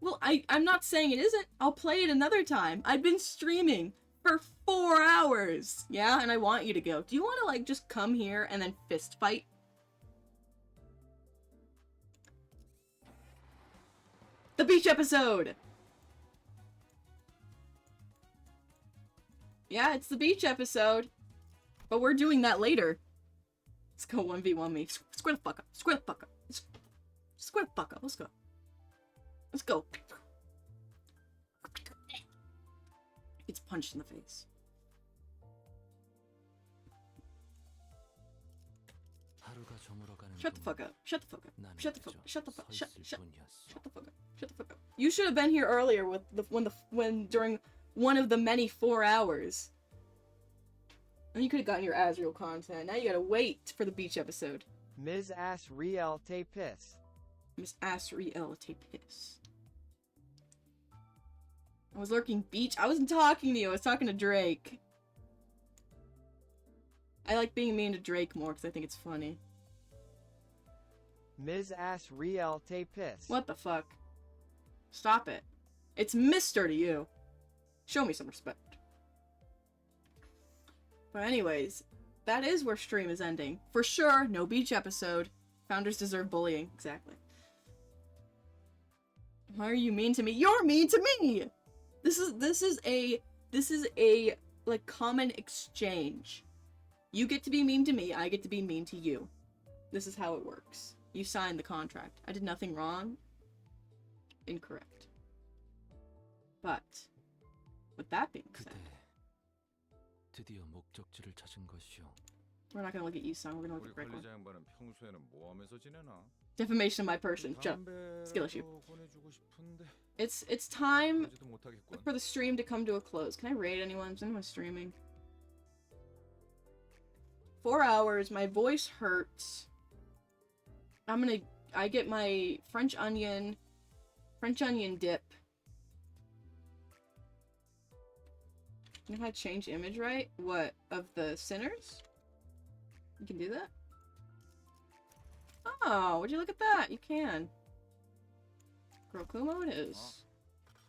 Well, I'm not saying it isn't. I'll play it another time. I've been streaming for 4 hours. Yeah, and I want you to go. Do you want to, like, just come here and then fist fight? The beach episode! Yeah, it's the beach episode. But we're doing that later. Let's go 1v1 me. Square the fuck up. Square the fuck up. Square the fuck up. Let's go. Let's go. It's punched in the face. Shut the fuck up. Shut the fuck up. 나는 Shut the fuck. 그저 Shut the fuck. 서 Shut 있을 the 뿐이었어. fuck up. Shut the fuck up. You should have been here earlier with when during one of the many 4 hours. And you could have gotten your Azrael content. Now you gotta wait for the beach episode. Ms. Asriel te piss. Miss Asriel te piss. I was lurking beach. I wasn't talking to you. I was talking to Drake. I like being mean to Drake more because I think it's funny. Ms. Asriel te piss. What the fuck? Stop it. It's Mr. to you. Show me some respect. But anyways, that is where stream is ending. For sure, no beach episode. Founders deserve bullying. Exactly. Why are you mean to me? You're mean to me! This is a like common exchange. You get to be mean to me, I get to be mean to you. This is how it works. You signed the contract. I did nothing wrong. Incorrect. But with that being said, 그대 드디어 목적지를 찾은 것이오. we're not gonna look at you, son. We're gonna look 우리 at Greg. 관리자 양반은 평소에는 뭐 하면서 지내나? Defamation of my person. Shut up. Skill issue. 담배라도 보내주고 싶은데 It's time 그러지도 못하겠군. for the stream to come to a close. Can I raid anyone? Is anyone streaming? 4 hours. My voice hurts. I get my French onion dip. You know how to change image right? What? Of the sinners? You can do that? Oh, would you look at that? You can. Girl Kumo it is.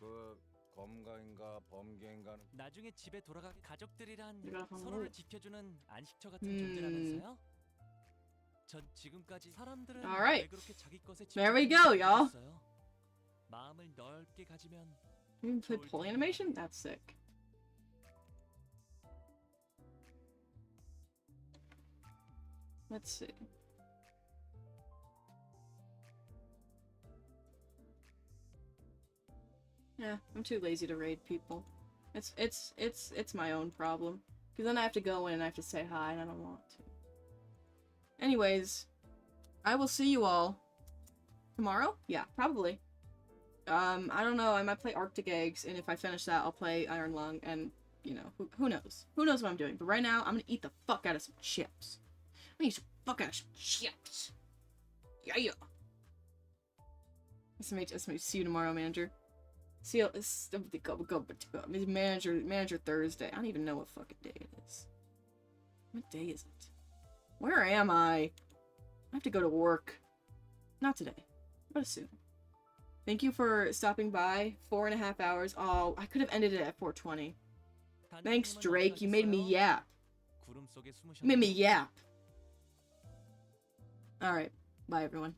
그 검가인가 범계인가는 나중에 집에 돌아가 가족들이란 내가 한 서로를 거. 지켜주는 안식처 같은 존재라면서요? 전 지금까지 사람들은 Alright. 왜 그렇게 자기 것에 There we go, 집착하는지 y'all. 모르겠어요. 마음을 넓게 가지면 You can play pull animation? That's sick. Let's see. Yeah, I'm too lazy to raid people. It's my own problem. Because then I have to go in and I have to say hi and I don't want to. Anyways, I will see you all tomorrow? Yeah, probably. I don't know, I might play Arctic Eggs, and if I finish that, I'll play Iron Lung, and, you know, who knows? Who knows what I'm doing? But right now, I'm gonna eat the fuck out of some chips. I'm gonna eat the fuck out of some chips. Yeah. That's me. See you tomorrow, manager. See you. Manager Thursday. I don't even know what fucking day it is. What day is it? Where am I? I have to go to work. Not today, but soon. Thank you for stopping by. 4.5 hours. Oh, I could have ended it at 4:20. Thanks, Drake. You made me yap. You made me yap. Alright. Bye, everyone.